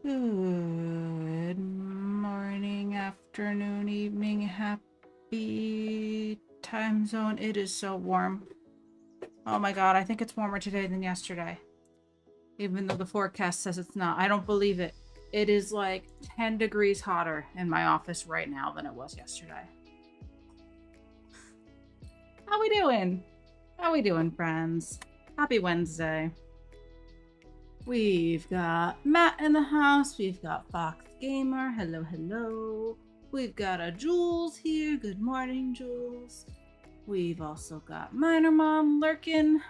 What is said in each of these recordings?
Good morning, afternoon, evening, happy time zone. It is so warm. Oh my god, I think it's warmer today than yesterday. Even though the forecast says it's not. I don't believe it. It is like 10 degrees hotter in my office right now than it was yesterday. How we doing? How we doing, friends? Happy Wednesday. We've got Matt in the house. We've got Fox Gamer. Hello, hello. We've got a Jules here. Good morning, Jules. We've also got Miner Mom lurking.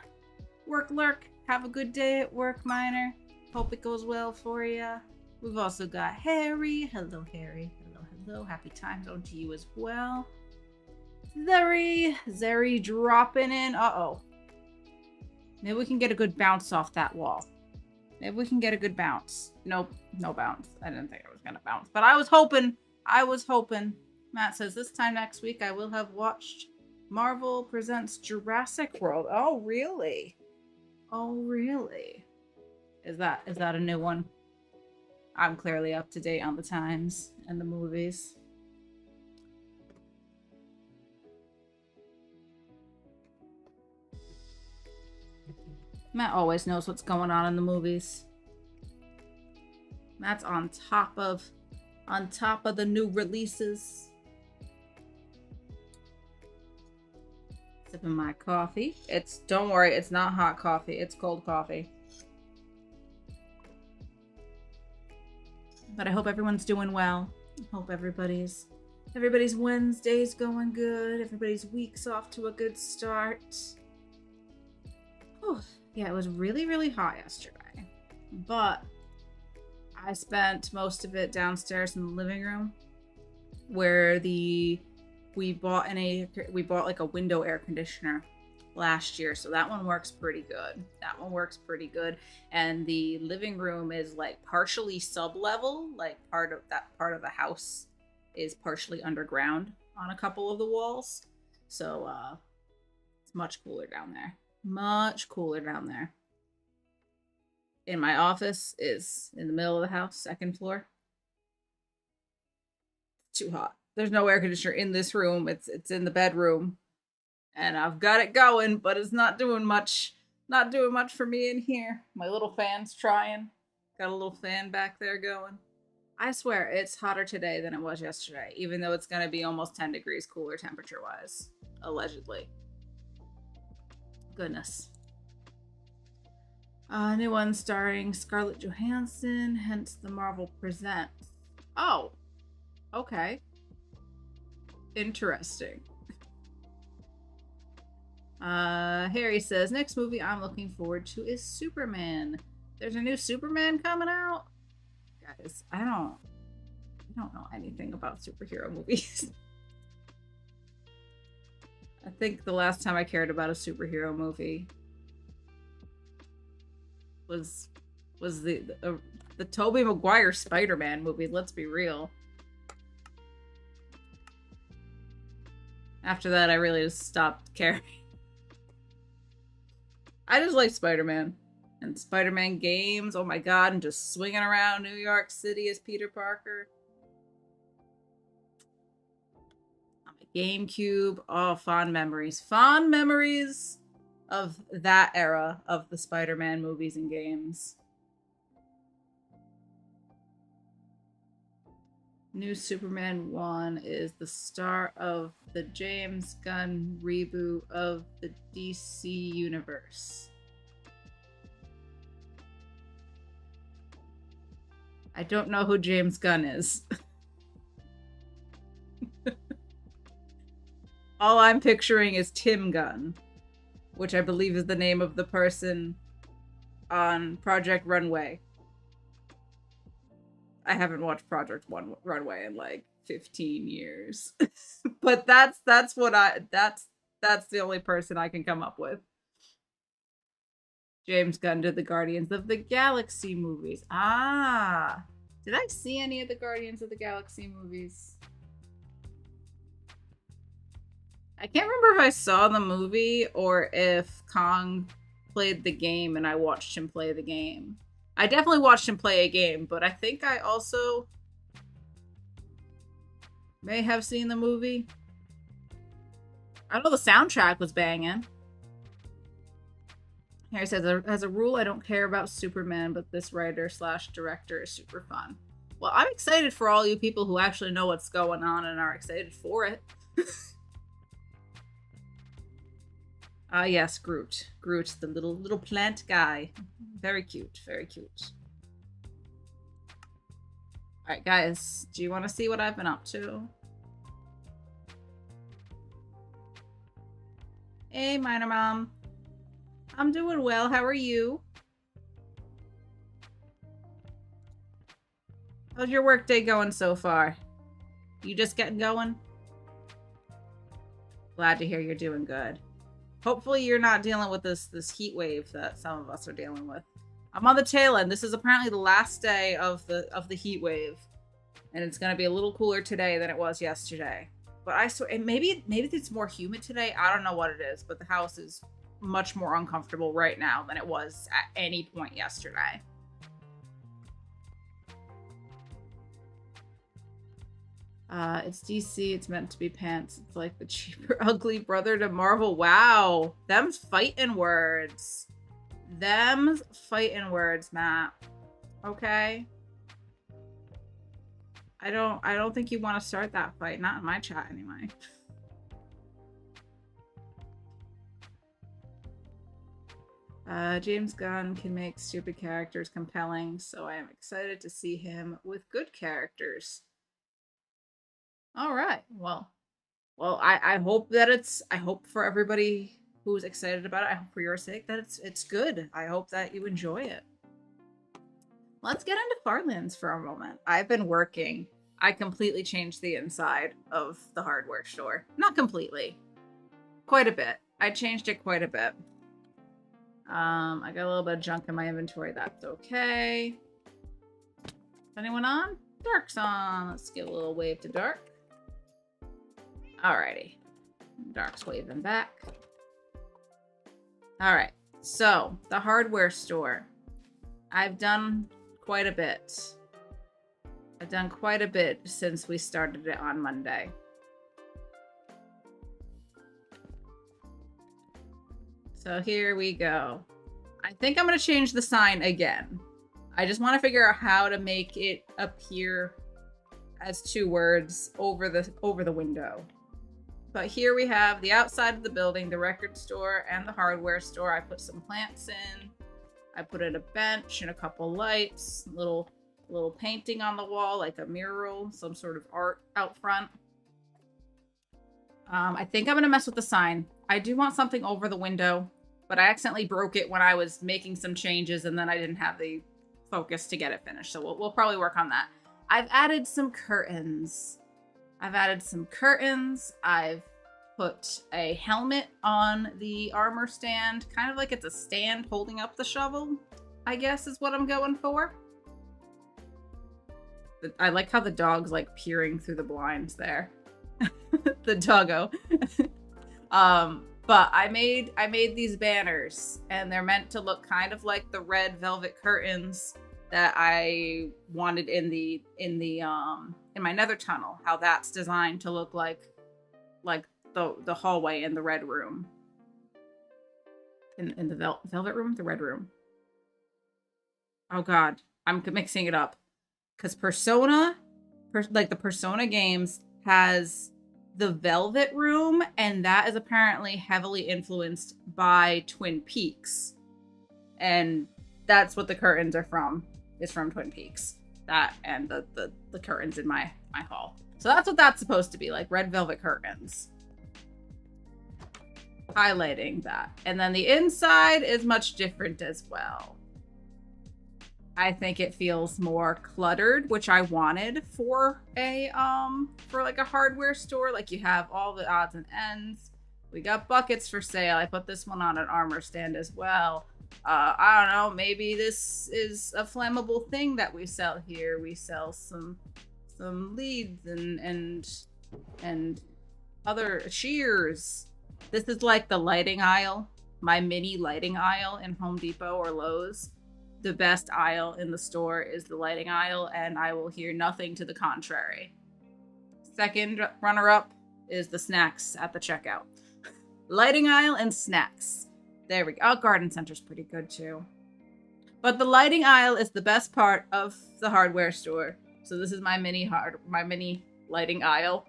Work, lurk. Have a good day at work, Miner. Hope it goes well for you. We've also got Harry. Hello, Harry. Hello, hello. Happy time zone to you as well. Zeri dropping in. Uh-oh. Maybe we can get a good bounce off that wall. Maybe we can get a good bounce. Nope, no bounce. I didn't think I was gonna bounce, but I was hoping. Matt says this time next week I will have watched Marvel Presents Jurassic World. Oh, really? Oh, really? Is that a new one? I'm clearly up to date on the times and the movies. Matt always knows what's going on in the movies. Matt's on top of the new releases. Sipping my coffee. Don't worry, it's not hot coffee, it's cold coffee. But I hope everyone's doing well. I hope everybody's Wednesday's going good. Everybody's week's off to a good start. Oh, yeah, it was really, really hot yesterday. But I spent most of it downstairs in the living room where we bought like a window air conditioner last year, so that one works pretty good. That one works pretty good. And the living room is like partially sub-level, like part of the house is partially underground on a couple of the walls. So it's much cooler down there. Much cooler down there. In my office is in the middle of the house, second floor. Too hot. There's no air conditioner in this room. It's in the bedroom. And I've got it going, but it's not doing much. Not doing much for me in here. My little fan's trying. Got a little fan back there going. I swear, it's hotter today than it was yesterday, even though it's going to be almost 10 degrees cooler temperature-wise, allegedly. Goodness. New one starring Scarlett Johansson, hence the Marvel Presents. Oh, okay. Interesting. Harry says, next movie I'm looking forward to is Superman. There's a new Superman coming out? Guys, I don't know anything about superhero movies. I think the last time I cared about a superhero movie was the Tobey Maguire Spider-Man movie, let's be real. After that, I really just stopped caring. I just like Spider-Man. And Spider-Man games, oh my god, and just swinging around New York City as Peter Parker. On my GameCube, oh, fond memories. Fond memories of that era of the Spider-Man movies and games. New Superman 1 is the start of the James Gunn reboot of the DC universe. I don't know who James Gunn is. All I'm picturing is Tim Gunn, which I believe is the name of the person on Project Runway. I haven't watched Project Runway in like 15 years. But that's the only person I can come up with. James Gunn did the Guardians of the Galaxy movies. Ah, did I see any of the Guardians of the Galaxy movies? I can't remember if I saw the movie or if Kong played the game and I watched him play the game. I definitely watched him play a game, but I think I also may have seen the movie. I know the soundtrack was banging. Harry says, as a rule, I don't care about Superman, but this writer/director is super fun. Well, I'm excited for all you people who actually know what's going on and are excited for it. Yes, Groot. Groot, the little plant guy. Very cute, very cute. Alright, guys, do you want to see what I've been up to? Hey, Minor Mom. I'm doing well. How are you? How's your workday going so far? You just getting going? Glad to hear you're doing good. Hopefully you're not dealing with this heat wave that some of us are dealing with. I'm on the tail end. This is apparently the last day of the heat wave. And it's going to be a little cooler today than it was yesterday. But I swear, and maybe it's more humid today. I don't know what it is, but the house is much more uncomfortable right now than it was at any point yesterday. It's DC, it's meant to be pants. It's like the cheaper, ugly brother to Marvel. Wow. Them's fighting words. Them's fighting words, Matt. Okay. I don't think you want to start that fight. Not in my chat, anyway. James Gunn can make stupid characters compelling, so I am excited to see him with good characters. All right. Well, I hope that I hope for everybody who's excited about it, I hope for your sake that it's good. I hope that you enjoy it. Let's get into Farlands for a moment. I've been working. I completely changed the inside of the hardware store. Not completely. Quite a bit. I changed it quite a bit. I got a little bit of junk in my inventory. That's okay. Is anyone on? Dark's on. Let's give a little wave to Dark. Alrighty. Dark's waving back. Alright. So, the hardware store. I've done quite a bit. I've done quite a bit since we started it on Monday. So here we go. I think I'm going to change the sign again. I just want to figure out how to make it appear as 2 words over the window. But here we have the outside of the building, the record store, and the hardware store. I put some plants in. I put in a bench and a couple lights, little painting on the wall, like a mural, some sort of art out front. I think I'm going to mess with the sign. I do want something over the window, but I accidentally broke it when I was making some changes, and then I didn't have the focus to get it finished. So we'll probably work on that. I've added some curtains. I've put a helmet on the armor stand, kind of like it's a stand holding up the shovel, I guess is what I'm going for. I like how the dog's like peering through the blinds there. The doggo. But I made these banners, and they're meant to look kind of like the red velvet curtains that I wanted in my nether tunnel. How that's designed to look like the hallway in the red room. In the velvet room, the red room. Oh God, I'm mixing it up. Because Persona, like the Persona games, has the Velvet Room, and that is apparently heavily influenced by Twin Peaks. And that's what the curtains are from. It's from Twin Peaks. That and the curtains in my hall. So that's what that's supposed to be, like red velvet curtains. Highlighting that. And then the inside is much different as well. I think it feels more cluttered, which I wanted for a for like a hardware store. Like you have all the odds and ends. We got buckets for sale. I put this one on an armor stand as well. I don't know, maybe this is a flammable thing that we sell here. We sell some leads and other shears. This is like the lighting aisle, my mini lighting aisle in Home Depot or Lowe's. The best aisle in the store is the lighting aisle, and I will hear nothing to the contrary. Second runner-up is the snacks at the checkout. Lighting aisle and snacks. There we go. Oh, garden center's pretty good too. But the lighting aisle is the best part of the hardware store. So this is my mini lighting aisle.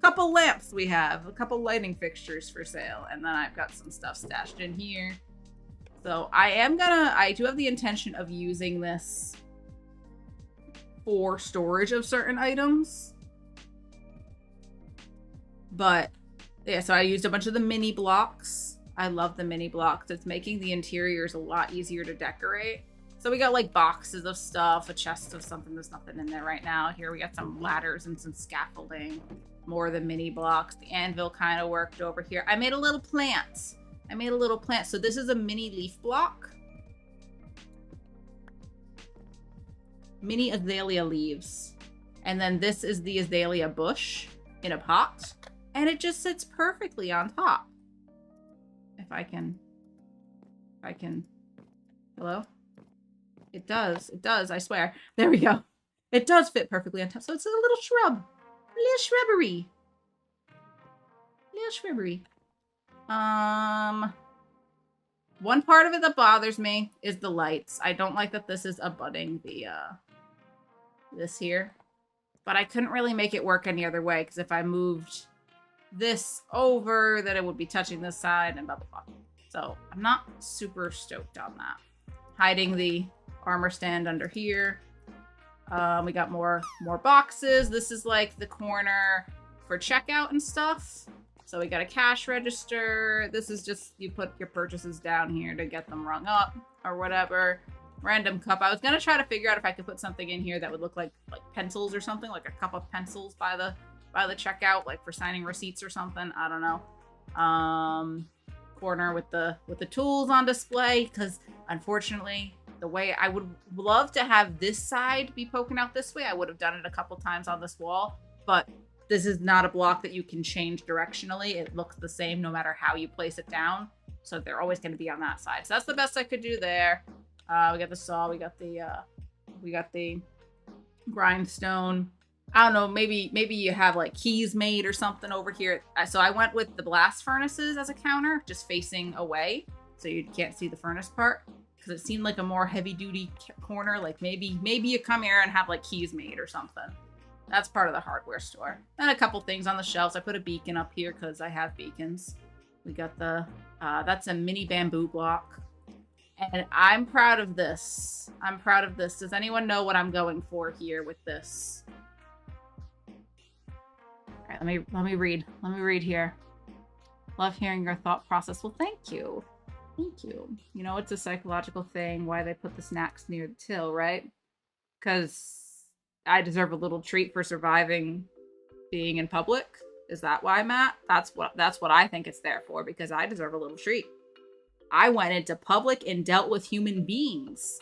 Couple lamps we have, a couple lighting fixtures for sale, and then I've got some stuff stashed in here. So I do have the intention of using this for storage of certain items. But yeah, so I used a bunch of the mini blocks. I love the mini blocks. It's making the interiors a lot easier to decorate. So we got like boxes of stuff, a chest of something. There's nothing in there right now. Here we got some ladders and some scaffolding. More of the mini blocks. The anvil kind of worked over here. I made a little plant. So this is a mini leaf block. Mini azalea leaves. And then this is the azalea bush in a pot. And it just sits perfectly on top. If I can. Hello? It does, I swear. There we go. It does fit perfectly on top. So it's a little shrub. A little shrubbery. One part of it that bothers me is the lights. I don't like that this is abutting the, this here. But I couldn't really make it work any other way, because if I moved this over, then it would be touching this side and blah, blah, blah. So I'm not super stoked on that. Hiding the armor stand under here. We got more boxes. This is like the corner for checkout and stuff. So we got a cash register. This is just, you put your purchases down here to get them rung up or whatever. Random cup. I was gonna try to figure out if I could put something in here that would look like pencils or something, like a cup of pencils by the checkout, like for signing receipts or something. I don't know. corner with the tools on display, because unfortunately, the way I would love to have this side be poking out this way, I would have done it a couple times on this wall, but this is not a block that you can change directionally. It looks the same no matter how you place it down. So they're always going to be on that side. So that's the best I could do there. We got the saw. We got the grindstone. I don't know. Maybe you have like keys made or something over here. So I went with the blast furnaces as a counter, just facing away, so you can't see the furnace part, because it seemed like a more heavy duty corner. Like maybe you come here and have like keys made or something. That's part of the hardware store. And a couple things on the shelves. I put a beacon up here because I have beacons. We got the, that's a mini bamboo block. And I'm proud of this. I'm proud of this. Does anyone know what I'm going for here with this? All right, let me read. Let me read here. Love hearing your thought process. Well, thank you. Thank you. You know, it's a psychological thing why they put the snacks near the till, right? Because I deserve a little treat for surviving being in public. Is that why, Matt? That's what I think it's there for, because I deserve a little treat. I went into public and dealt with human beings.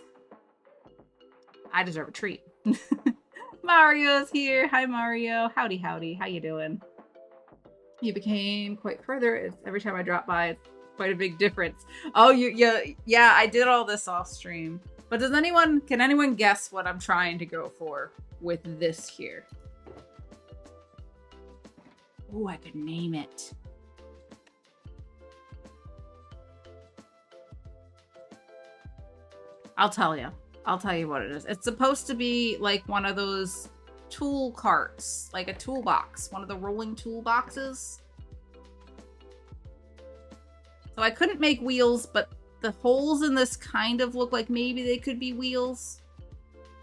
I deserve a treat. Mario's here. Hi, Mario. Howdy, howdy. How you doing? You became quite further. Every time I drop by, it's quite a big difference. Oh, yeah, I did all this off stream. But can anyone guess what I'm trying to go for with this here? Oh, I could name it. I'll tell you what it is. It's supposed to be like one of those tool carts, like a toolbox, one of the rolling toolboxes. So I couldn't make wheels, but the holes in this kind of look like maybe they could be wheels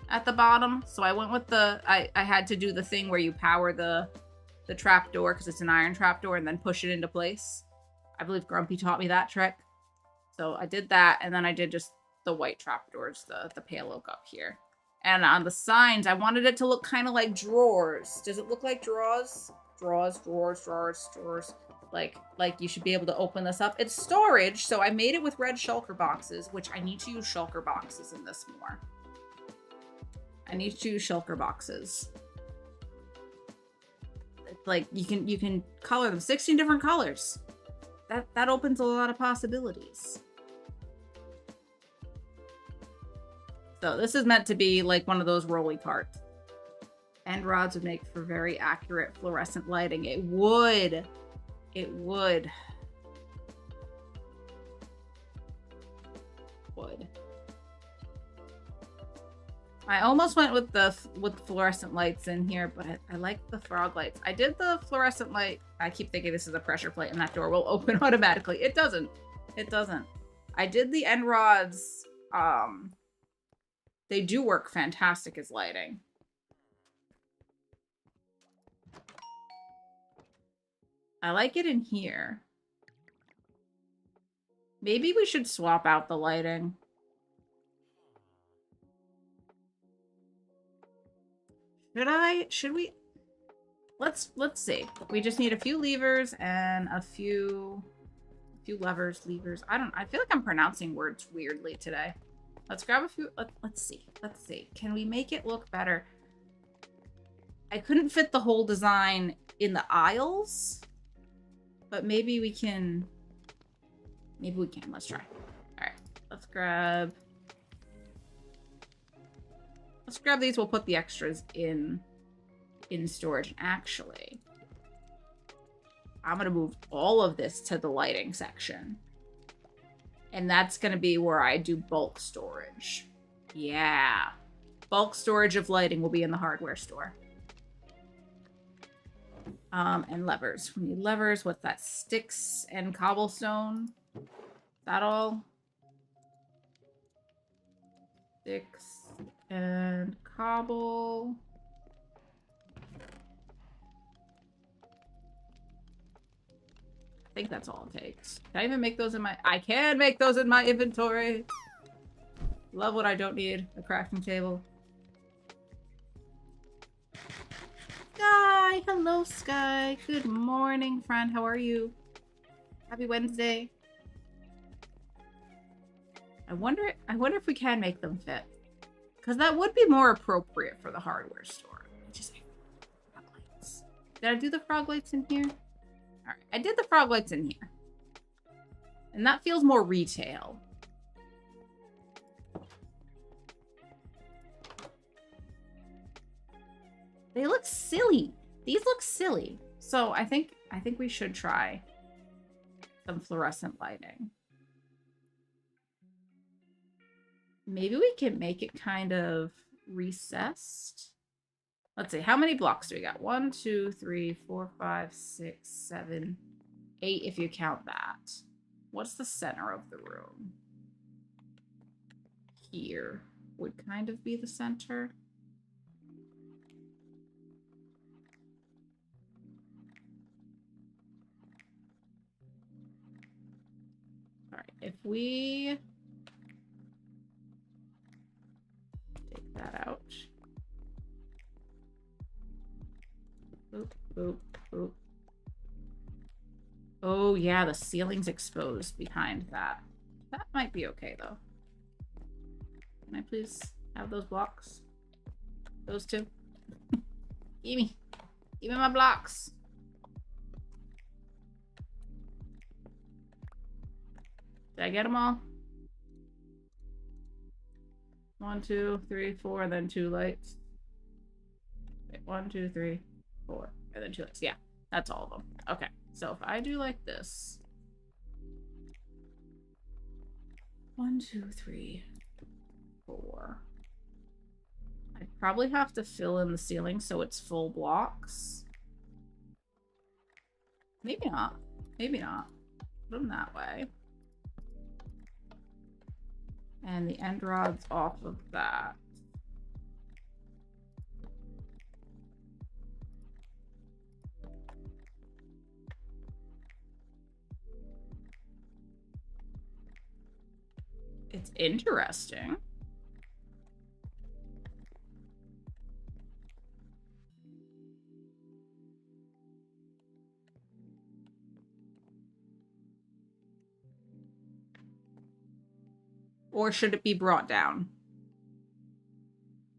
at the bottom. So I went with I had to do the thing where you power the trap door, because it's an iron trap door, and then push it into place. I believe Grumpy taught me that trick. So I did that, and then I did just the white trap doors, the pale oak up here. And on the signs, I wanted it to look kind of like drawers. Does it look like drawers? Drawers. Like you should be able to open this up. It's storage, so I made it with red shulker boxes, which I need to use shulker boxes in this more. I need to use shulker boxes. Like you can color them 16 different colors. That opens a lot of possibilities. So this is meant to be like one of those rolly carts. End rods would make for very accurate fluorescent lighting. It would. It would. I almost went with fluorescent lights in here, but I like the frog lights. I did the fluorescent light. I keep thinking this is a pressure plate and that door will open automatically. It doesn't. It doesn't. I did the end rods. They do work fantastic as lighting. I like it in here. Maybe we should swap out the lighting. Should we? Let's see. We just need a few levers and a few levers. I feel like I'm pronouncing words weirdly today. Let's grab a few. Let's see. Can we make it look better? I couldn't fit the whole design in the aisles, but maybe we can. Let's try. All right. Let's grab these. We'll put the extras in storage. And actually, I'm going to move all of this to the lighting section. And that's going to be where I do bulk storage. Yeah. Bulk storage of lighting will be in the hardware store. And levers. We need levers. What's that? Sticks and cobblestone. Is that all? Sticks and cobble. I think that's all it takes. Can I even make those in my... I can make those in my inventory. Love what I don't need. A crafting table. Sky! Hello, Sky. Good morning, friend. How are you? Happy Wednesday. I wonder if we can make them fit. Because that would be more appropriate for the hardware store. Frog lights. Did I do the frog lights in here? Alright, I did the frog lights in here. And that feels more retail. They look silly. These look silly. So I think we should try some fluorescent lighting. Maybe we can make it kind of recessed. Let's see, how many blocks do we got? 1, 2, 3, 4, 5, 6, 7, 8 if you count that. What's the center of the room? Here would kind of be the center. All right, if we take that out. Boop, boop, boop. Oh, yeah, the ceiling's exposed behind that. That might be okay, though. Can I please have those blocks? Those two? Give me my blocks. Did I get them all? 1, 2, 3, 4, and then 2 lights. Wait, 1, 2, 3, 4, and then 2 lights. Yeah, that's all of them. Okay, so if I do like this. 1, 2, 3, 4. I'd probably have to fill in the ceiling so it's full blocks. Maybe not. Maybe not. Put them that way. And the end rod's off of that. It's interesting. Or should it be brought down?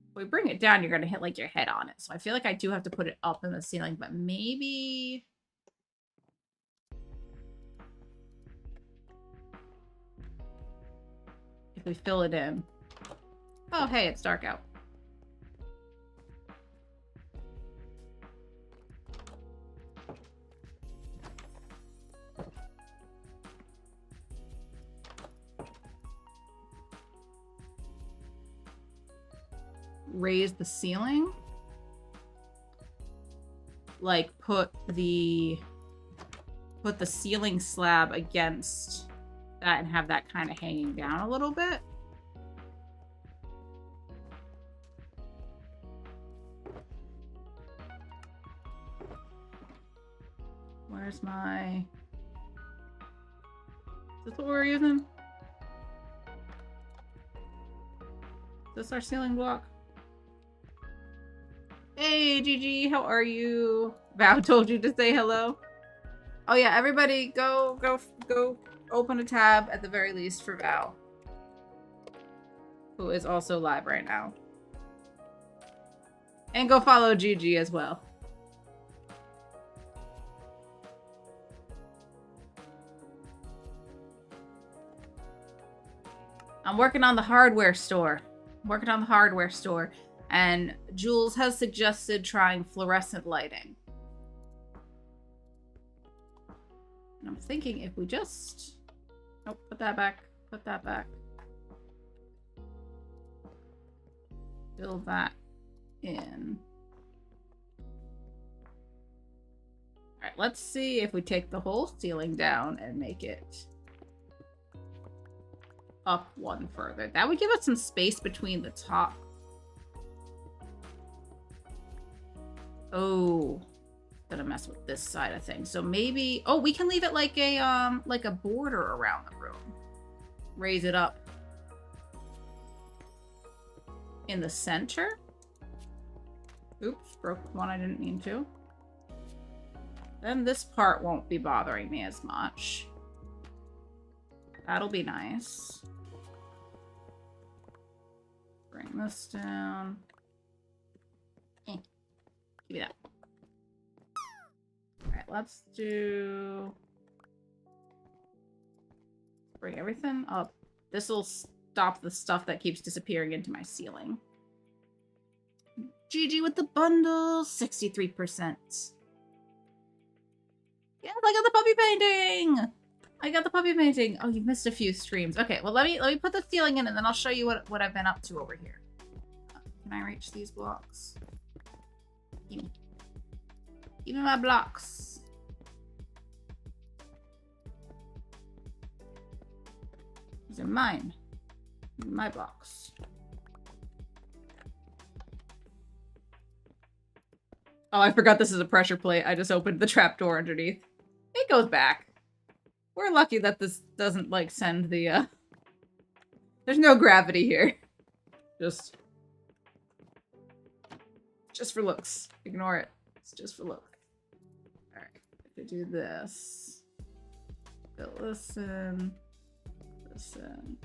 If we bring it down, you're going to hit like your head on it. So I feel like I do have to put it up in the ceiling, but maybe... if we fill it in. Oh, hey, it's dark out. Raise the ceiling. Like put the ceiling slab against that and have that kind of hanging down a little bit. Where's my... is this what we're using? Is this our ceiling block? Hey, Gigi, how are you? Val told you to say hello. Oh yeah, everybody go open a tab at the very least for Val, who is also live right now. And go follow Gigi as well. I'm working on the hardware store. And Jules has suggested trying fluorescent lighting. And I'm thinking if we just... nope, put that back. Put that back. Fill that in. Alright, let's see if we take the whole ceiling down and make it up one further. That would give us some space between the top. Oh, gonna mess with this side of things. So maybe, oh, we can leave it like a border around the room. Raise it up in the center. Oops, broke one I didn't mean to. Then this part won't be bothering me as much. That'll be nice. this down. Give me that. Alright, let's do... Bring everything up. This will stop the stuff that keeps disappearing into my ceiling. GG with the bundles, 63%. Yes, I got the puppy painting! I got the puppy painting. Oh, you've missed a few streams. Okay, well let me put the ceiling in and then I'll show you what I've been up to over here. Can I reach these blocks? Give me. Give me my blocks. These are mine. My blocks. Oh, I forgot this is a pressure plate. I just opened the trapdoor underneath. It goes back. We're lucky that this doesn't, like, send the, There's no gravity here. Just for looks. Ignore it. It's just for looks. Alright. If I do this. Fill this in. This in.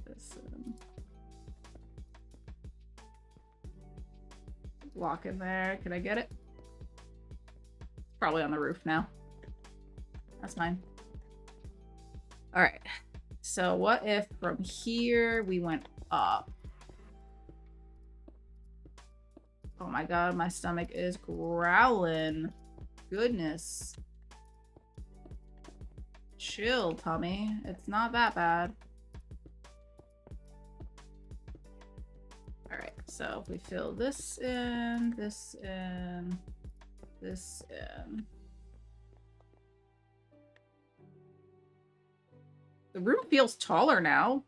This in. Block in there. Can I get it? It's probably on the roof now. That's mine. Alright. So what if from here we went up? Oh my god, my stomach is growling. Goodness. Chill, tummy. It's not that bad. Alright, so if we fill this in, this in, this in. The room feels taller now.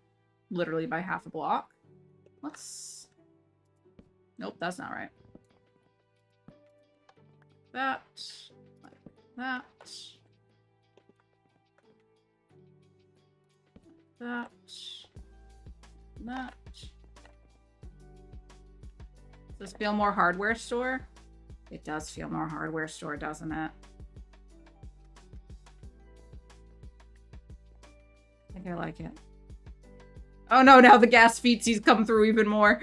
Literally by half a block. Let's... Nope, that's not right. That. Like that. That. That. Does this feel more hardware store? It does feel more hardware store, doesn't it? I think I like it. Oh no, now the gas feetsies come through even more.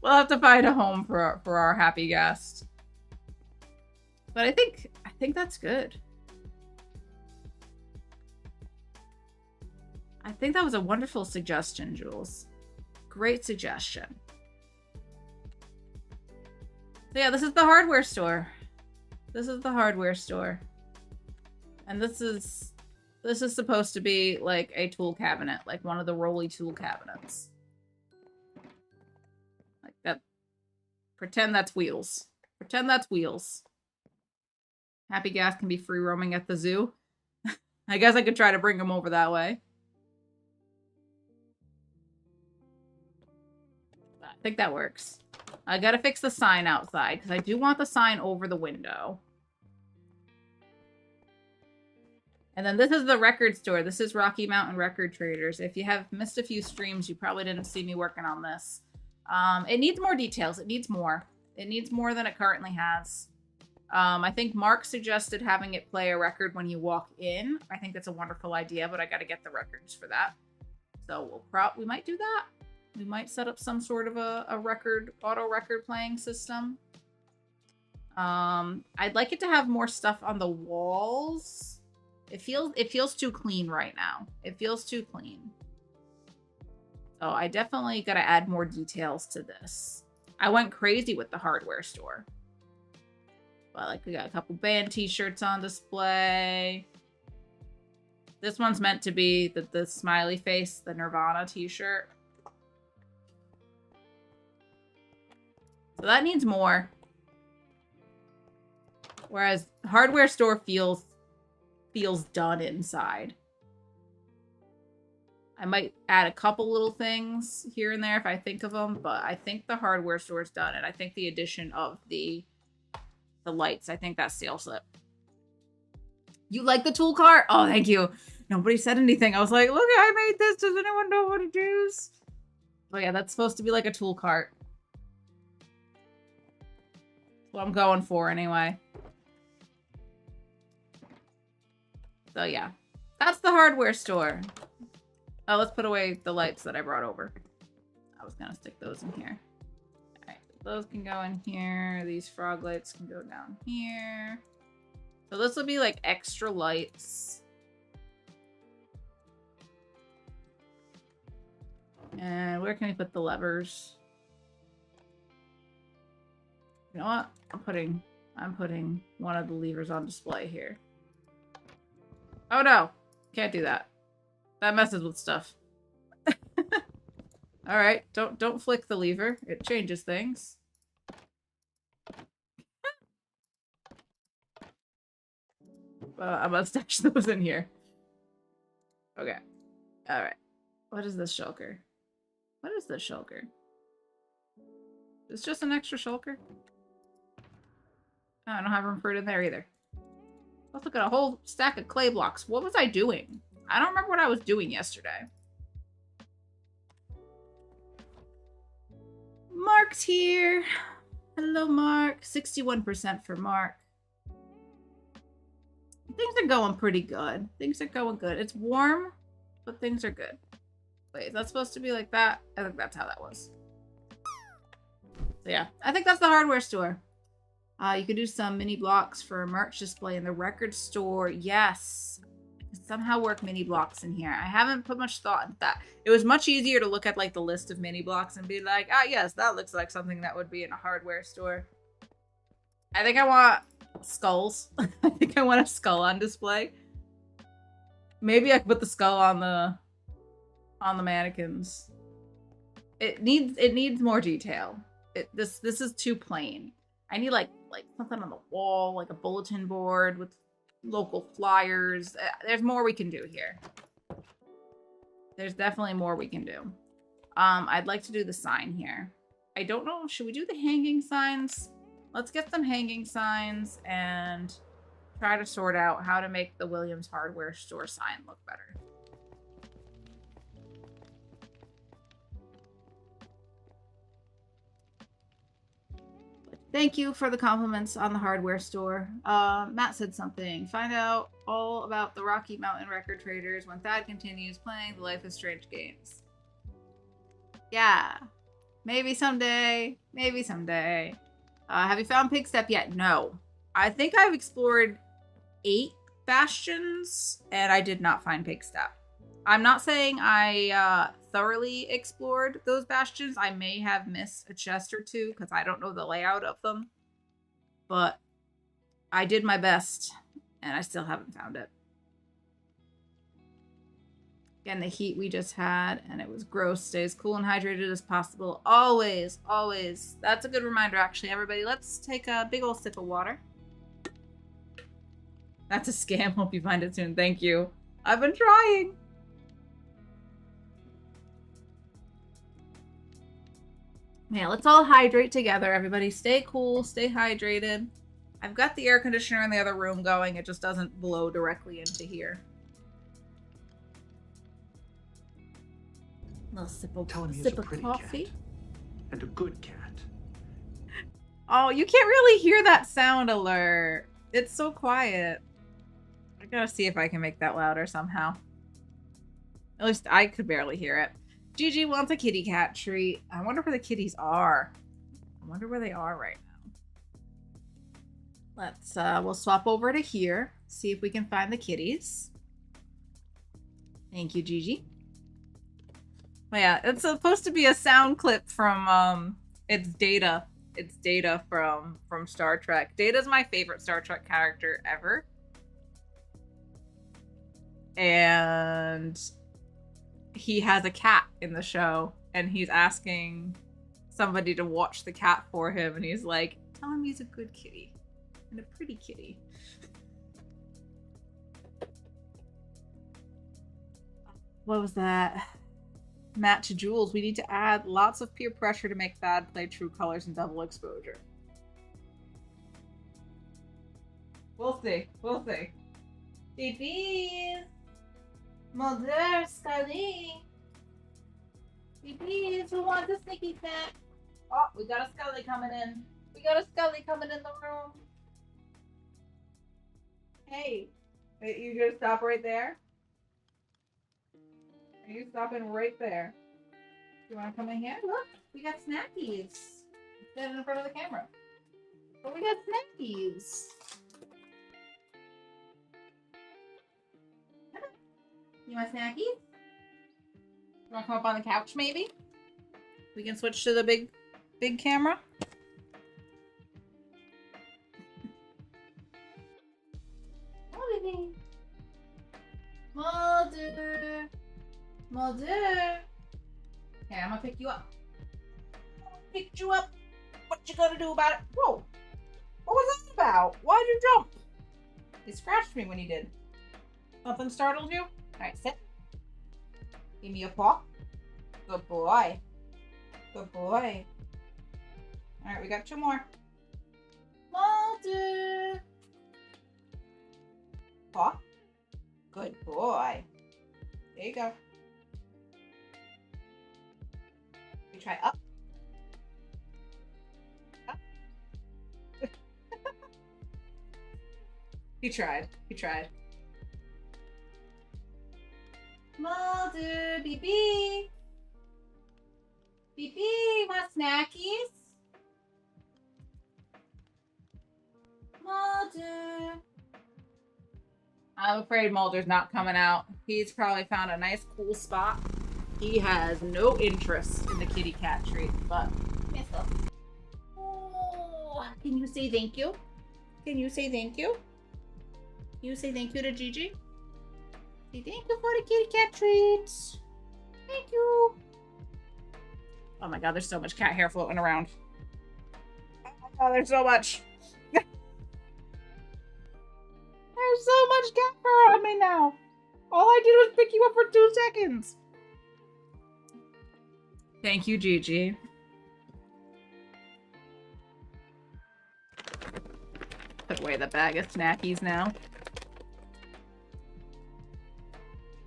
We'll have to find a home for our happy guest. But I think that's good. I think that was a wonderful suggestion, Jules. Great suggestion. So yeah, this is the hardware store. This is the hardware store. And this is supposed to be like a tool cabinet, like one of the rolly tool cabinets. Like that. Pretend that's wheels. Pretend that's wheels. Happy Gas can be free roaming at the zoo. I guess I could try to bring him over that way. I think that works. I gotta fix the sign outside, because I do want the sign over the window. And then this is the record store. This is Rocky Mountain Record Traders. If you have missed a few streams, you probably didn't see me working on this. It needs more details. It needs more. It needs more than it currently has. I think Mark suggested having it play a record when you walk in. I think that's a wonderful idea, but I got to get the records for that. So we might do that. We might set up some sort of a auto record playing system. I'd like it to have more stuff on the walls. It feels too clean right now. It feels too clean. So I definitely got to add more details to this. I went crazy with the hardware store. But like we got a couple band t-shirts on display. This one's meant to be the smiley face, the Nirvana t-shirt. So that needs more. Whereas hardware store feels done inside. I might add a couple little things here and there if I think of them, but I think the hardware store's done, and I think the addition of the lights, I think that's sales slip. You like the tool cart? Oh, thank you. Nobody said anything. I was like, look, I made this. Does anyone know what it is? Oh yeah, that's supposed to be like a tool cart. That's what I'm going for anyway. So yeah, that's the hardware store. Oh, let's put away the lights that I brought over. I was gonna stick those in here. Alright, those can go in here. These frog lights can go down here. So this will be like extra lights. And where can we put the levers? You know what? I'm putting one of the levers on display here. Oh no! Can't do that. That messes with stuff. Alright, don't flick the lever. It changes things. I'm gonna stash those in here. Okay. Alright. What is this shulker? What is this shulker? It's just an extra shulker? Oh, I don't have room for it in there either. Let's look at a whole stack of clay blocks. What was I doing? I don't remember what I was doing yesterday. Mark's here. Hello, Mark. 61% for Mark. Things are going pretty good. Things are going good. It's warm, but things are good. Wait, is that supposed to be like that? I think that's how that was. So yeah, I think that's the hardware store. You could do some mini blocks for a merch display in the record store. Yes. Somehow work mini blocks in here. I haven't put much thought into that. It was much easier to look at like the list of mini blocks and be like, ah, yes, that looks like something that would be in a hardware store. I think I want skulls. I think I want a skull on display. Maybe I could put the skull on the mannequins. It needs more detail. This is too plain. I need like something on the wall, like a bulletin board with local flyers. There's more we can do here. There's definitely more we can do. I'd like to do the sign here. I don't know, should we do the hanging signs? Let's get some hanging signs and try to sort out how to make the Williams hardware store sign look better. Thank you for the compliments on the hardware store. Matt said something. Find out all about the Rocky Mountain record traders when Thad continues playing the Life is Strange games. Yeah. Maybe someday. Maybe someday. Have you found Pigstep yet? No. I think I've explored 8 bastions, and I did not find Pigstep. I'm not saying I thoroughly explored those bastions. I may have missed a chest or two because I don't know the layout of them. But I did my best, and I still haven't found it. Again, the heat we just had, and it was gross. Stay as cool and hydrated as possible. Always, always. That's a good reminder, actually. Everybody, let's take a big old sip of water. That's a scam. Hope you find it soon. Thank you. I've been trying. Yeah, let's all hydrate together, everybody. Stay cool, stay hydrated. I've got the air conditioner in the other room going. It just doesn't blow directly into here. A little sip of coffee. Cat. And a good cat. Oh, you can't really hear that sound alert. It's so quiet. I gotta see if I can make that louder somehow. At least I could barely hear it. Gigi wants a kitty cat treat. I wonder where the kitties are. I wonder where they are right now. Let's, we'll swap over to here. See if we can find the kitties. Thank you, Gigi. Oh, yeah, it's supposed to be a sound clip from, it's Data. It's Data from Star Trek. Data's my favorite Star Trek character ever. And he has a cat in the show, and he's asking somebody to watch the cat for him, and he's like, tell him he's a good kitty and a pretty kitty. What was that? Matt to Jules, we need to add lots of peer pressure to make Thad play True Colors and Double Exposure. We'll see. We'll see. Babies! Mother, Scully! Babies, who wants a sneaky snack? Oh, we got a Scully coming in. We got a Scully coming in the room. Hey, wait, you gonna stop right there? Are you stopping right there? You want to come in here? Look, we got snackies. Stand in front of the camera. But we got snackies. You want snackies? You want to come up on the couch, maybe? We can switch to the big camera. Mulder. Mulder. Okay, I'm gonna pick you up. Picked you up. What you gonna do about it? Whoa. What was that about? Why'd you jump? He scratched me when he did. Something startled you? Alright, sit. Give me a paw. Good boy. Good boy. Alright, we got 2 more. Mulder. Paw. Good boy. There you go. You try up. Up. He tried. He tried. Mulder, BB. BB, want snackies? Mulder. I'm afraid Mulder's not coming out. He's probably found a nice cool spot. He has no interest in the kitty cat treat, but oh, can you say thank you? Can you say thank you? Can you say thank you to Gigi? Say thank you for the kitty cat treats. Thank you. Oh my god, there's so much cat hair floating around. Oh, there's so much. There's so much cat fur on me now. All I did was pick you up for 2 seconds. Thank you, Gigi. Put away the bag of snackies now.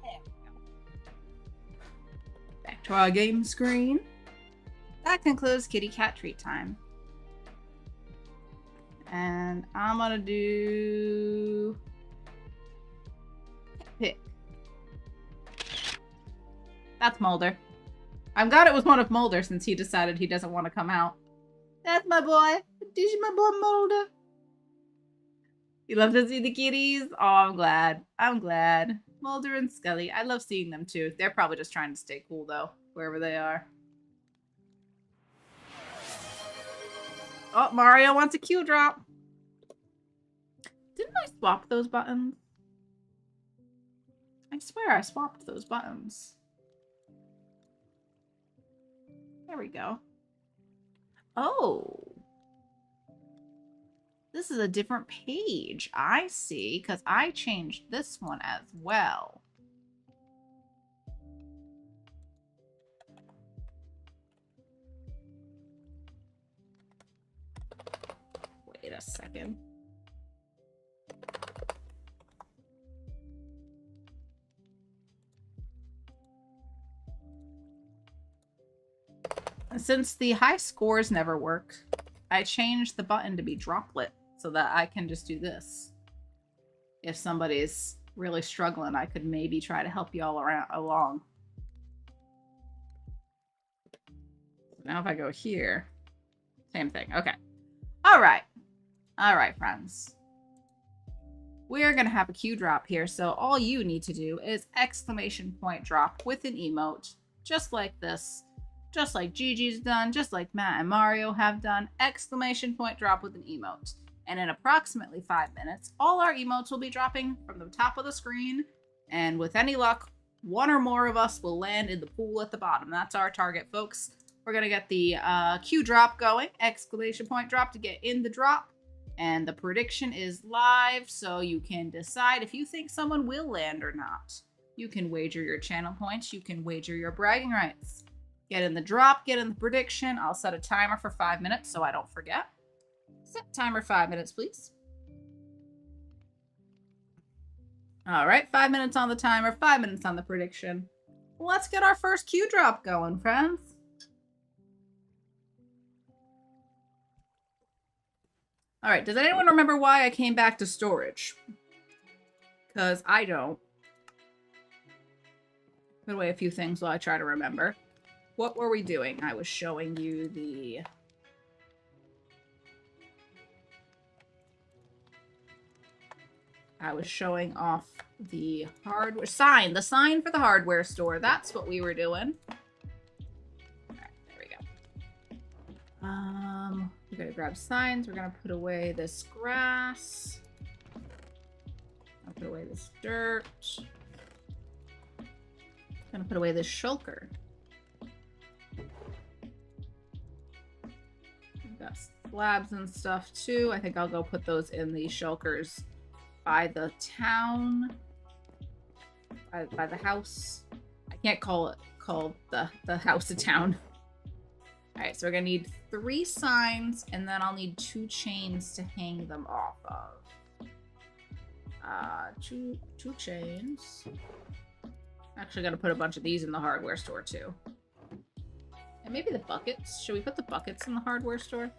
There we go. Back to our game screen. That concludes kitty cat treat time. And I'm gonna do pick. That's Mulder. I'm glad it was one of Mulder since he decided he doesn't want to come out. That's my boy. This is my boy Mulder. You love to see the kitties? Oh, I'm glad. I'm glad. Mulder and Scully. I love seeing them too. They're probably just trying to stay cool though, wherever they are. Oh, Mario wants a Q drop. Didn't I swap those buttons? I swear I swapped those buttons. There we go. Oh. This is a different page. I see, because I changed this one as well. Wait a second. Since the high scores never work, I changed the button to be droplet so that I can just do this. If somebody's really struggling, I could maybe try to help you all along. Now if I go here, same thing. Okay. All right. All right, friends. We're going to have a Q drop here. So all you need to do is exclamation point drop with an emote, just like this. Just like Gigi's done, just like Matt and Mario have done, exclamation point drop with an emote. And in approximately 5 minutes, all our emotes will be dropping from the top of the screen. And with any luck, 1 or more of us will land in the pool at the bottom. That's our target, folks. We're going to get the Q drop going, exclamation point drop to get in the drop. And the prediction is live, so you can decide if you think someone will land or not. You can wager your channel points. You can wager your bragging rights. Get in the drop, get in the prediction. I'll set a timer for 5 minutes so I don't forget. Set timer 5 minutes, please. All right, 5 minutes on the timer, 5 minutes on the prediction. Let's get our first Q drop going, friends. All right, does anyone remember why I came back to storage? Because I don't. Put away a few things while I try to remember. what were we doing? I was showing you the... I was showing off the hardware sign, the sign for the hardware store. That's what we were doing. Alright, there we go. We're gonna grab signs. We're gonna put away this grass. I'll put away this dirt. Gonna put away this shulker. We've got slabs and stuff too. I think I'll go put those in the shulkers by the town. By the house. I can't call the house a town. Alright, so we're gonna need 3 signs, and then I'll need 2 chains to hang them off of. Two chains. Actually gonna put a bunch of these in the hardware store too. And maybe the buckets. Should we put the buckets in the hardware store?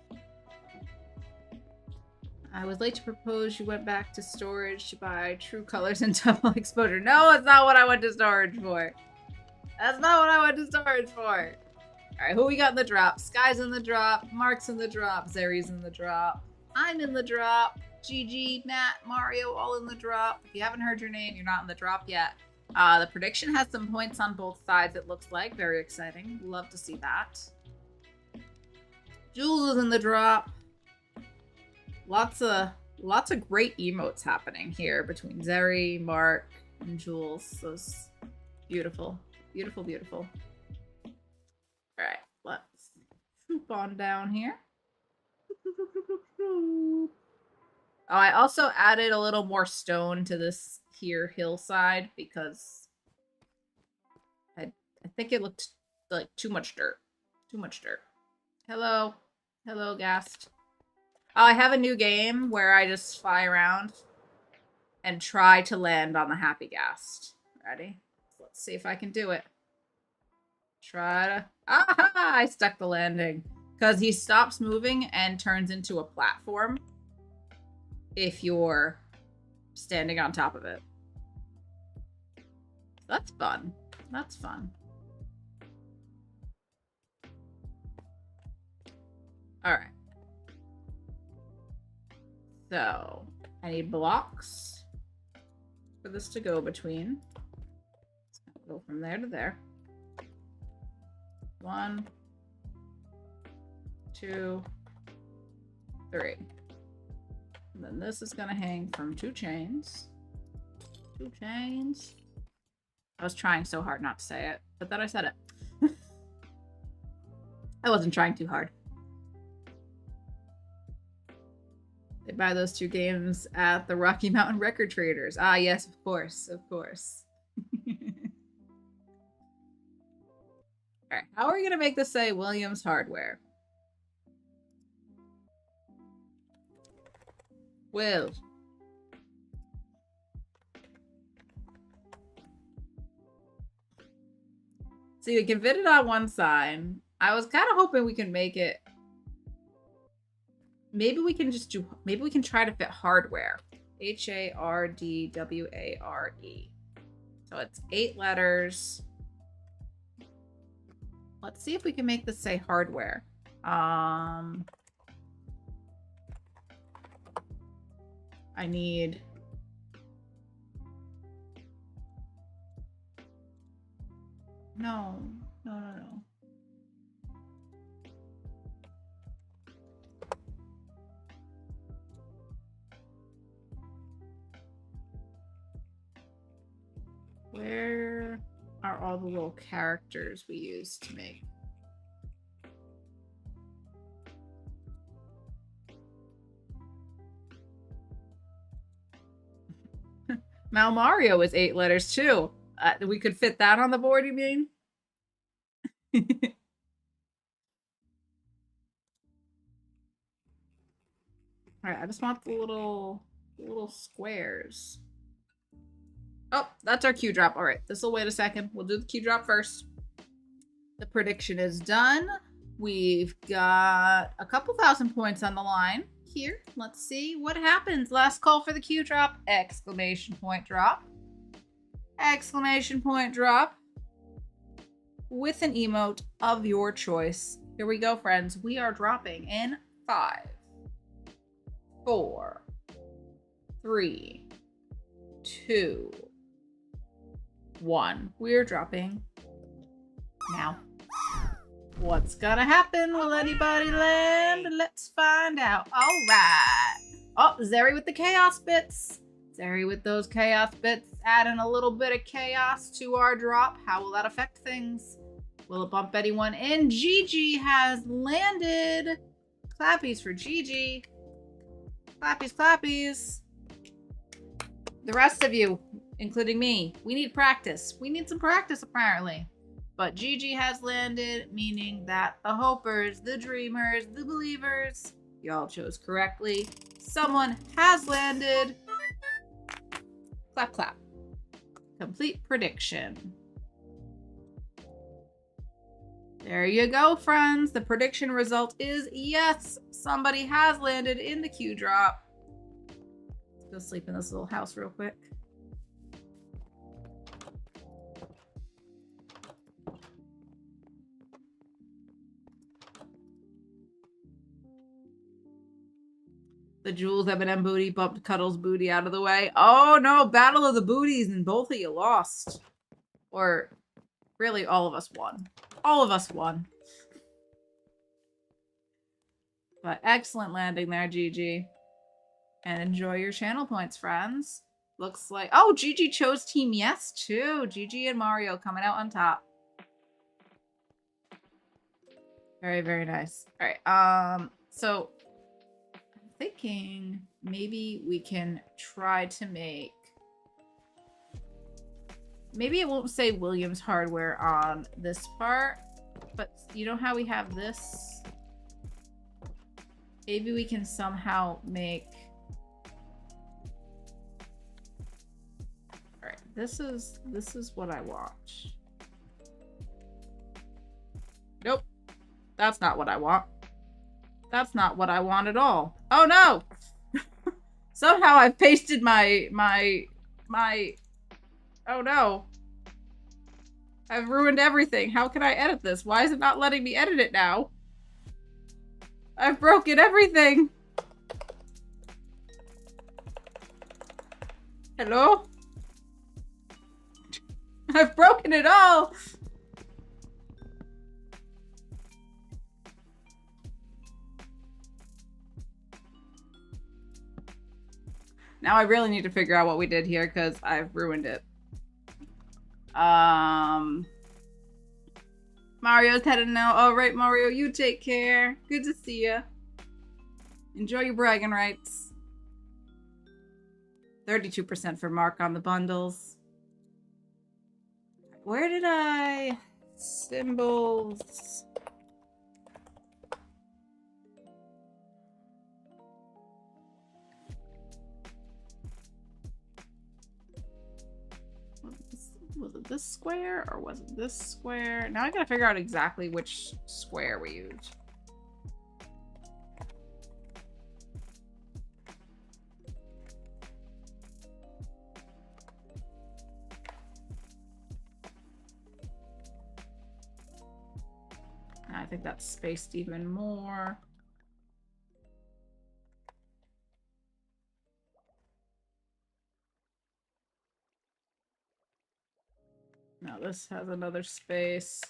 I was late to propose. You went back to storage to buy true colors and double exposure. No, that's not what I went to storage for. That's not what I went to storage for. Alright, who we got in the drop? Sky's in the drop. Mark's in the drop. Zeri's in the drop. I'm in the drop. Gigi, Matt, Mario, all in the drop. If you haven't heard your name, you're not in the drop yet. The prediction has some points on both sides, it looks like. Very exciting. Love to see that. Jules is in the drop. Lots of great emotes happening here between Zeri, Mark, and Jules. Those beautiful, beautiful, beautiful. Alright, let's swoop on down here. Oh, I also added a little more stone to this here hillside because I think it looked like too much dirt. Too much dirt. Hello. Hello, Gast. Oh, I have a new game where I just fly around and try to land on the Happy Ghast. Ready? Let's see if I can do it. Try to... Aha! I stuck the landing. Because he stops moving and turns into a platform if you're standing on top of it. That's fun. That's fun. Alright. So, I need blocks for this to go between. It's gonna go from there to there. 1, 2, 3. And then this is gonna hang from 2 chains. 2 chains. I was trying so hard not to say it, but then I said it. I wasn't trying too hard. They buy those 2 games at the Rocky Mountain Record Traders. Ah, yes, of course, of course. Alright, how are we gonna make this say Williams Hardware? Will. See, we can fit it on one side. I was kind of hoping we can make it... Maybe we can just do... Maybe we can try to fit hardware. H-A-R-D-W-A-R-E. So it's 8 letters. Let's see if we can make this say hardware. I need... No. No, no, no. Where are all the little characters we used to make? Mal Mario is 8 letters too. We could fit that on the board, you mean? Alright, I just want the little squares. Oh, that's our Q drop. Alright, this will wait a second. We'll do the Q drop first. The prediction is done. We've got a couple thousand points on the line here. Let's see what happens. Last call for the Q drop. Exclamation point drop. Exclamation point drop. with an emote of your choice. Here we go, friends. We are dropping in 5, 4, 3, 2, 1. We're dropping now. What's gonna happen? Will anybody land? Let's find out. All right. Oh, Zeri with the chaos bits. Zeri with those chaos bits, adding a little bit of chaos to our drop. How will that affect things? Will it bump anyone in? Gigi has landed. Clappies for Gigi. Clappies, clappies. The rest of you, including me, we need practice. We need some practice, apparently. But Gigi has landed, meaning that the hopers, the dreamers, the believers, y'all chose correctly. Someone has landed. Clap, clap. Complete prediction. There you go, friends. The prediction result is yes, somebody has landed in the Q drop. Let's go sleep in this little house real quick. The Jules M&M booty bumped Cuddles booty out of the way. Oh no, battle of the booties, and both of you lost. Or really, all of us won. All of us won. But excellent landing there, Gigi. And enjoy your channel points, friends. Looks like... Oh, Gigi chose Team Yes, too. Gigi and Mario coming out on top. Very, very nice. All right, so... thinking maybe we can try to make, maybe it won't say Williams Hardware on this part, but you know how we have this? Maybe we can somehow make, all right, this is what I want. Nope, that's not what I want. That's not what I want at all. Oh no! Somehow I've pasted my... Oh no. I've ruined everything. How can I edit this? Why is it not letting me edit it now? I've broken everything. Hello? I've broken it all! Now I really need to figure out what we did here because I've ruined it. Mario's headed now. All right, Mario, you take care. Good to see you. Enjoy your bragging rights. 32% for Mark on the bundles. Where did I... Symbols... Was it this square or was it this square? Now I gotta figure out exactly which square we used. I think that's spaced even more. Now this has another space.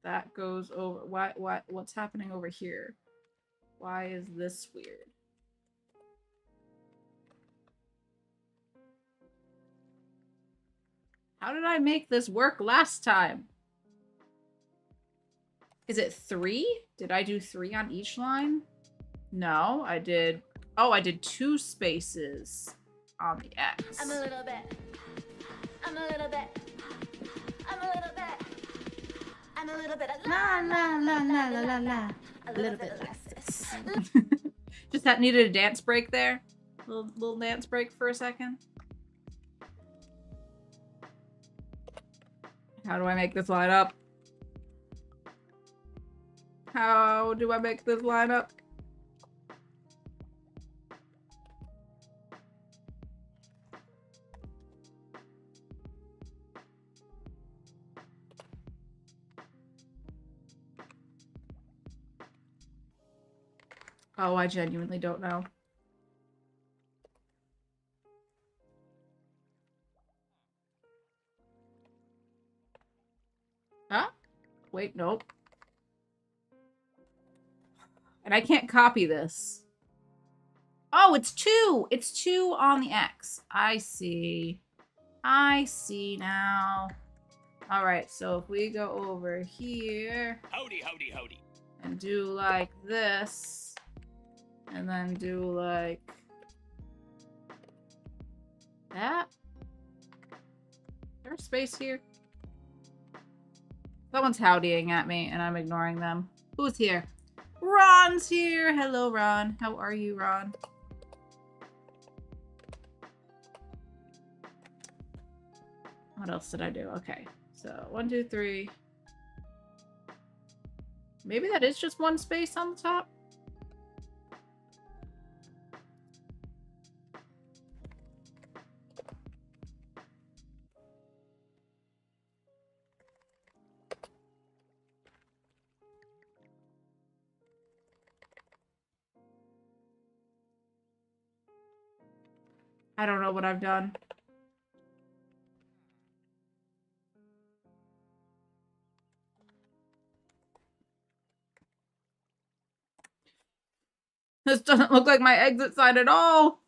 That goes over. What's happening over here? Why is this weird? How did I make this work last time? Is it 3? Did I do 3 on each line? No, I did. Oh, I did 2 spaces on the X. I'm a little bit. I'm a little bit. I'm a little bit. I'm a little bit. La la la la la la la. A little bit like this. Just that needed a dance break there. Little dance break for a second. How do I make this line up? How do I make this line up? Oh, I genuinely don't know. Huh? Wait, nope. And I can't copy this. Oh, it's 2! It's 2 on the X. I see. I see now. Alright, so if we go over here... Howdy, howdy, howdy. And do like this. And then do like... that? Is there a space here? Someone's howdying at me and I'm ignoring them. Who's here? Ron's here! Hello, Ron. How are you, Ron? What else did I do? Okay. So, 1, 2, 3. Maybe that is just one space on the top? I don't know what I've done. This doesn't look like my exit sign at all.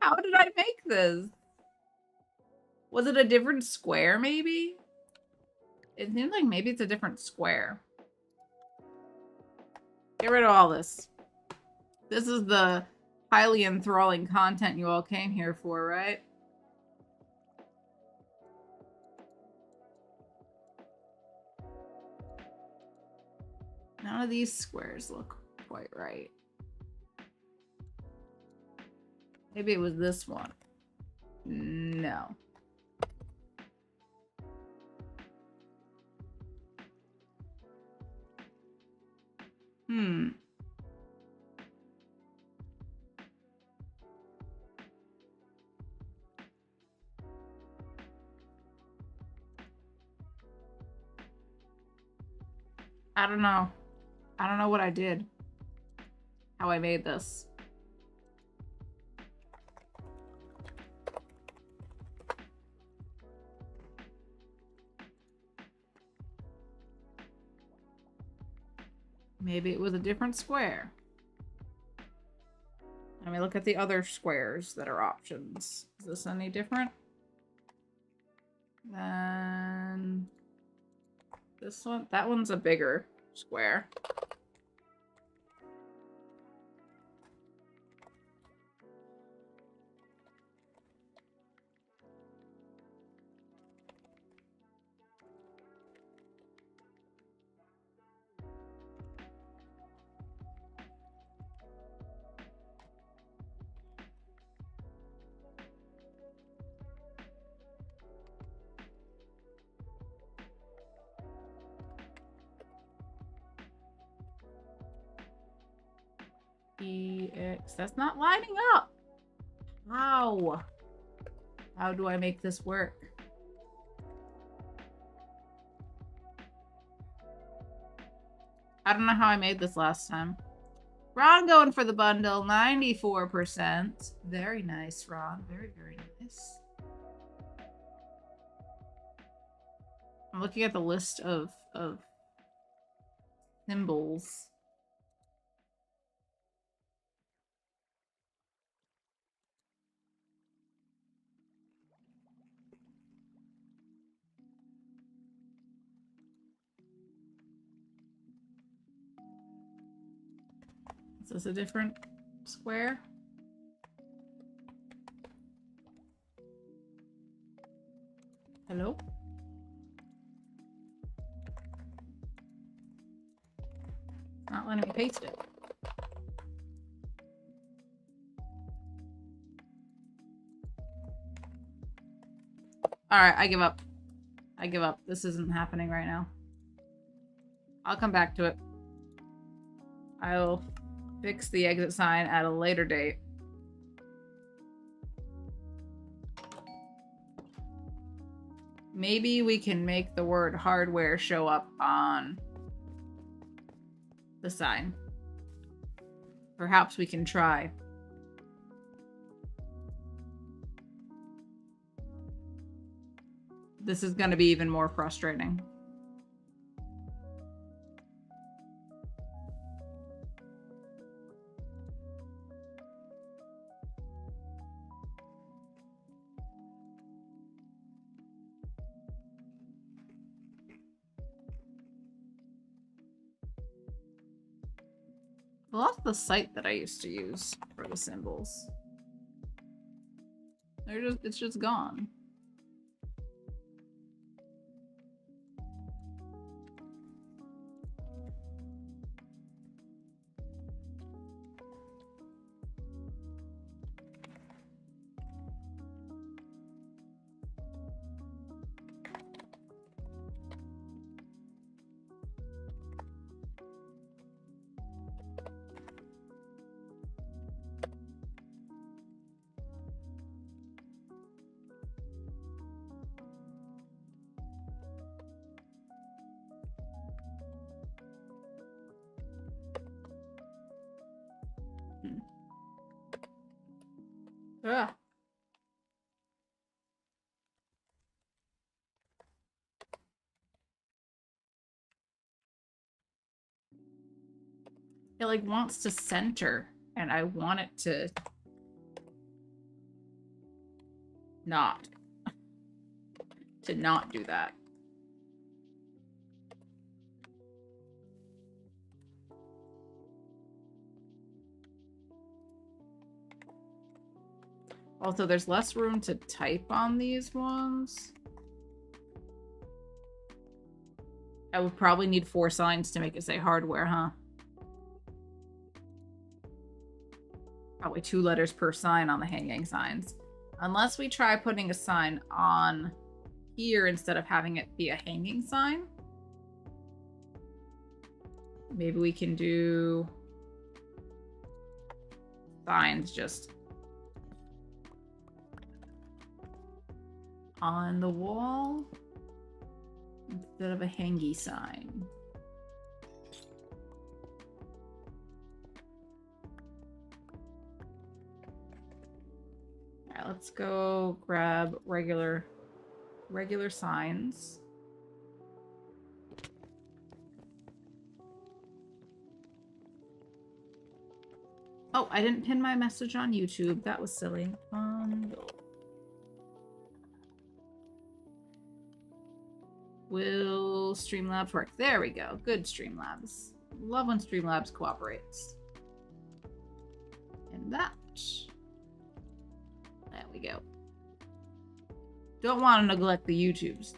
How did I make this? Was it a different square, maybe? It seems like maybe it's a different square. Get rid of all this. This is the highly enthralling content you all came here for, right? None of these squares look quite right. Maybe it was this one. No. I don't know. I don't know what I did. How I made this. Maybe it was a different square. Let me look at the other squares that are options. Is this any different? Then this one, that one's a bigger square. EX. That's not lining up. How? How do I make this work? I don't know how I made this last time. Ron going for the bundle, 94%. Very nice, Ron. Very, very nice. I'm looking at the list of symbols. Is this a different square? Hello? Not letting me paste it. Alright, I give up. I give up. This isn't happening right now. I'll come back to it. I'll fix the exit sign at a later date. Maybe we can make the word hardware show up on the sign. Perhaps we can try. This is going to be even more frustrating. I lost the site that I used to use for the symbols. It's just gone. Ugh. It like wants to center, and I want it to not do that. Also, there's less room to type on these ones. I would probably need 4 signs to make it say hardware, huh? Probably 2 letters per sign on the hanging signs. Unless we try putting a sign on here instead of having it be a hanging sign. Maybe we can do signs just on the wall instead of a hangy sign. All right, let's go grab regular signs. Oh, I didn't pin my message on YouTube. That was silly. Will Streamlabs work? There we go. Good, Streamlabs. Love when Streamlabs cooperates. And that. There we go. Don't want to neglect the YouTubes.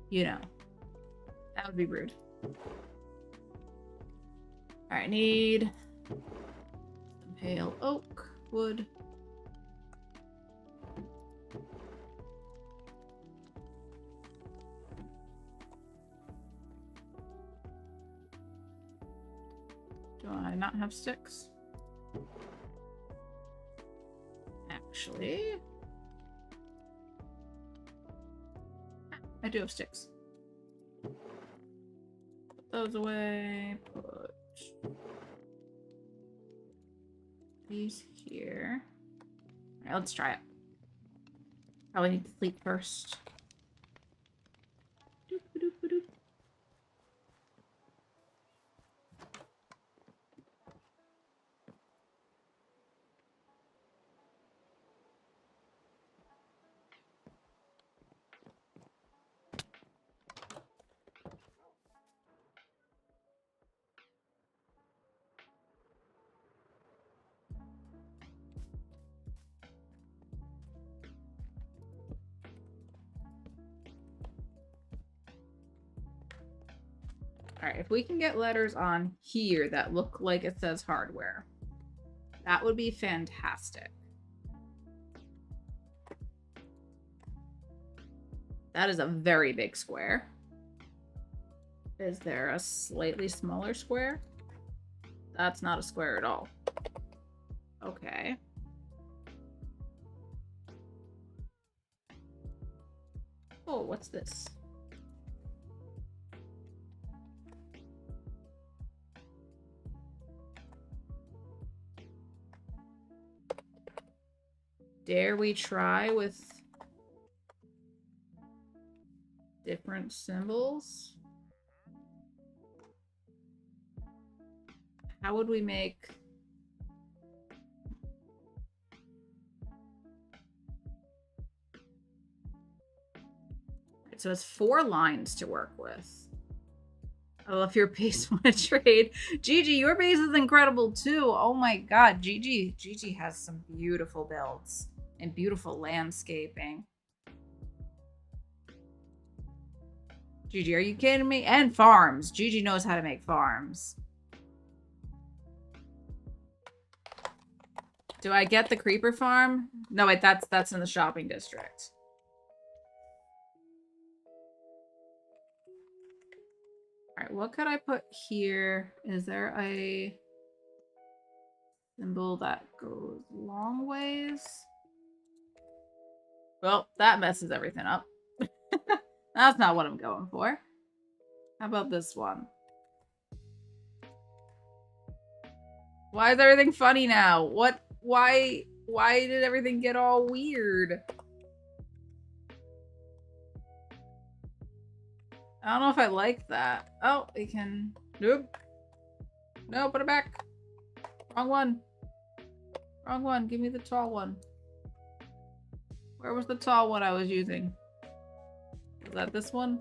You know. That would be rude. Alright, need some pale oak wood. Do I not have sticks? Actually, I do have sticks. Put those away. Put these here. All right, let's try it. Probably need to sleep first. Doop-a-doop-a-doop. Alright, if we can get letters on here that look like it says hardware, that would be fantastic. That is a very big square. Is there a slightly smaller square? That's not a square at all. Okay. Oh, what's this? Dare we try with different symbols? How would we make... So it's 4 lines to work with. I love your base want to trade. Gigi, your base is incredible too. Oh my god, Gigi has some beautiful builds and beautiful landscaping. Gigi, are you kidding me? And farms. Gigi knows how to make farms. Do I get the creeper farm? No, wait, that's in the shopping district. All right, what could I put here? Is there a symbol that goes long ways? Well, that messes everything up. That's not what I'm going for. How about this one? Why is everything funny now? What? Why did everything get all weird? I don't know if I like that. Oh, we can... Nope. No, put it back. Wrong one. Wrong one. Give me the tall one. Where was the tall one I was using? Is that this one?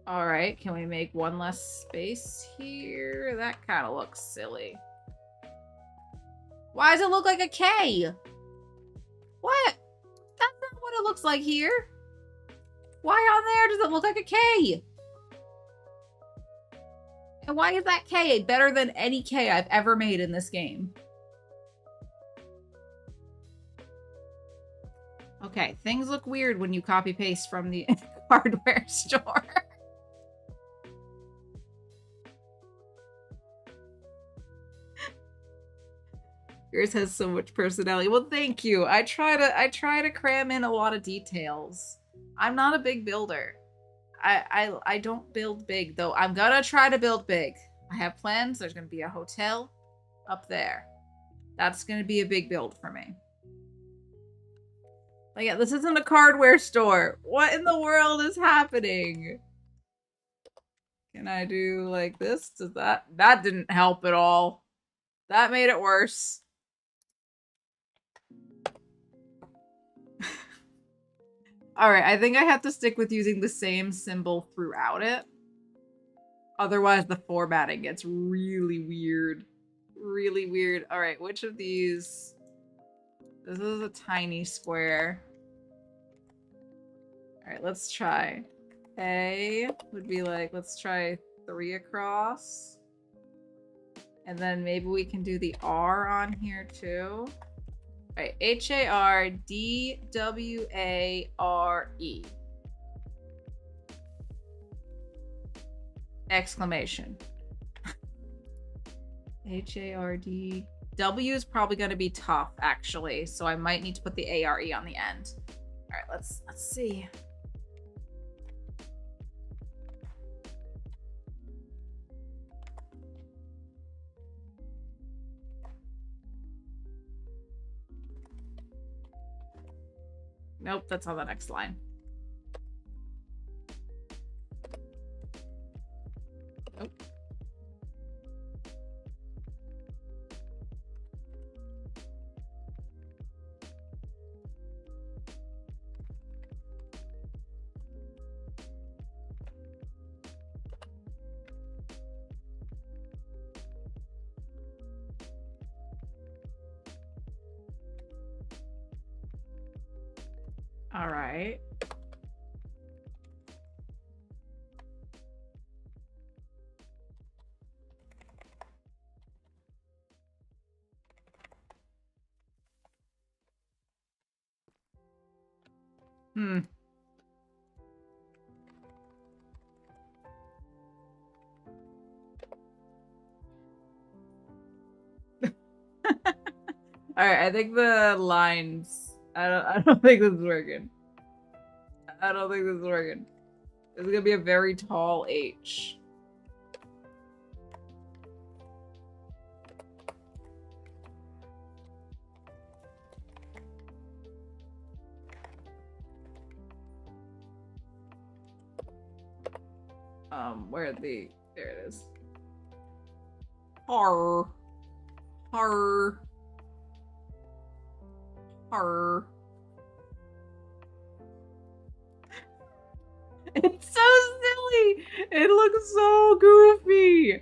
Alright, can we make one less space here? That kind of looks silly. Why does it look like a K? What? That's not what it looks like here. Why on there does it look like a K? And why is that K better than any K I've ever made in this game? Okay, things look weird when you copy paste from the hardware store. Yours has so much personality. Well, thank you. I try to cram in a lot of details. I'm not a big builder. I don't build big, though. I'm gonna try to build big. I have plans. There's gonna be a hotel up there. That's gonna be a big build for me. But yeah, this isn't a hardware store. What in the world is happening? Can I do like this? Does that didn't help at all. That made it worse. Alright, I think I have to stick with using the same symbol throughout it. Otherwise, the formatting gets really weird. Really weird. Alright, which of these... This is a tiny square. Alright, let's try. A would be like, let's try 3 across. And then maybe we can do the R on here too. Alright, H-A-R-D-W-A-R-E. Exclamation. H-A-R-D. W is probably going to be tough, actually, so I might need to put the A-R-E on the end. Alright, let's see. Nope, that's on the next line. Nope. All right. All right, I think the lines. I don't think this is working. I don't think this is working. This is gonna be a very tall H. There it is. Horror. Horror. Horror. It's so silly! It looks so goofy!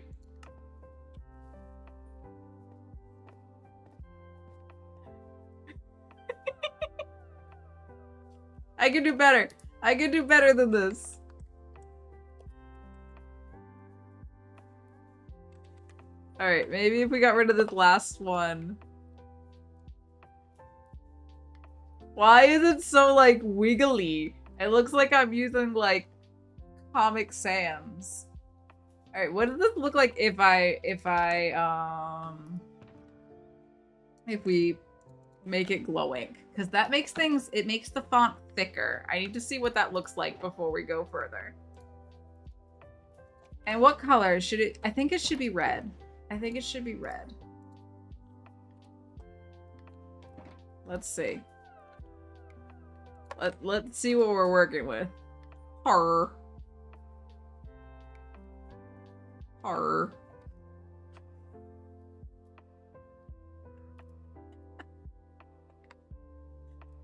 I can do better. I can do better than this. Alright, maybe if we got rid of this last one. Why is it so, like, wiggly? It looks like I'm using, like, Comic Sans. Alright, what does this look like if we make it glowing? Because that makes things, it makes the font thicker. I need to see what that looks like before we go further. And what color should it, I think it should be red. I think it should be red. Let's see. Let's see what we're working with. Horror. Horror.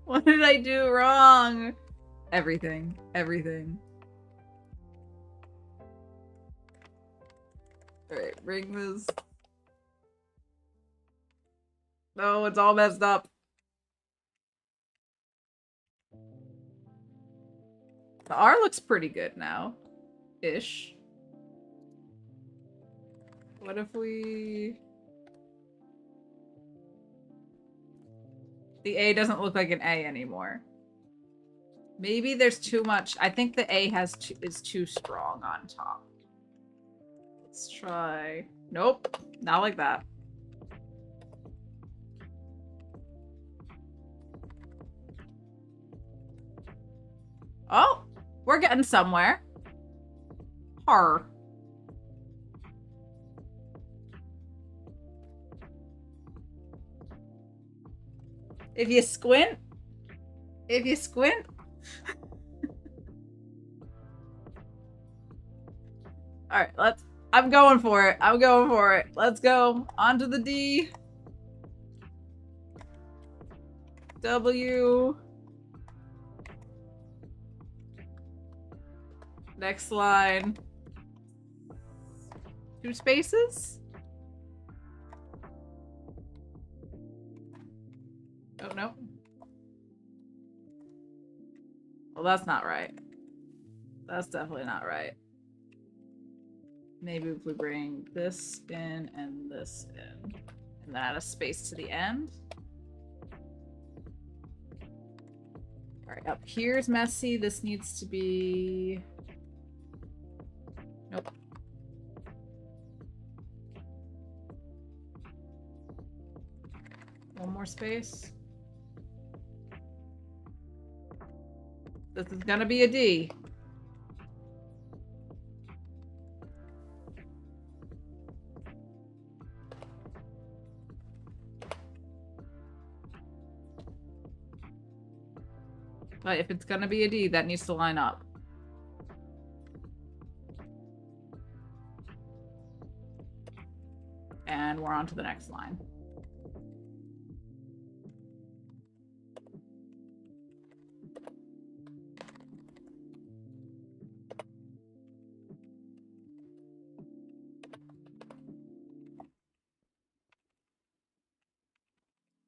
What did I do wrong? Everything. Everything. Alright, bring this. No, it's all messed up. The R looks pretty good now. Ish. What if we... The A doesn't look like an A anymore. Maybe there's too much. I think the A is too strong on top. Let's try... Nope. Not like that. Oh! We're getting somewhere. Horror. If you squint. If you squint. Alright, let's... I'm going for it. I'm going for it. Let's go. On to the D. W. Next line. 2 spaces? Oh, no. Well, that's not right. That's definitely not right. Maybe if we bring this in and this in. And then add a space to the end. Alright, up here's messy. This needs to be... Nope. One more space. This is gonna be a D. But if it's gonna be a D, that needs to line up. And we're on to the next line.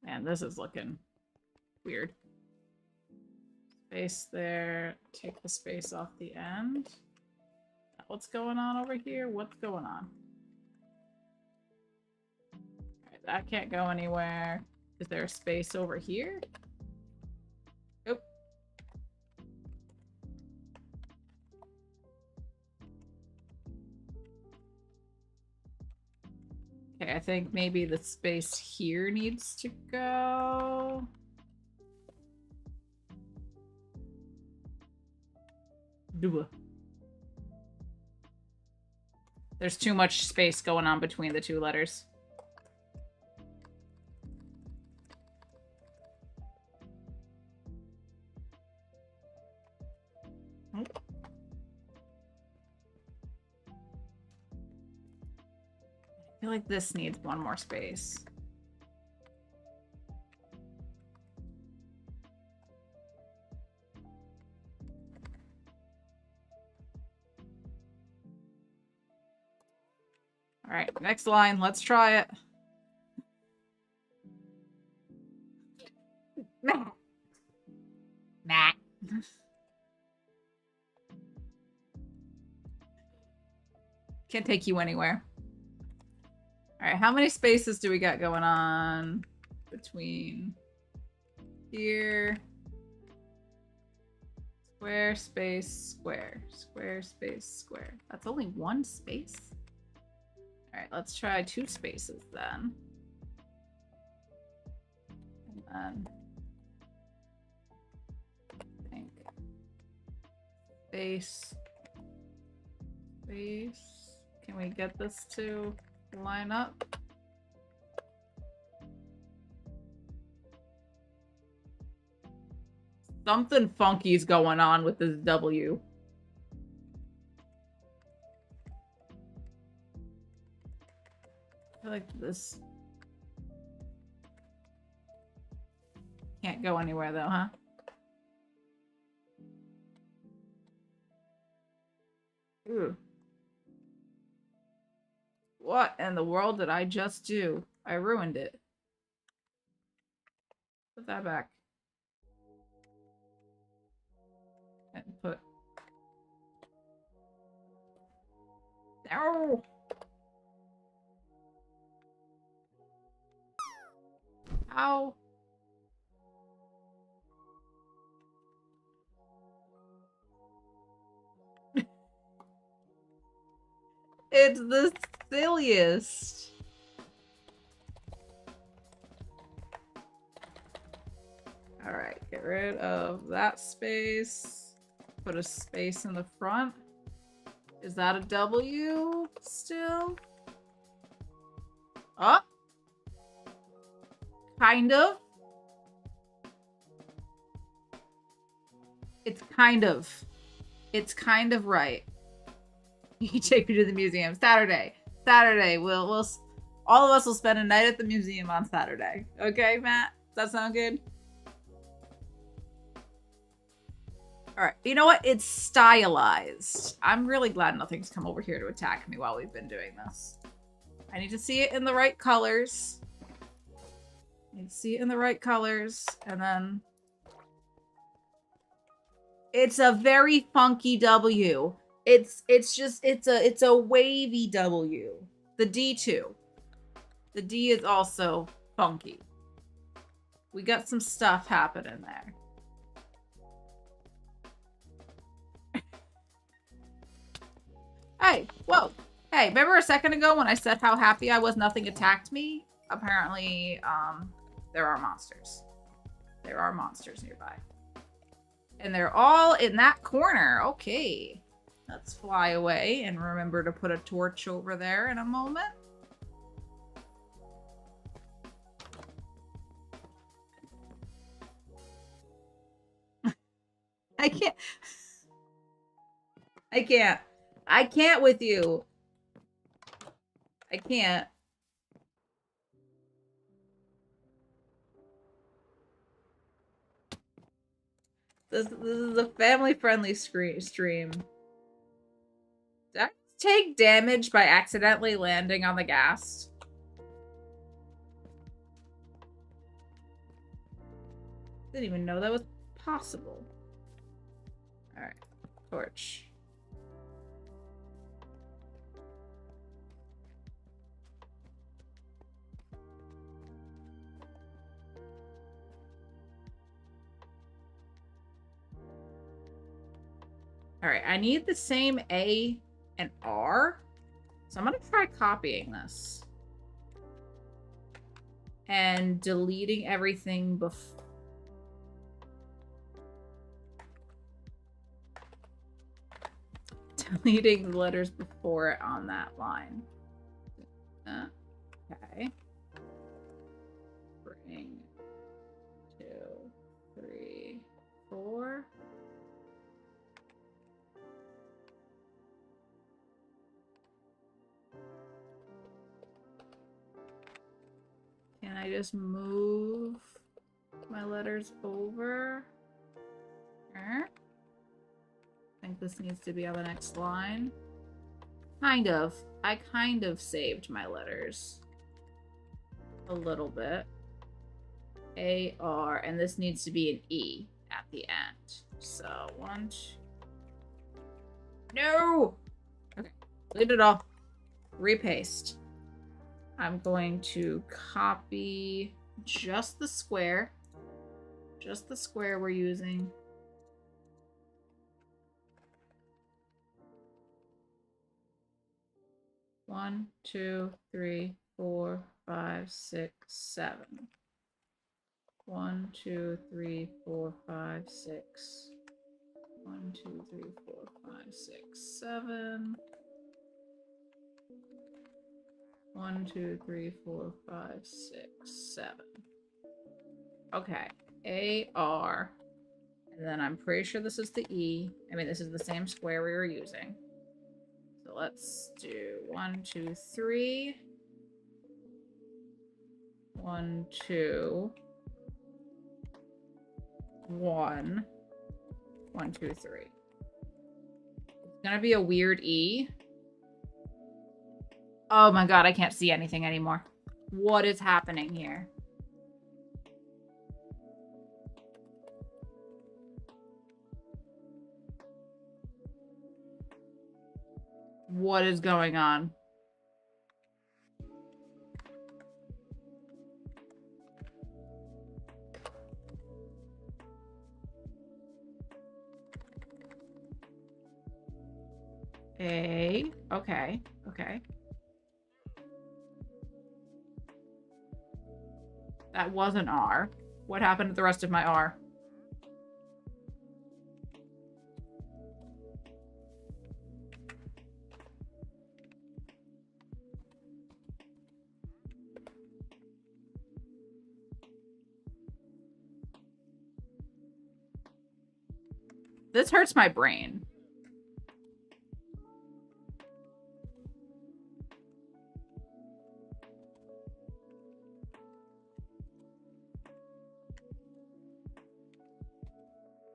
Man, this is looking weird. Space there. Take the space off the end. What's going on over here? What's going on? Alright, that can't go anywhere. Is there a space over here? Nope. Okay, I think maybe the space here needs to go. There's too much space going on between the 2 letters. feel like this needs one more space. All right, next line. Let's try it. Matt. Can't take you anywhere. All right, how many spaces do we got going on between here? Square, space, square. Square, space, square. That's only one space? All right, let's try 2 spaces then. And then I think space, space. Can we get this to line up? Something funky is going on with this W. I feel like this can't go anywhere though, huh? Ooh. What in the world did I just do? I ruined it. Put that back. And put... No! Ow. It's the silliest. All right, get rid of that space. Put a space in the front. Is that a W still? Oh. Kind of. It's kind of. It's kind of right. You can take me to the museum Saturday. Saturday, we'll all of us will spend a night at the museum on Saturday. Okay, Matt? Does that sound good? All right. You know what? It's stylized. I'm really glad nothing's come over here to attack me while we've been doing this. I need to see it in the right colors. I need to see it in the right colors, and then it's a very funky W. It's a wavy W. The D too. The D is also funky. We got some stuff happening there. Hey, whoa. Hey, remember a second ago when I said how happy I was nothing attacked me? Apparently, there are monsters. There are monsters nearby. And they're all in that corner. Okay. Let's fly away and remember to put a torch over there in a moment. I can't. I can't. I can't with you. I can't. This is a family-friendly stream. Did I take damage by accidentally landing on the gas? Didn't even know that was possible. Alright. Torch. Alright, I need the same A and R. So I'm gonna try copying this. And deleting everything before. Deleting the letters before it on that line. Okay. Bring 2, 3, 4. just move my letters over? I think this needs to be on the next line. Kind of. I kind of saved my letters. A little bit. A-R, and this needs to be an E at the end. So, 1, 2... No! Okay, leave it all. Repaste. I'm going to copy just the square. Just the square we're using. One, 2, 3, 4, 5, 6, 7. 1, 2, 3, 4, 5, 6. 1, 2, 3, 4, 5, 6, 7. 1, 2, 3, 4, 5, 6, 7. Okay. A-R. And then I'm pretty sure this is the E. I mean, this is the same square we were using. So let's do 1, 2, 3. 1, 2. 1. 1, 2, 3. It's gonna be a weird E. Oh my god, I can't see anything anymore. What is happening here? What is going on? A. Okay. Okay. That was an R. What happened to the rest of my R? This hurts my brain.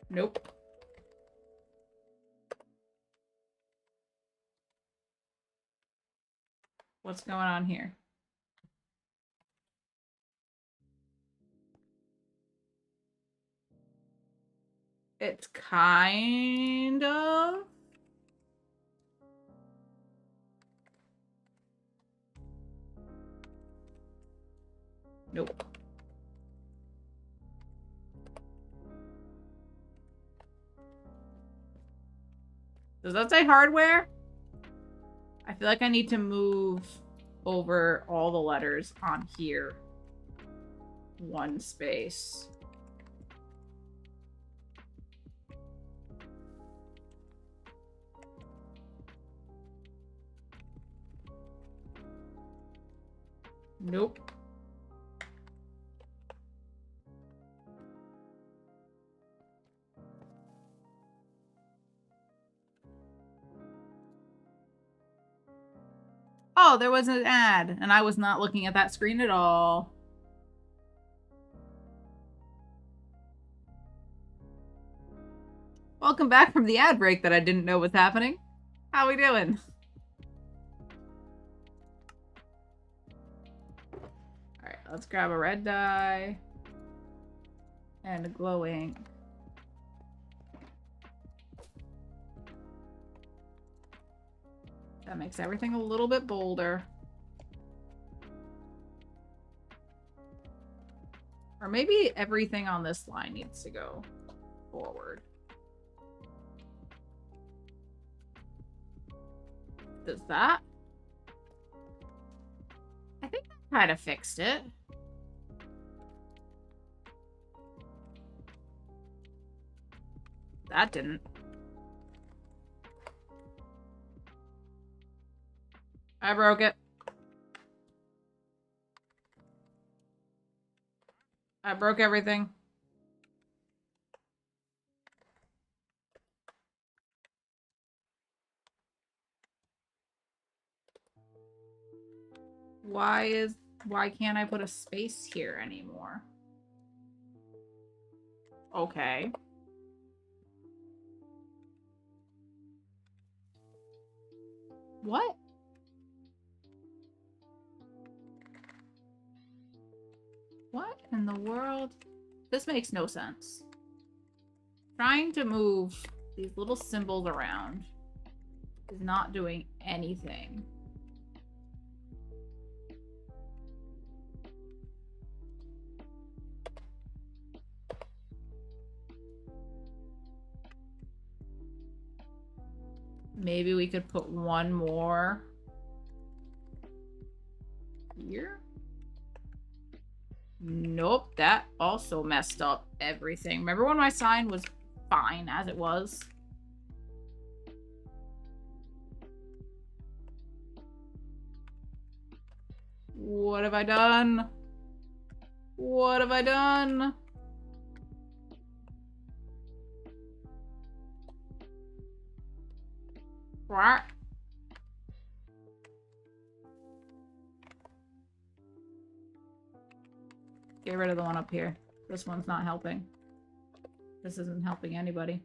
Nope. What's going on here? It's kind of... Nope. Does that say hardware? I feel like I need to move over all the letters on here. One space. Nope. Oh, there was an ad, and I was not looking at that screen at all. Welcome back from the ad break that I didn't know was happening. How we doing? Alright, let's grab a red dye. And a glow ink. That makes everything a little bit bolder. Or maybe everything on this line needs to go forward. Does that? I think that kind of fixed it. That didn't. I broke it. I broke everything. Why is Why can't I put a space here anymore? Okay. What? What in the world? This makes no sense. Trying to move these little symbols around is not doing anything. Maybe we could put one more here. Nope, that also messed up everything. Remember when my sign was fine as it was? What have I done? What have I done? What? Get rid of the one up here. This one's not helping. This isn't helping anybody.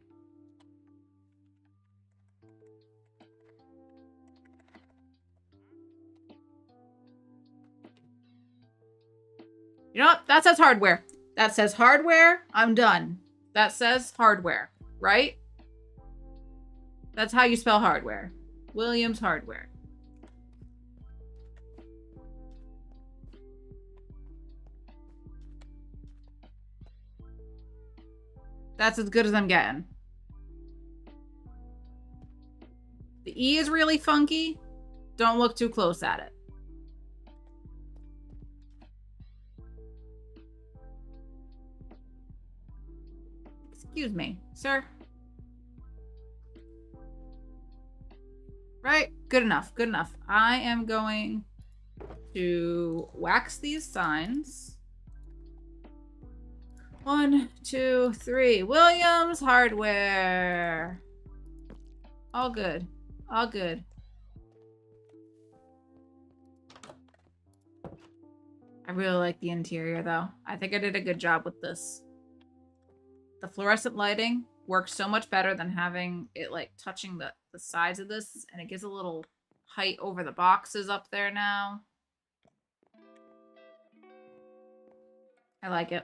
You know what? That says hardware. That says hardware. I'm done. That says hardware, right? That's how you spell hardware. Williams Hardware. That's as good as I'm getting. The E is really funky. Don't look too close at it. Excuse me, sir. Right, good enough, good enough. I am going to wax these signs. 1, 2, 3. Williams Hardware. All good. All good. I really like the interior, though. I think I did a good job with this. The fluorescent lighting works so much better than having it, like, touching the sides of this. And it gives a little height over the boxes up there now. I like it.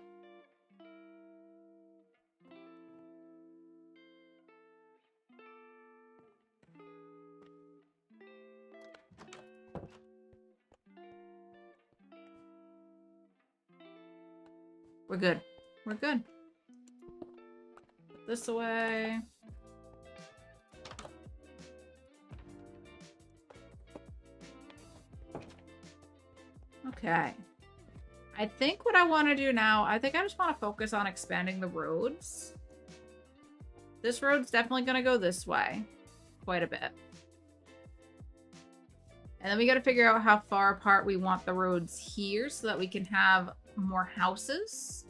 We're good. We're good. Put this away. Okay. I think what I want to do now, I think I just want to focus on expanding the roads. This road's definitely going to go this way. Quite a bit. And then we got to figure out how far apart we want the roads here so that we can have more houses.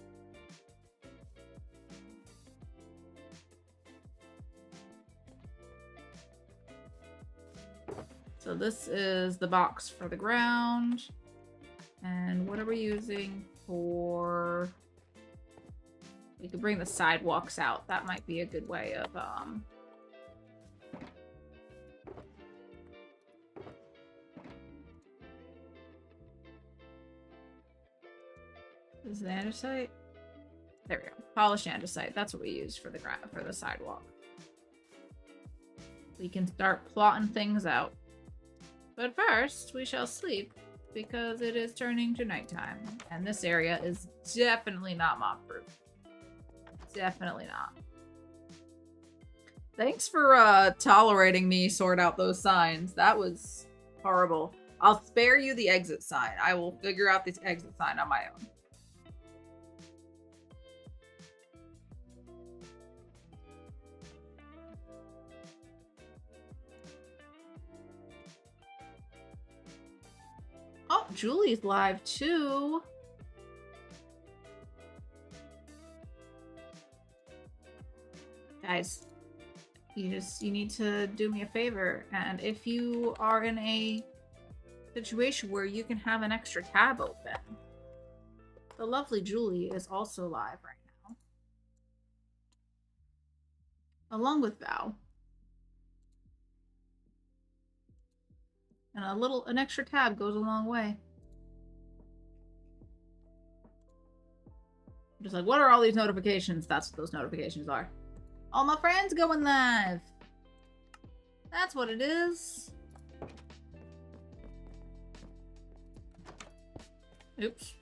So this is the box for the ground. And what are we using for... We could bring the sidewalks out. That might be a good way of... This is the andesite. There we go. Polished andesite. That's what we use for the sidewalk. We can start plotting things out. But first, we shall sleep because it is turning to nighttime. And this area is definitely not mob-proof. Definitely not. Thanks for tolerating me sort out those signs. That was horrible. I'll spare you the exit sign. I will figure out this exit sign on my own. Oh, Julie's live too. Guys, you need to do me a favor, and if you are in a situation where you can have an extra tab open. The lovely Julie is also live right now. Along with Val. And an extra tab goes a long way. Just like, what are all these notifications? That's what those notifications are. All my friends going live. That's what it is. Oops.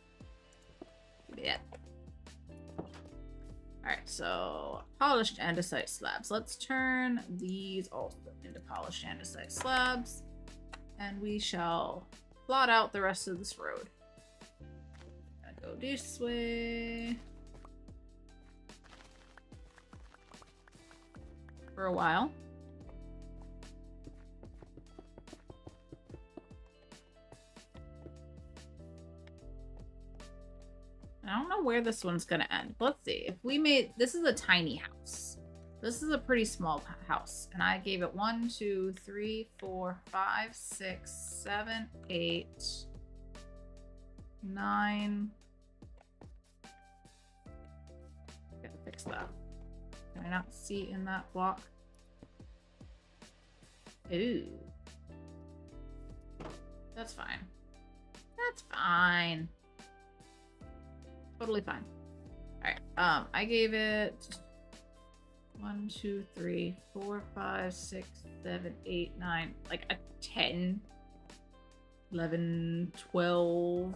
Yeah. Alright, so polished andesite slabs. Let's turn these also into polished andesite slabs. And we shall plot out the rest of this road. Go this way. For a while. I don't know where this one's gonna end. Let's see. If we made... This is a tiny house. This is a pretty small house. And I gave it 1, 2, 3, 4, 5, 6, 7, 8, 9. Gotta fix that. Can I not see in that block? Ooh. That's fine. That's fine. Totally fine. Alright, I gave it 1, 2, 3, 4, 5, 6, 7, 8, 9, like a 10, 11, 12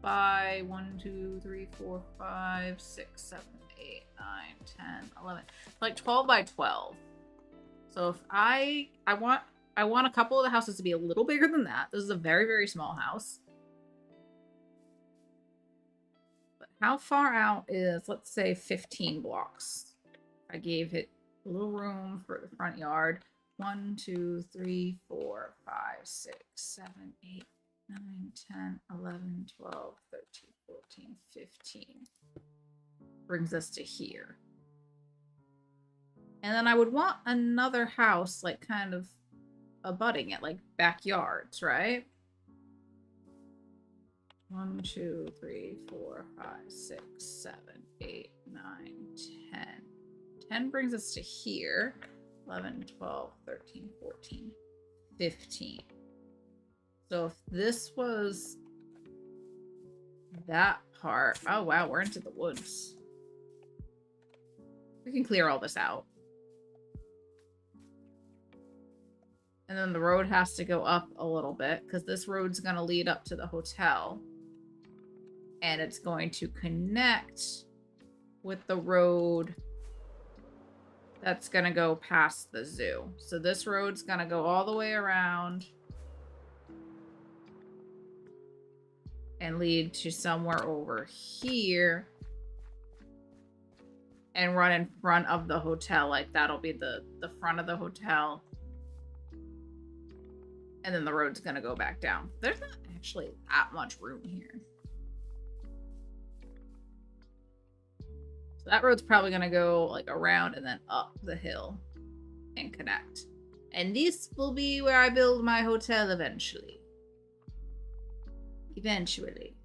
by 1, 2, 3, 4, 5, 6, 7, 8, 9, 10, 11, like 12 by 12. So if I want a couple of the houses to be a little bigger than that. This is a very, very small house. But how far out is, let's say, 15 blocks? I gave it a little room for the front yard. 1, 2, 3, 4, 5, 6, 7, 8, 9, 10, 11, 12, 13, 14, 15. Brings us to here. And then I would want another house, like, kind of abutting it, like backyards, right? 1, 2, 3, 4, 5, 6, 7, 8, 9, 10. 10 brings us to here. 11, 12, 13, 14, 15. So if this was that part... Oh, wow, we're into the woods. We can clear all this out. And then the road has to go up a little bit because this road's going to lead up to the hotel. And it's going to connect with the road that's going to go past the zoo. So this road's going to go all the way around and lead to somewhere over here and run in front of the hotel. Like that'll be the front of the hotel. And then the road's gonna go back down. There's not actually that much room here. So that road's probably gonna go like around and then up the hill and connect. And this will be where I build my hotel eventually. Eventually.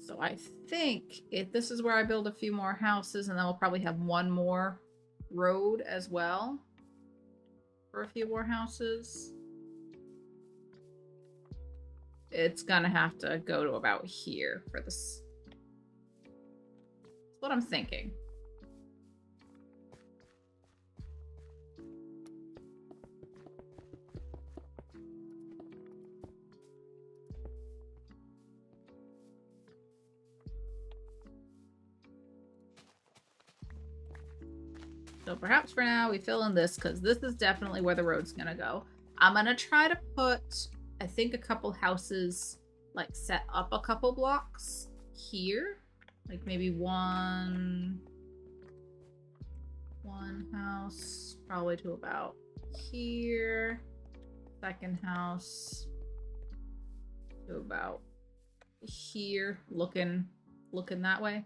So I think if this is where I build a few more houses, and then we'll probably have one more road as well for a few more houses. It's gonna have to go to about here for this. That's what I'm thinking. So perhaps for now we fill in this because this is definitely where the road's gonna go. I'm gonna try to put, I think, a couple houses, like set up a couple blocks here. Like maybe one house probably to about here. second house to about here, looking that way.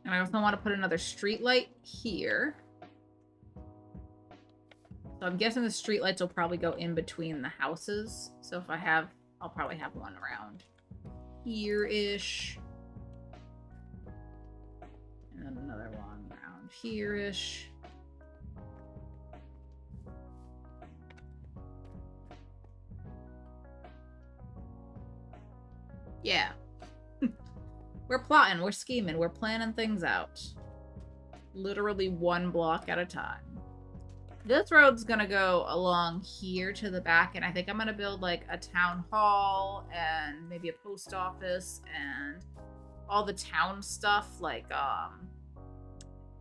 And I also want to put another street light here. So I'm guessing the street lights will probably go in between the houses. So if I have, I'll probably have one around here-ish. And then another one around here-ish. Yeah. We're plotting, we're scheming, we're planning things out. Literally one block at a time. This road's gonna go along here to the back, and I think I'm gonna build like a town hall and maybe a post office and all the town stuff. Like, I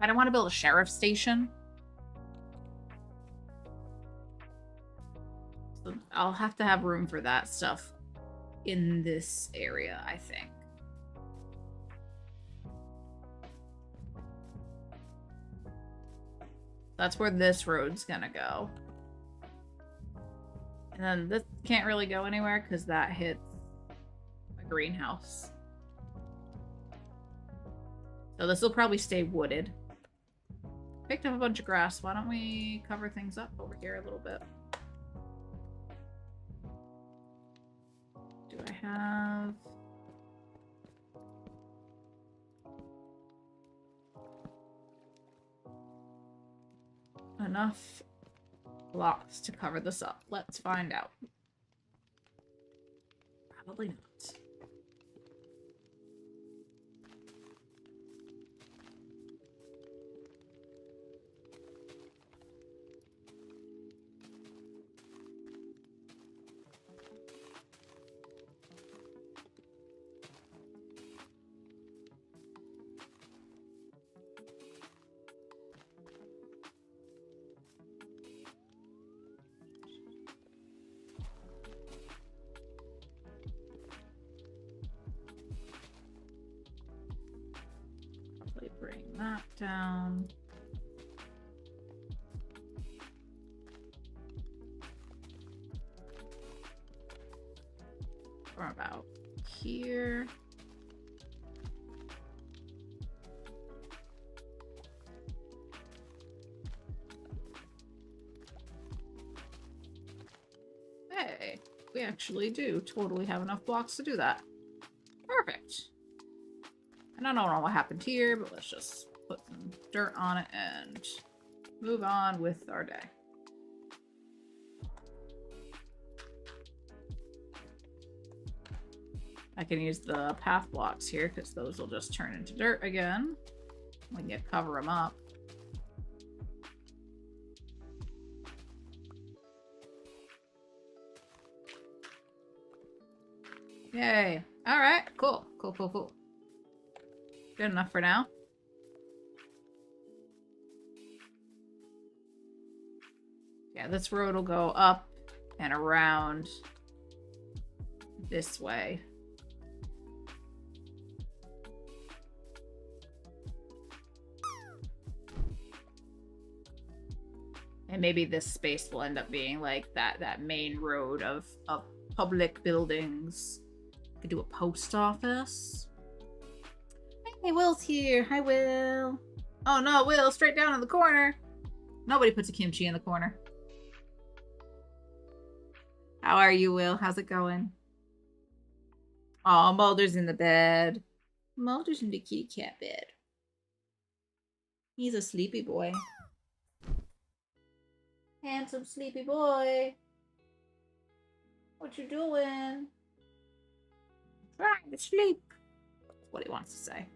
don't want to build a sheriff's station. So I'll have to have room for that stuff in this area, I think. That's where this road's gonna go. And then this can't really go anywhere because that hits a greenhouse. So this will probably stay wooded. Picked up a bunch of grass. Why don't we cover things up over here a little bit? Do I have... enough blocks to cover this up? Let's find out. Probably not. Bring that down. Or about here. Hey, we actually do totally have enough blocks to do that. Perfect. And I don't know what happened here, but let's just put some dirt on it and move on with our day. I can use the path blocks here because those will just turn into dirt again. We can cover them up. Yay. All right, cool. Cool, cool, cool. Good enough for now. Yeah, this road will go up and around this way. And maybe this space will end up being like that main road of public buildings. Could do a post office. Hey, Will's here. Hi, Will. Oh no, Will, straight down in the corner. Nobody puts a kimchi in the corner. How are you, Will? How's it going? Oh, Mulder's in the bed. Mulder's in the kitty cat bed. He's a sleepy boy. Handsome sleepy boy. What you doing? Trying to sleep. That's what he wants to say.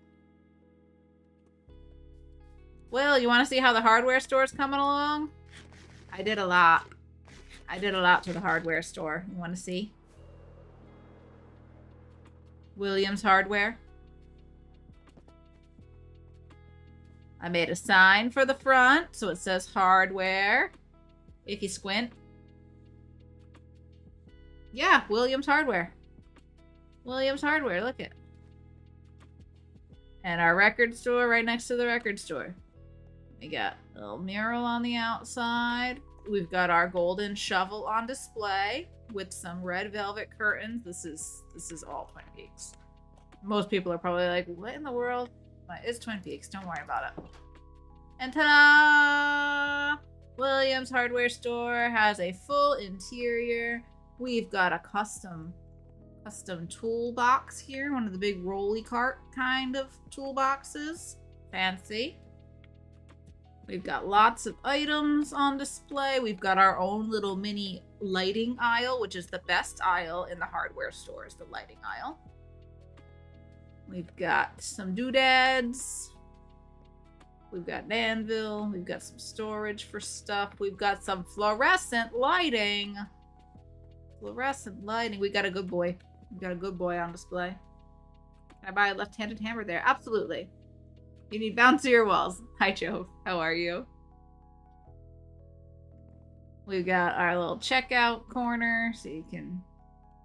Will, you want to see how the hardware store's coming along? I did a lot. I did a lot to the hardware store. You want to see? Williams Hardware. I made a sign for the front, so it says hardware. If you squint. Yeah, Williams Hardware. Williams Hardware, look it. And our record store right next to the record store. We got a little mural on the outside. We've got our golden shovel on display with some red velvet curtains. This is all Twin Peaks. Most people are probably like, what in the world? But it's Twin Peaks, don't worry about it. And ta-da! Williams Hardware Store has a full interior. We've got a custom toolbox here. One of the big rolly cart kind of toolboxes. Fancy. We've got lots of items on display. We've got our own little mini lighting aisle, which is the best aisle in the hardware stores, the lighting aisle. We've got some doodads. We've got an anvil. We've got some storage for stuff. We've got some fluorescent lighting. Fluorescent lighting. We got a good boy. We got a good boy on display. Can I buy a left-handed hammer there? Absolutely. You need bouncier walls. Hi, Jove. How are you? We've got our little checkout corner so you can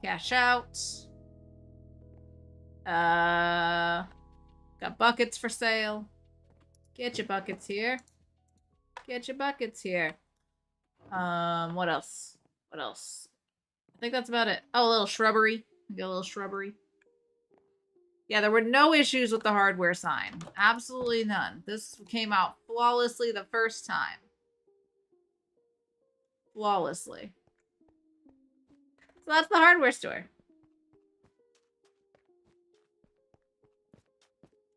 cash out. Got buckets for sale. Get your buckets here. Get your buckets here. What else? What else? I think that's about it. Oh, a little shrubbery. We got a little shrubbery. Yeah, there were no issues with the hardware sign. Absolutely none. This came out flawlessly the first time. Flawlessly. So that's the hardware store.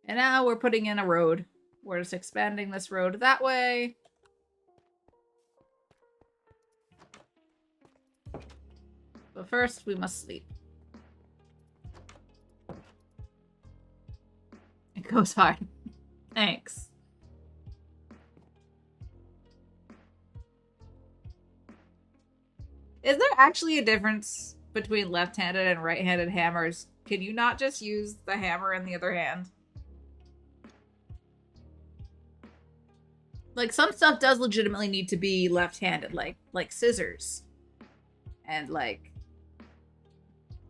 And now we're putting in a road. We're just expanding this road that way. But first, we must sleep. It goes hard. Thanks. Is there actually a difference between left-handed and right-handed hammers? Can you not just use the hammer in the other hand? Like, some stuff does legitimately need to be left-handed, like scissors. And, like,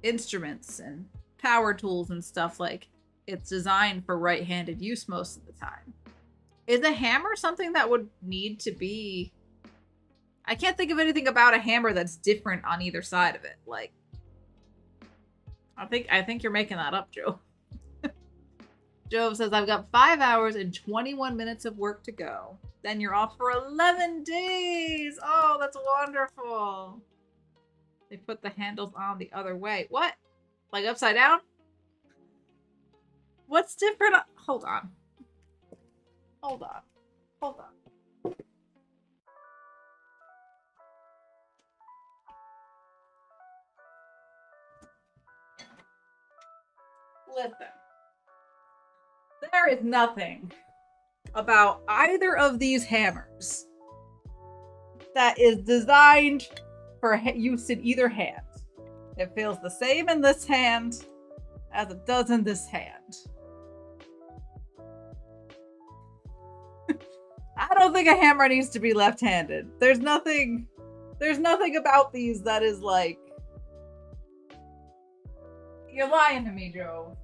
instruments and power tools and stuff. Like, it's designed for right-handed use most of the time. Is a hammer something that would need to be... I can't think of anything about a hammer that's different on either side of it. Like, I think you're making that up, Joe. Joe says, I've got 5 hours and 21 minutes of work to go. Then you're off for 11 days. Oh, that's wonderful. They put the handles on the other way. What? Like upside down? What's different? Hold on. Hold on. Hold on. Listen. There is nothing about either of these hammers that is designed for use in either hand. It feels the same in this hand as it does in this hand. I don't think a hammer needs to be left-handed. There's nothing about these that is like... You're lying to me, Joe.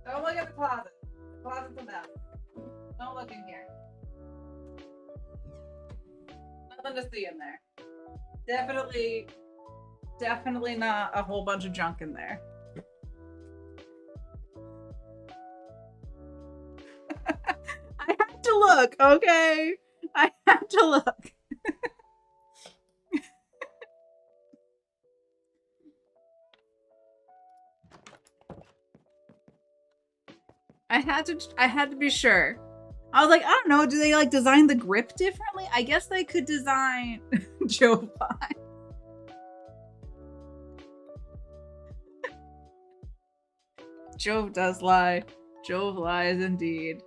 Don't look at the closet. The closet's a mess. Don't look in here. Nothing to see in there. Definitely not a whole bunch of junk in there. I had to look, okay? I had to look. I had to be sure. I was like, I don't know, do they like design the grip differently? I guess they could design Joe Pie. Jove does lie. Jove lies indeed.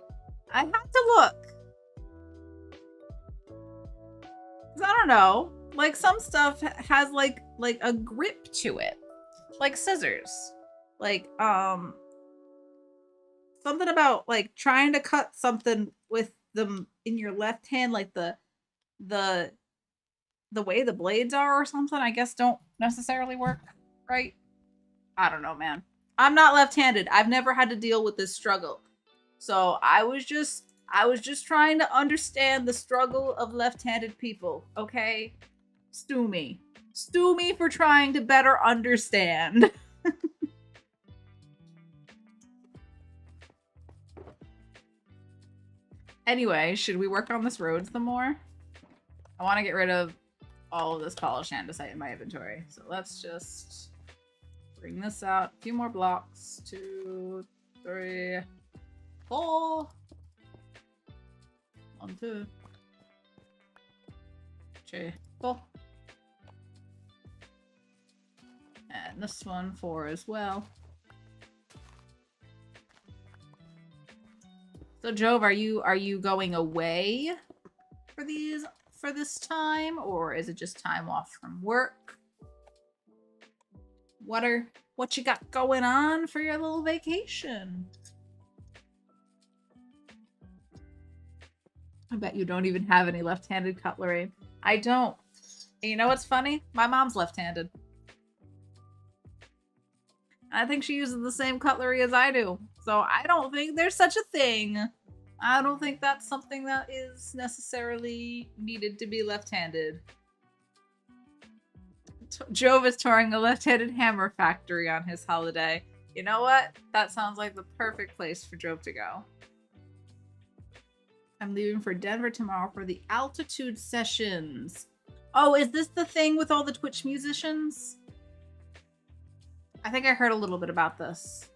I had to look. 'Cause I don't know. Like some stuff has like a grip to it. Like scissors. Like Something about like trying to cut something with them in your left hand, like the way the blades are or something, I guess don't necessarily work right. I don't know, man. I'm not left-handed. I've never had to deal with this struggle. So I was just trying to understand the struggle of left-handed people, okay? Stew me. Stew me for trying to better understand. Anyway, should we work on this road some more? I want to get rid of all of this polished andesite in my inventory. So let's just bring this out. A few more blocks. 2, 3, 4. 1, 2, 3, 4. And this one 4 as well. So Jove, are you going away for this time, or is it just time off from work? What you got going on for your little vacation? I bet you don't even have any left-handed cutlery. I don't. And you know what's funny? My mom's left-handed. I think she uses the same cutlery as I do. So I don't think there's such a thing. I don't think that's something that is necessarily needed to be left-handed. Jove is touring a left-handed hammer factory on his holiday. You know what? That sounds like the perfect place for Jove to go. I'm leaving for Denver tomorrow for the altitude sessions. Oh, is this the thing with all the Twitch musicians? I think I heard a little bit about this.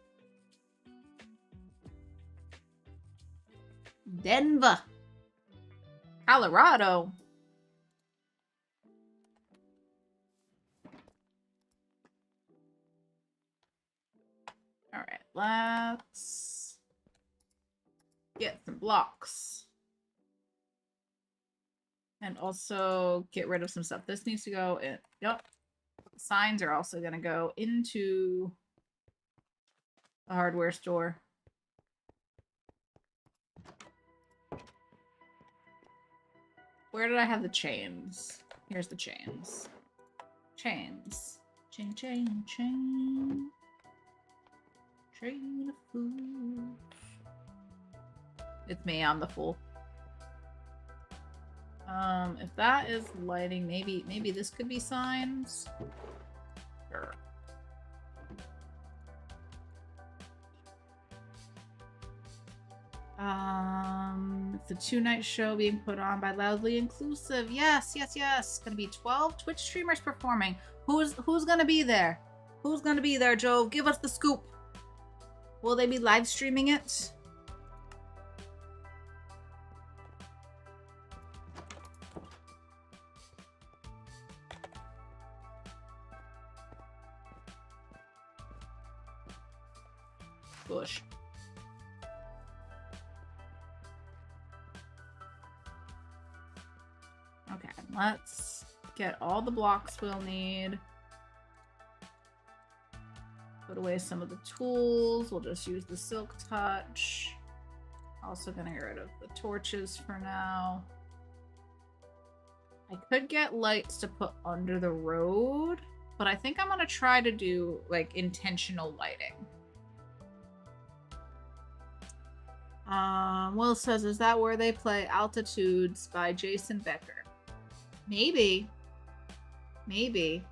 Denver. Colorado. All right, let's get some blocks. And also get rid of some stuff. This needs to go in. Yep. Signs are also going to go into the hardware store. Where did I have the chains? Here's the chains. Chains. Chain, chain, chain. Train of food. It's me, I'm the fool. If that is lighting, maybe this could be signs. Sure. It's a 2-night show being put on by Loudly Inclusive. Yes, yes, yes. Gonna be 12 Twitch streamers performing. Who's gonna be there? Who's gonna be there, Joe? Give us the scoop. Will they be live streaming it? Bush. Okay, let's get all the blocks we'll need. Put away some of the tools. We'll just use the Silk Touch. Also gonna get rid of the torches for now. I could get lights to put under the road, but I think I'm gonna try to do like intentional lighting. Will says, is that where they play Altitudes by Jason Becker? Maybe. Maybe.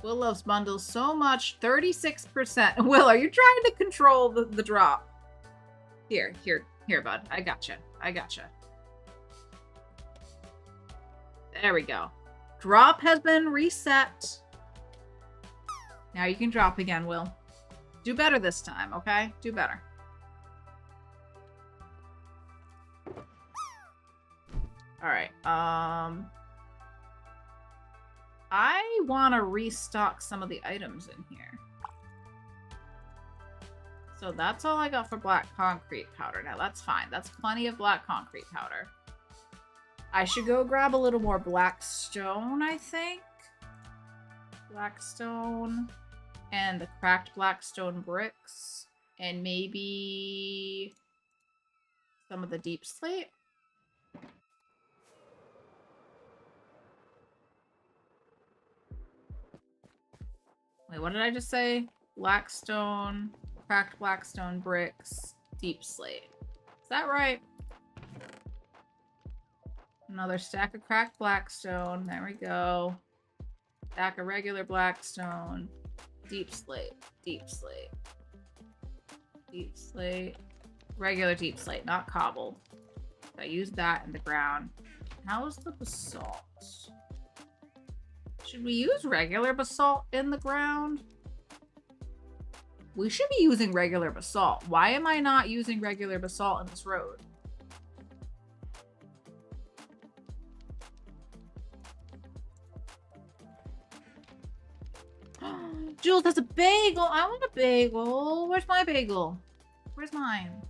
Will loves bundles so much. 36%. Will, are you trying to control the drop? Here, bud. I gotcha. I gotcha. There we go. Drop has been reset. Now you can drop again, Will. Do better this time, okay? Do better. Alright, I want to restock some of the items in here. So that's all I got for black concrete powder. Now that's fine. That's plenty of black concrete powder. I should go grab a little more black stone, I think. Black stone. And the cracked black stone bricks. And maybe some of the deep slate. Wait, what did I just say? Blackstone, cracked blackstone bricks, deep slate. Is that right? Another stack of cracked blackstone. There we go. Stack of regular blackstone. Deep slate. Deep slate. Deep slate. Regular deep slate, not cobbled. I used that in the ground. How's the basalt? Should we use regular basalt in the ground? We should be using regular basalt. Why am I not using regular basalt in this road? Jules has a bagel. I want a bagel. Where's my bagel? Where's mine?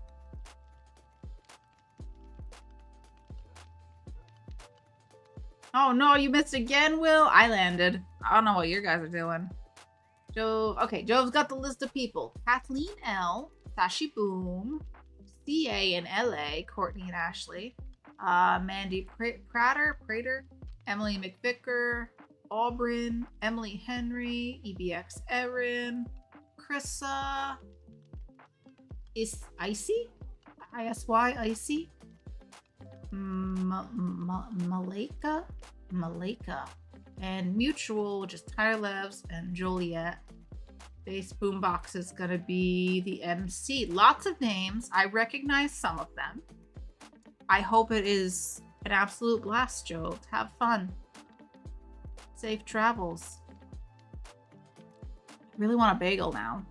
Oh no, you missed again, Will? I landed. I don't know what you guys are doing. Jove. Okay, Jove's got the list of people. Kathleen L, Sashi Boom, CA in LA, Courtney and Ashley, Mandy Prater, Emily McVicker, Auburn, Emily Henry, EBX Erin, Krissa, is Icy? ISY Icy? Malika. And Mutual, which is Tyrelevs and Joliet. Bass Boombox is gonna be the MC. Lots of names. I recognize some of them. I hope it is an absolute blast, Jove. Have fun. Safe travels. I really want a bagel now.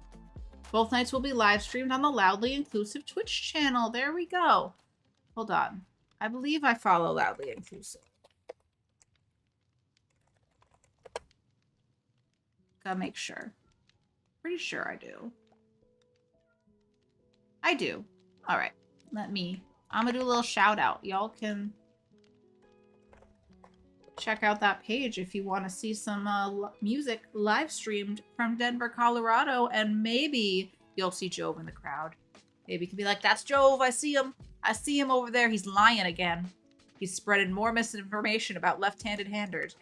Both nights will be live streamed on the Loudly Inclusive Twitch channel. There we go. Hold on. I believe I follow Loudly Inclusive. Gotta make sure. Pretty sure I do. I do. All right. I'm gonna do a little shout out. Y'all can check out that page if you want to see some music live streamed from Denver, Colorado, and maybe you'll see Jove in the crowd. Maybe you can be like, that's Jove. I see him. I see him over there. He's lying again. He's spreading more misinformation about left-handed hammers.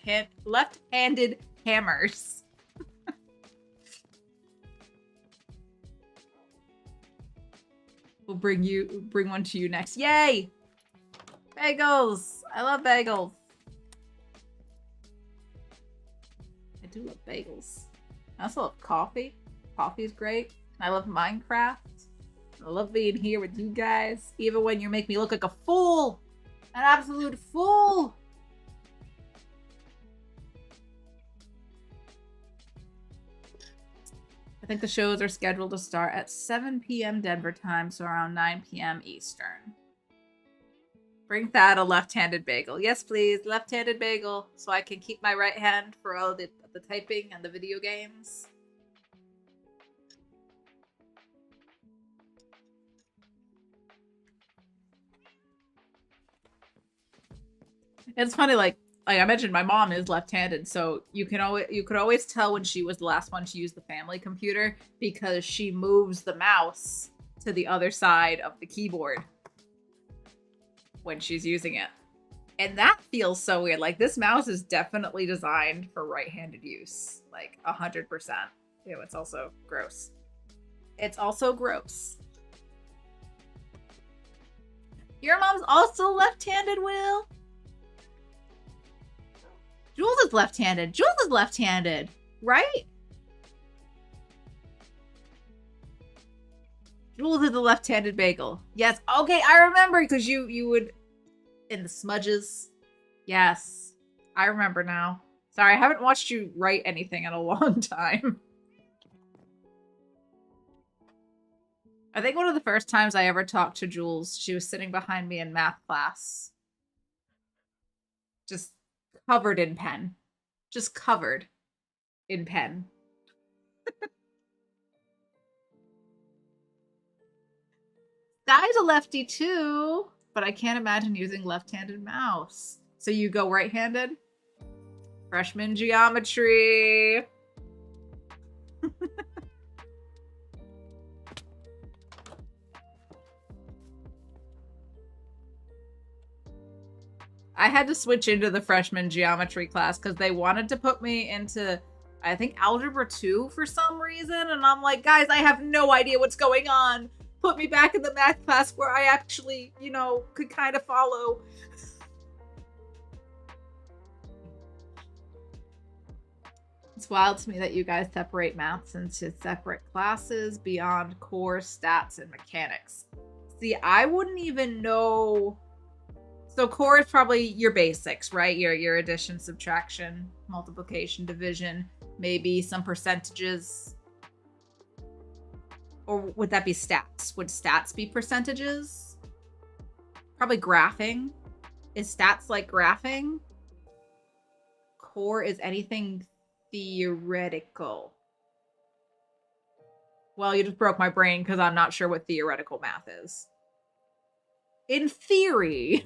We'll bring one to you next. Yay! Bagels! I love bagels. I do love bagels. I also love coffee. Coffee's great. I love Minecraft. I love being here with you guys. Even when you make me look like a fool. An absolute fool. I think the shows are scheduled to start at 7 p.m. Denver time, so around 9 p.m. Eastern. Bring Thad a left-handed bagel. Yes, please. Left-handed bagel, so I can keep my right hand for all the typing and the video games. It's funny, like I mentioned, my mom is left-handed, so you could always tell when she was the last one to use the family computer because she moves the mouse to the other side of the keyboard when she's using it. And that feels so weird. Like, this mouse is definitely designed for right-handed use. Like, 100%. Ew, it's also gross. It's also gross. Your mom's also left-handed, Will? Jules is left-handed. Jules is left-handed, right? Jules is a left-handed bagel. Yes. Okay, I remember because you would in the smudges. Yes, I remember now. Sorry, I haven't watched you write anything in a long time. I think one of the first times I ever talked to Jules, she was sitting behind me in math class. Just covered in pen. Just covered in pen. Guy's a lefty too, but I can't imagine using left-handed mouse. So you go right-handed? Freshman geometry. I had to switch into the freshman geometry class because they wanted to put me into, I think, Algebra 2 for some reason. And I'm like, guys, I have no idea what's going on. Put me back in the math class where I actually, you know, could kind of follow. It's wild to me that you guys separate maths into separate classes beyond core, stats, and mechanics. See, I wouldn't even know. So core is probably your basics, right? Your addition, subtraction, multiplication, division, maybe some percentages. Or would that be stats? Would stats be percentages? Probably graphing. Is stats like graphing? Core is anything theoretical. Well, you just broke my brain because I'm not sure what theoretical math is. In theory,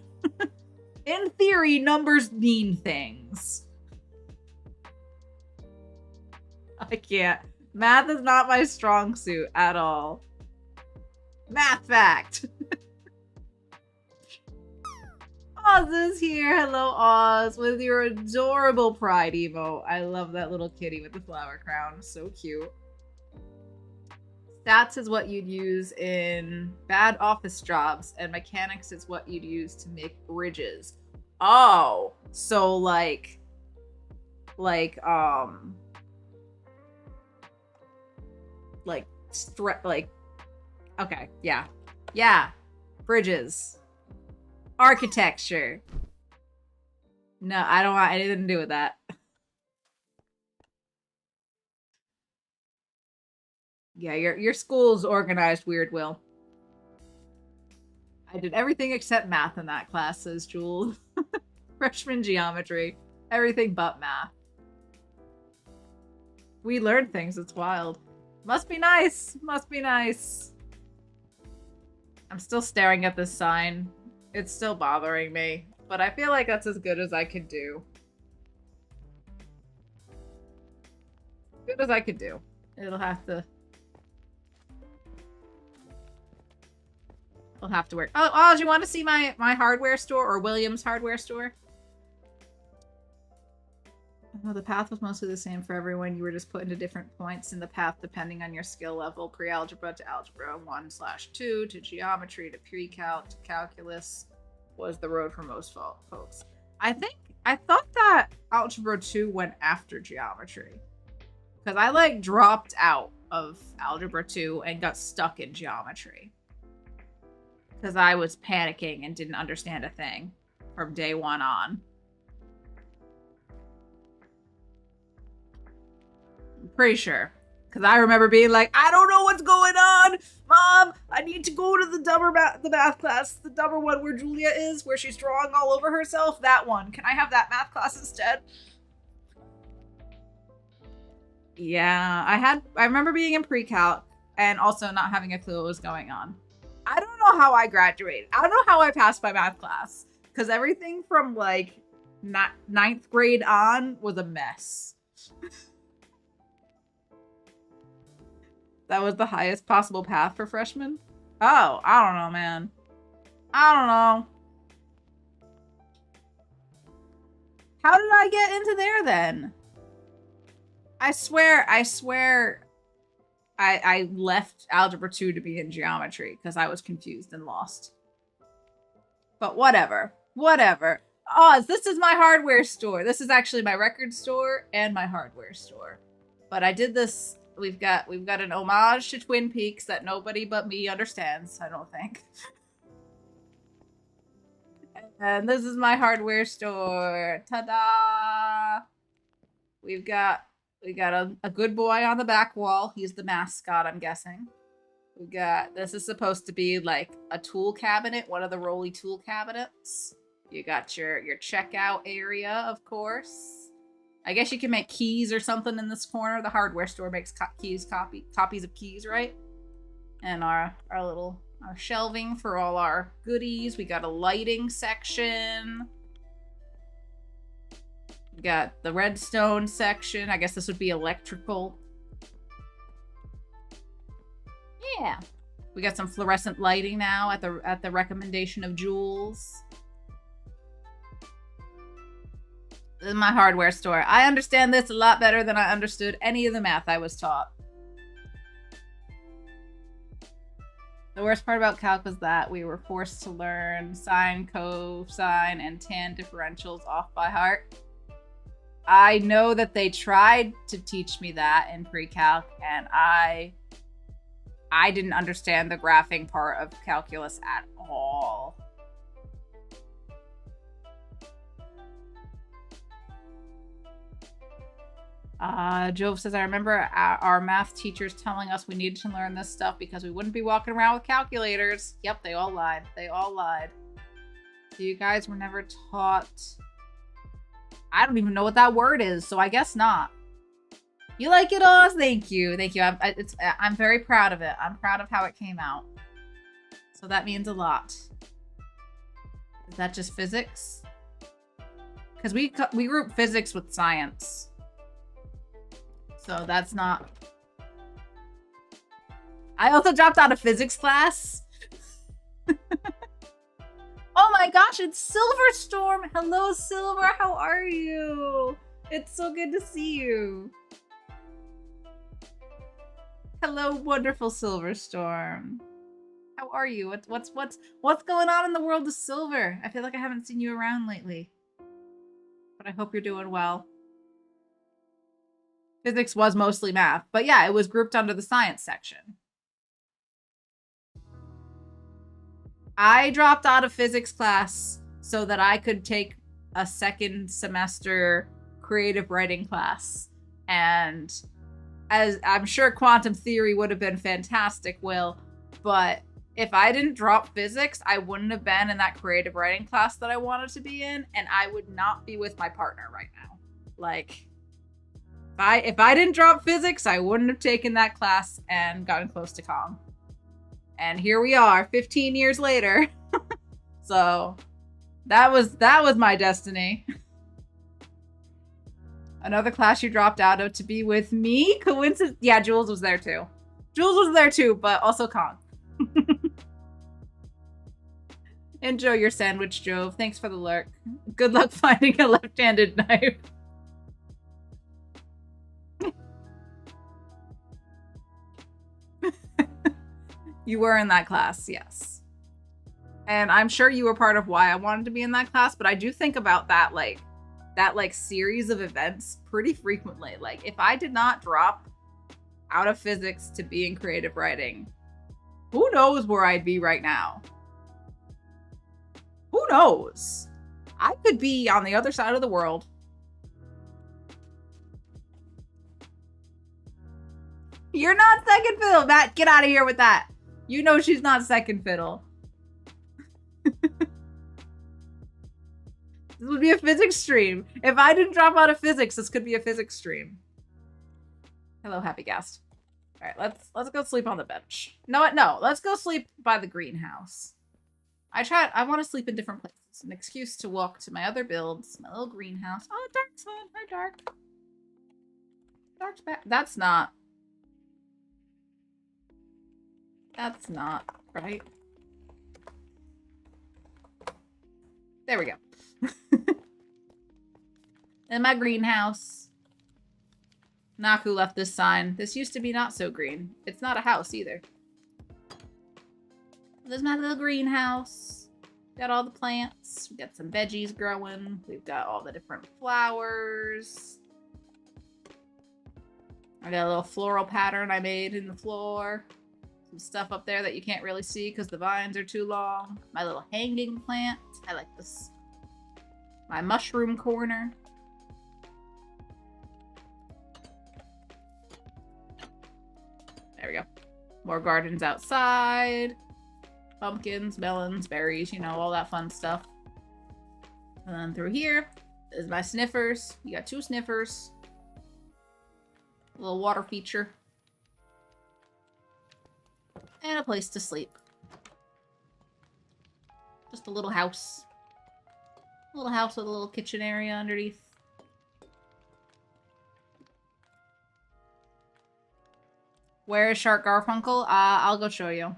in theory, numbers mean things. I can't. Math is not my strong suit at all. Math fact. Oz is here. Hello, Oz, with your adorable pride emote. I love that little kitty with the flower crown. So cute. Stats is what you'd use in bad office jobs, and mechanics is what you'd use to make bridges. Oh, so like, okay, yeah, bridges, architecture. No, I don't want anything to do with that. Yeah, your school's organized weird, Will. I did everything except math in that class, says Jules. Freshman geometry. Everything but math. We learned things, it's wild. Must be nice. Must be nice. I'm still staring at this sign. It's still bothering me. But I feel like that's as good as I could do. Good as I could do. It'll have to... It'll have to work. Oh, do you want to see my hardware store or William's hardware store? Oh, the path was mostly the same for everyone. You were just put into different points in the path depending on your skill level. Pre-algebra to algebra 1/2 to geometry to pre-calc to calculus was the road for most folks. I thought that algebra 2 went after geometry. Because I like dropped out of algebra 2 and got stuck in geometry. Because I was panicking and didn't understand a thing from day one on. I'm pretty sure. Because I remember being like, I don't know what's going on! Mom, I need to go to the math class. The dumber one where Julia is, where she's drawing all over herself. That one. Can I have that math class instead? Yeah, I remember being in pre-calc and also not having a clue what was going on. I don't know how I graduated. I don't know how I passed my math class. Because everything from like 9th grade on was a mess. That was the highest possible path for freshmen? Oh, I don't know, man. I don't know. How did I get into there then? I swear I left algebra 2 to be in geometry because I was confused and lost. But whatever. Whatever. Oz, this is my hardware store. This is actually my record store and my hardware store. But I did this. We've got an homage to Twin Peaks that nobody but me understands, I don't think. And this is my hardware store. Ta-da! We got a good boy on the back wall. He's the mascot, I'm guessing. This is supposed to be like a tool cabinet, one of the rolly tool cabinets. You got your checkout area, of course. I guess you can make keys or something in this corner. The hardware store makes copies of keys, right? And our shelving for all our goodies. We got a lighting section. We got the redstone section. I guess this would be electrical. Yeah. We got some fluorescent lighting now at the recommendation of Jules. This is my hardware store. I understand this a lot better than I understood any of the math I was taught. The worst part about calc was that we were forced to learn sine, cosine, and tan differentials off by heart. I know that they tried to teach me that in pre-calc, and I didn't understand the graphing part of calculus at all. Jove says, I remember our math teachers telling us we needed to learn this stuff because we wouldn't be walking around with calculators. Yep, they all lied. They all lied. So you guys were never taught... I don't even know what that word is, so I guess not. You like it, Oz? Thank you. Thank you. I'm very proud of it. I'm proud of how it came out. So that means a lot. Is that just physics? Because we group physics with science. So that's not... I also dropped out of physics class. Oh my gosh, it's Silverstorm! Hello, Silver, how are you? It's so good to see you. Hello, wonderful Silverstorm. How are you? What's going on in the world of Silver? I feel like I haven't seen you around lately. But I hope you're doing well. Physics was mostly math, but yeah, it was grouped under the science section. I dropped out of physics class so that I could take a second semester creative writing class. And as I'm sure quantum theory would have been fantastic, Will, but if I didn't drop physics, I wouldn't have been in that creative writing class that I wanted to be in, and I would not be with my partner right now. Like, if I didn't drop physics, I wouldn't have taken that class and gotten close to Kong. And here we are, 15 years later. So that was my destiny. Another class you dropped out of to be with me? Coincidence? Yeah, Jules was there too. Jules was there too, but also Kong. Enjoy your sandwich, Jove. Thanks for the lurk. Good luck finding a left-handed knife. You were in that class, yes. And I'm sure you were part of why I wanted to be in that class, but I do think about that series of events pretty frequently. Like, if I did not drop out of physics to be in creative writing, who knows where I'd be right now? Who knows? I could be on the other side of the world. You're not second fiddle, Matt. Get out of here with that. You know she's not second fiddle. This would be a physics stream. If I didn't drop out of physics, this could be a physics stream. Hello, happy guest. All right, let's go sleep on the bench. No, what? No, let's go sleep by the greenhouse. I want to sleep in different places. An excuse to walk to my other builds, my little greenhouse. Oh, Dark's fun. Hi, Dark. Dark's back. That's not right. There we go. In my greenhouse. Naku left this sign. This used to be not so green. It's not a house either. There's my little greenhouse. Got all the plants. We got some veggies growing. We've got all the different flowers. I got a little floral pattern I made in the floor. Some stuff up there that you can't really see because the vines are too long. My little hanging plant. I like this. My mushroom corner. There we go. More gardens outside. Pumpkins, melons, berries, you know, all that fun stuff. And then through here is my sniffers. You got 2 sniffers. A little water feature. And a place to sleep. Just a little house. A little house with a little kitchen area underneath. Where is Shark Garfunkel? I'll go show you.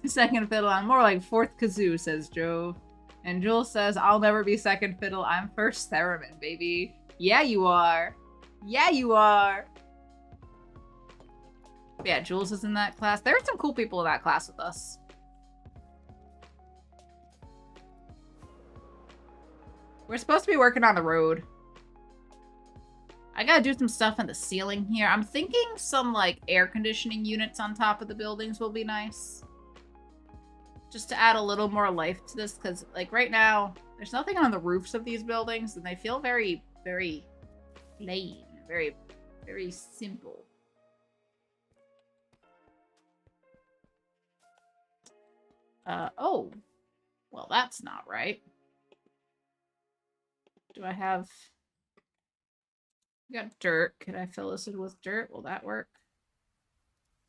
Second fiddle on. More like 4th kazoo, says Jove. And Jules says, I'll never be second fiddle. I'm first theremin, baby. Yeah, you are. Yeah, you are. Yeah, Jules is in that class. There are some cool people in that class with us. We're supposed to be working on the road. I gotta do some stuff in the ceiling here. I'm thinking some, like, air conditioning units on top of the buildings will be nice. Just to add a little more life to this, because, like, right now, there's nothing on the roofs of these buildings, and they feel very, very plain. Very, very simple. Oh. Well, that's not right. Do I have... I got dirt. Could I fill this in with dirt? Will that work?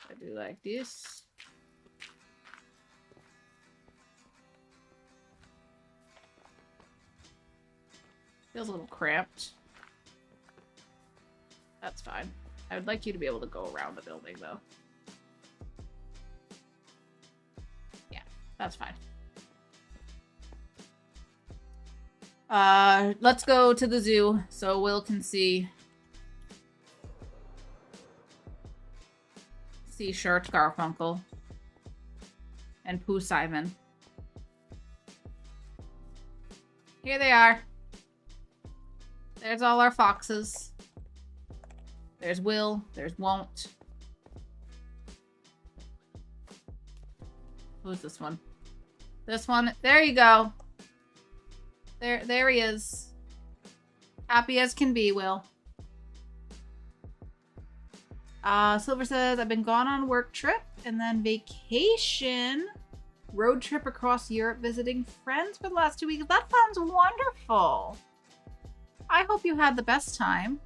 I do like this. Feels a little cramped. That's fine. I would like you to be able to go around the building, though. Yeah, that's fine. Let's go to the zoo so Will can see Shirt Garfunkel and Pooh Simon. Here they are. There's all our foxes. There's Will. There's Won't. Who's this one? This one. There you go. There he is. Happy as can be, Will. Silver says, I've been gone on work trip and then vacation. Road trip across Europe visiting friends for the last 2 weeks. That sounds wonderful. I hope you had the best time.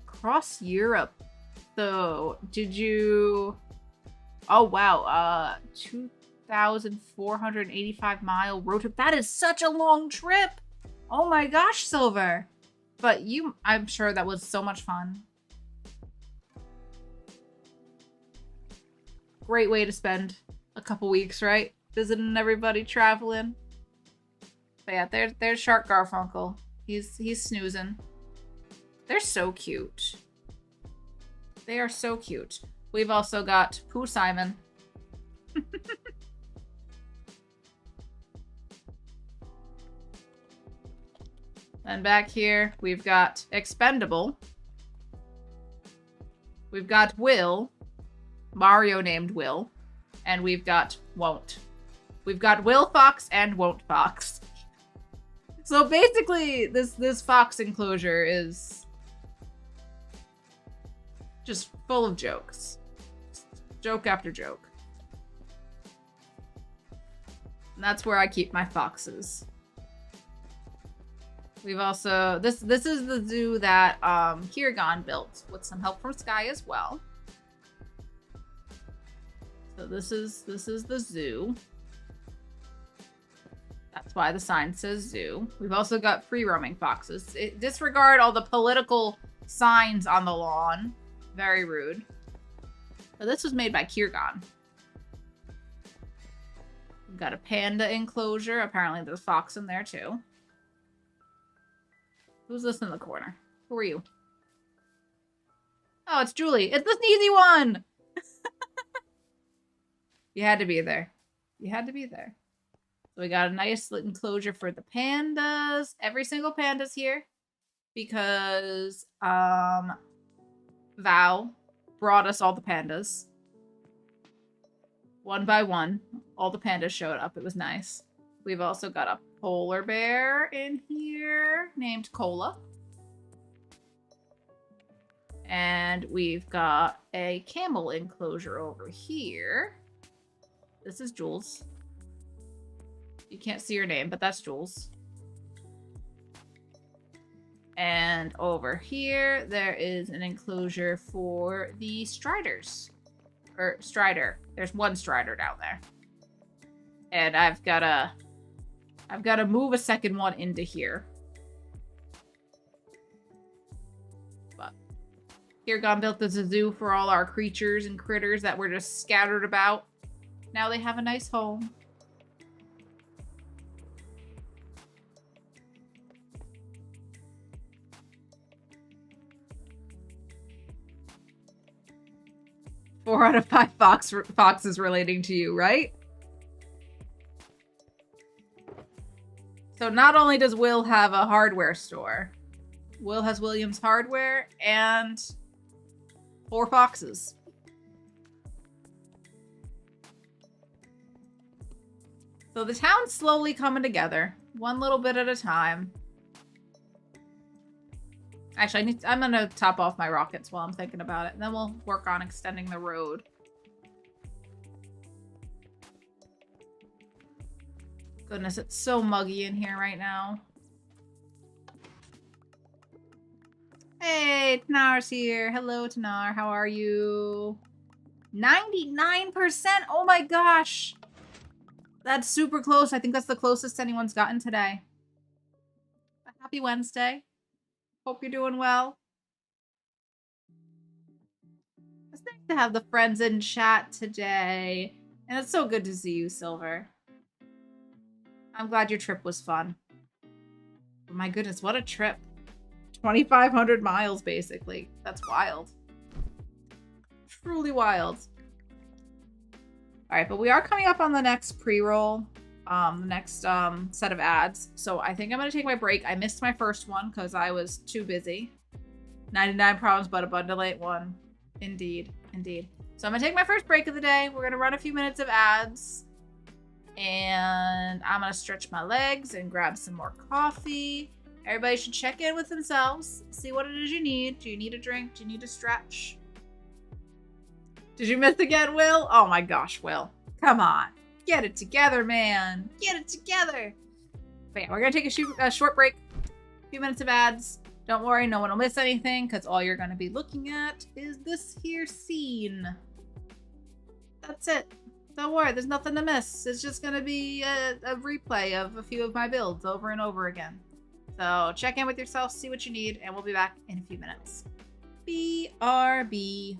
Across Europe, though. Did you... Oh, wow. 2,485 mile road trip. That is such a long trip. Oh my gosh, Silver. But I'm sure that was so much fun. Great way to spend a couple weeks, right? Visiting everybody, traveling. But yeah, there's Shark Garfunkel. He's snoozing. They're so cute. They are so cute. We've also got Pooh Simon. Then back here, we've got Expendable. We've got Will. Mario named Will. And we've got Won't. We've got Will Fox and Won't Fox. So basically, this fox enclosure is just full of jokes. Joke after joke. And that's where I keep my foxes. We've also... This is the zoo that Kiergon built with some help from Sky as well. So this is the zoo. That's why the sign says zoo. We've also got free-roaming foxes. Disregard all the political signs on the lawn. Very rude. But this was made by Kiergon. We've got a panda enclosure. Apparently there's a fox in there too. Who's this in the corner? Who are you? Oh, it's Julie. It's the sneezy one! You had to be there. You had to be there. So we got a nice enclosure for the pandas. Every single panda's here. Because, Val brought us all the pandas. One by one. All the pandas showed up. It was nice. We've also got a polar bear in here named Cola. And we've got a camel enclosure over here. This is Jules. You can't see her name, but that's Jules. And over here, there is an enclosure for the Striders. Or Strider. There's one Strider down there. And I've got to move a second one into here. But Kirgon built this zoo for all our creatures and critters that were just scattered about. Now they have a nice home. Four out of 5 foxes relating to you, right? So not only does Will have a hardware store, Will has Williams Hardware and 4 foxes. So the town's slowly coming together, one little bit at a time. Actually, I'm gonna top off my rockets while I'm thinking about it, and then we'll work on extending the road. Goodness, it's so muggy in here right now. Hey, Tanar's here. Hello, Tanar. How are you? 99%? Oh my gosh! That's super close. I think that's the closest anyone's gotten today. Happy Wednesday. Hope you're doing well. It's nice to have the friends in chat today. And it's so good to see you, Silver. I'm glad your trip was fun. Oh my goodness, what a trip. 2,500 miles, basically. That's wild. Truly wild. Alright, but we are coming up on the next pre-roll. The next set of ads. So I think I'm going to take my break. I missed my first one because I was too busy. 99 problems, but a bundle ain't one. Indeed. Indeed. So I'm going to take my first break of the day. We're going to run a few minutes of ads. And I'm going to stretch my legs and grab some more coffee. Everybody should check in with themselves. See what it is you need. Do you need a drink? Do you need a stretch? Did you miss again, Will? Oh my gosh, Will. Come on. Get it together, man. Get it together. But yeah, we're going to take a short break. A few minutes of ads. Don't worry, no one will miss anything because all you're going to be looking at is this here scene. That's it. Don't worry, there's nothing to miss. It's just going to be a replay of a few of my builds over and over again. So check in with yourself, see what you need, and we'll be back in a few minutes. BRB.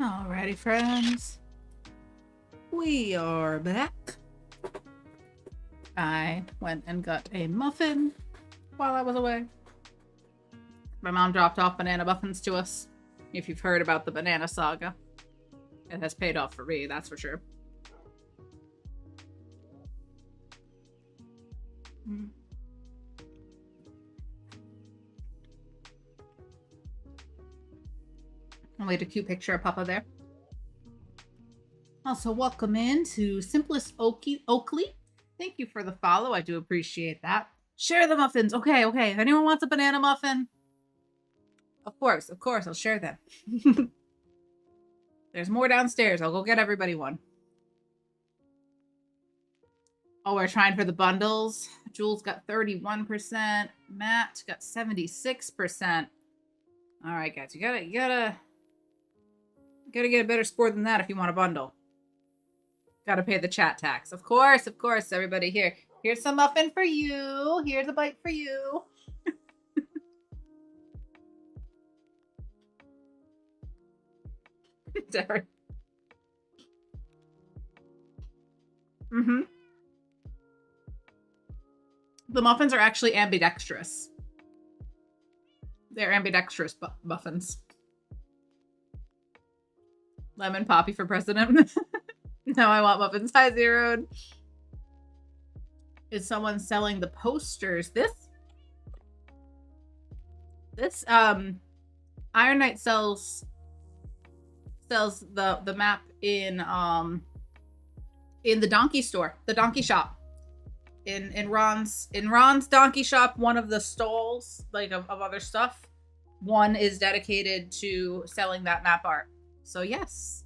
Alrighty, friends. We are back. I went and got a muffin while I was away. My mom dropped off banana muffins to us. If you've heard about the banana saga, it has paid off for me, that's for sure. I'll wait a cute picture of Papa there. Also, welcome in to Simplest Oakley. Thank you for the follow. I do appreciate that. Share the muffins. Okay, okay. If anyone wants a banana muffin, of course, I'll share them. There's more downstairs. I'll go get everybody one. Oh, we're trying for the bundles. Jules got 31%. Matt got 76%. All right, guys. You gotta get a better score than that if you want a bundle. Gotta pay the chat tax. Of course, everybody here. Here's some muffin for you. Here's a bite for you. Derek. The muffins are actually ambidextrous. They're ambidextrous muffins. Lemon Poppy for president. Now I want muffins. Hi, Zeroed. Is someone selling the posters? This Iron Knight sells the map in the donkey store, the donkey shop. In Ron's donkey shop, one of the stalls like of other stuff, one is dedicated to selling that map art. So yes,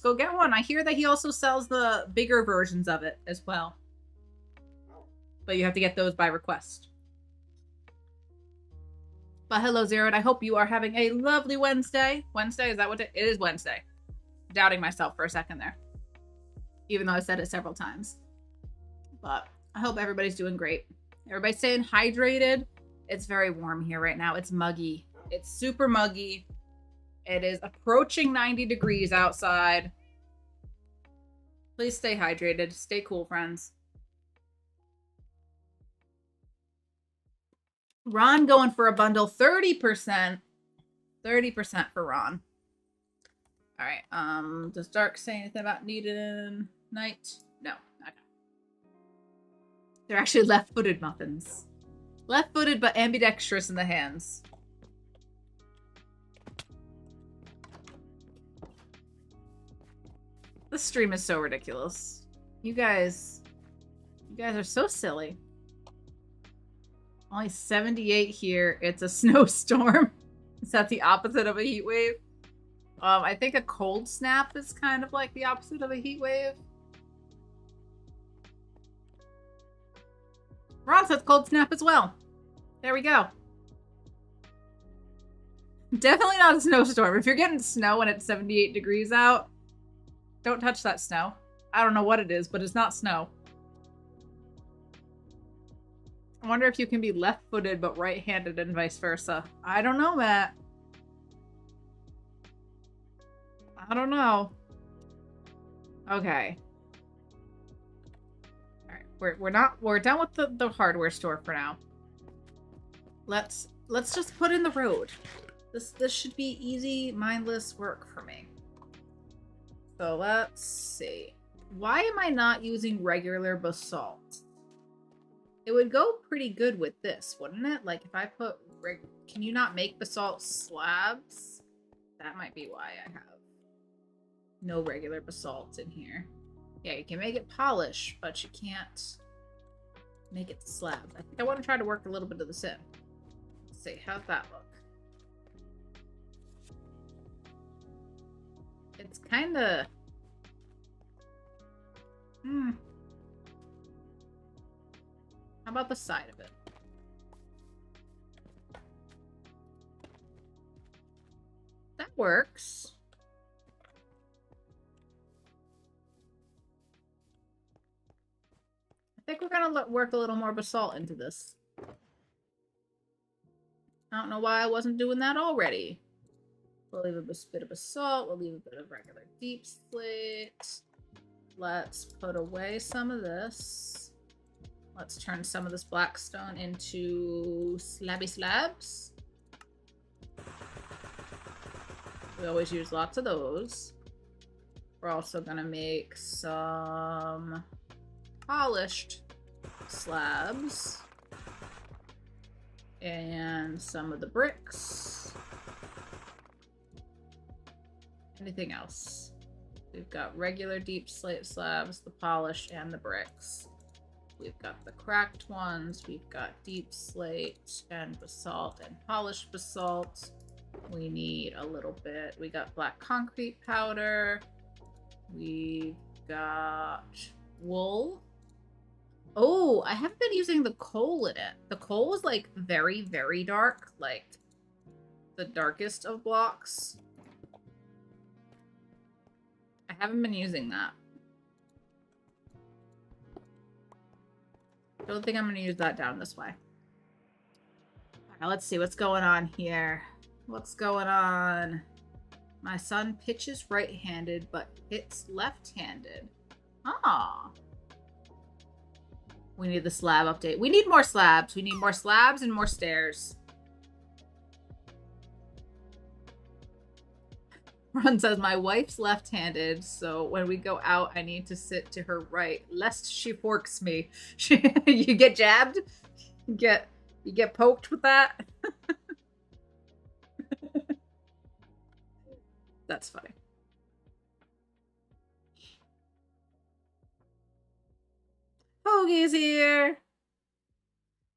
go get one. I hear that he also sells the bigger versions of it as well, but you have to get those by request. But hello, Zeroed. I hope you are having a lovely Wednesday. Wednesday, is that what it is? Wednesday. Doubting myself for a second there, even though I said it several times. But I hope everybody's doing great. Everybody's staying hydrated. It's very warm here right now. It's muggy. It's super muggy. It is approaching 90 degrees outside. Please stay hydrated. Stay cool, friends. Ron going for a bundle, 30%. 30% for Ron. All right. Does Dark say anything about needed in night? No. Okay. They're actually left-footed muffins. Left-footed, but ambidextrous in the hands. This stream is so ridiculous. You guys are so silly. Only 78 here. It's a snowstorm. Is that the opposite of a heat wave? I think a cold snap is kind of like the opposite of a heat wave. Ron says cold snap as well. There we go. Definitely not a snowstorm. If you're getting snow and it's 78 degrees out, don't touch that snow. I don't know what it is, but it's not snow. I wonder if you can be left-footed but right-handed and vice versa. I don't know, Matt. I don't know. Okay. All right, we're done with the hardware store for now. Let's just put in the road. This should be easy, mindless work for me. So let's see. Why am I not using regular basalt? It would go pretty good with this, wouldn't it? Like if I put, can you not make basalt slabs? That might be why I have no regular basalt in here. Yeah, you can make it polish, but you can't make it slabs. I think I want to try to work a little bit of this in. Let's see, how's that look? It's kind of... How about the side of it? That works. I think we're gonna work a little more basalt into this. I don't know why I wasn't doing that already. We'll leave a bit of basalt. We'll leave a bit of regular deep slate. Let's put away some of this. Let's turn some of this blackstone into slabby slabs. We always use lots of those. We're also gonna make some polished slabs. And some of the bricks. Anything else? We've got regular deep slate slabs, the polished, and the bricks. We've got the cracked ones. We've got deep slate and basalt and polished basalt. We need a little bit. We got black concrete powder. We've got wool. Oh, I haven't been using the coal in it. The coal was like very, very dark. Like the darkest of blocks. I haven't been using that. Don't think I'm going to use that down this way. Alright, let's see what's going on here. What's going on? My son pitches right-handed, but hits left-handed. Ah. We need the slab update. We need more slabs. We need more slabs and more stairs. Ron says, my wife's left-handed, so when we go out, I need to sit to her right, lest she forks me. You get jabbed? You get poked with that? That's funny. Hoagie's here.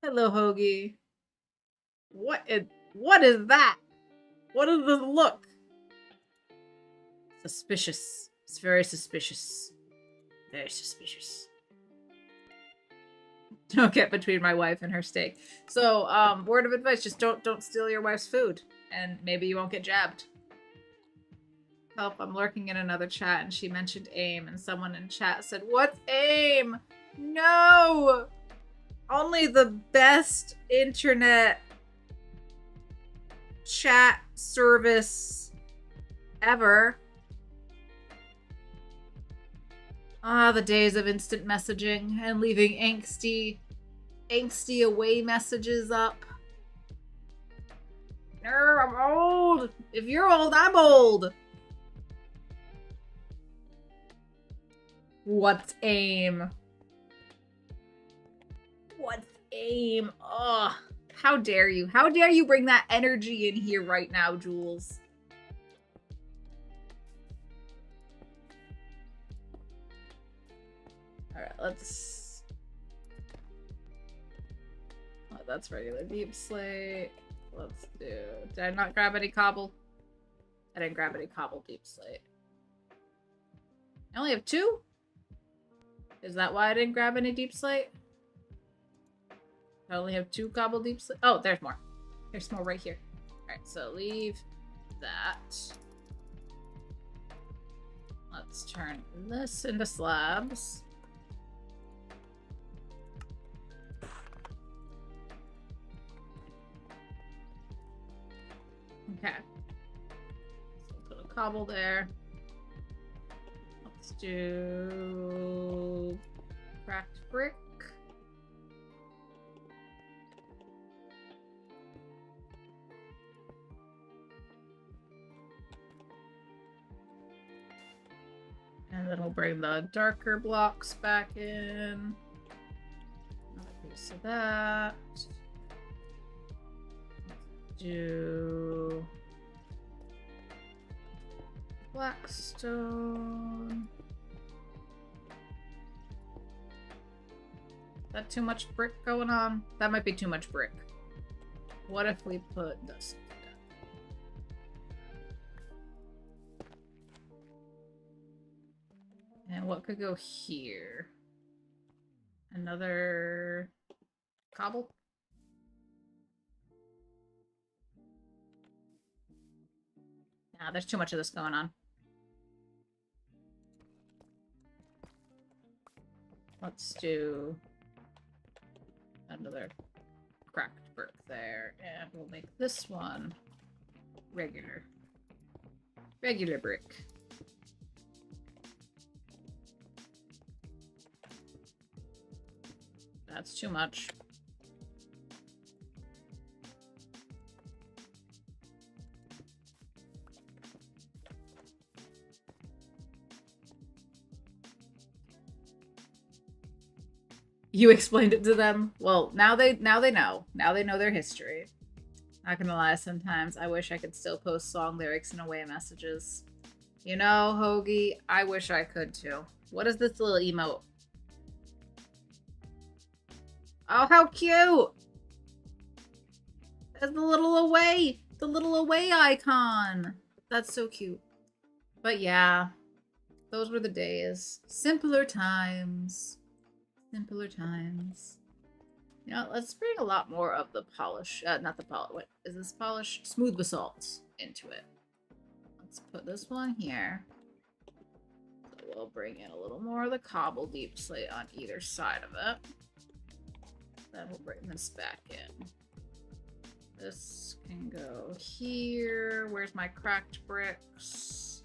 Hello, Hoagie. What is that? What does this look? Suspicious. It's very suspicious. Very suspicious. Don't get between my wife and her steak. So, word of advice, just don't steal your wife's food. And maybe you won't get jabbed. Help, I'm lurking in another chat and she mentioned AIM and someone in chat said, what's AIM? No! Only the best internet chat service ever. Ah, the days of instant messaging and leaving angsty away messages up. No, I'm old. If you're old, I'm old. What's AIM? What's AIM? Ugh. How dare you? How dare you bring that energy in here right now, Jules? Alright, let's... Oh, that's regular deep slate. Let's do... Did I not grab any cobble? I didn't grab any cobble deep slate. I only have 2? Is that why I didn't grab any deep slate? I only have 2 cobble deep slate. Oh, there's more. There's more right here. Alright, so leave that. Let's turn this into slabs. Okay. So put a cobble there. Let's do cracked brick. And then we'll bring the darker blocks back in. Another piece of that. Do blackstone. Is that too much brick going on? That might be too much brick. What if we put this? And what could go here? Another cobble? Nah, there's too much of this going on. Let's do another cracked brick there, and we'll make this one regular Regular brick. That's too much. You explained it to them? Well, now they know. Now they know their history. Not gonna lie, sometimes I wish I could still post song lyrics in away messages. You know, Hoagie, I wish I could too. What is this little emote? Oh, how cute! There's the little away icon. That's so cute. But yeah, those were the days. Simpler times. Simpler times. You know, let's bring a lot more of the polish. Not the polish. What is this polish? Smooth basalt into it. Let's put this one here. So we'll bring in a little more of the cobble deep slate on either side of it. Then we'll bring this back in. This can go here. Where's my cracked bricks?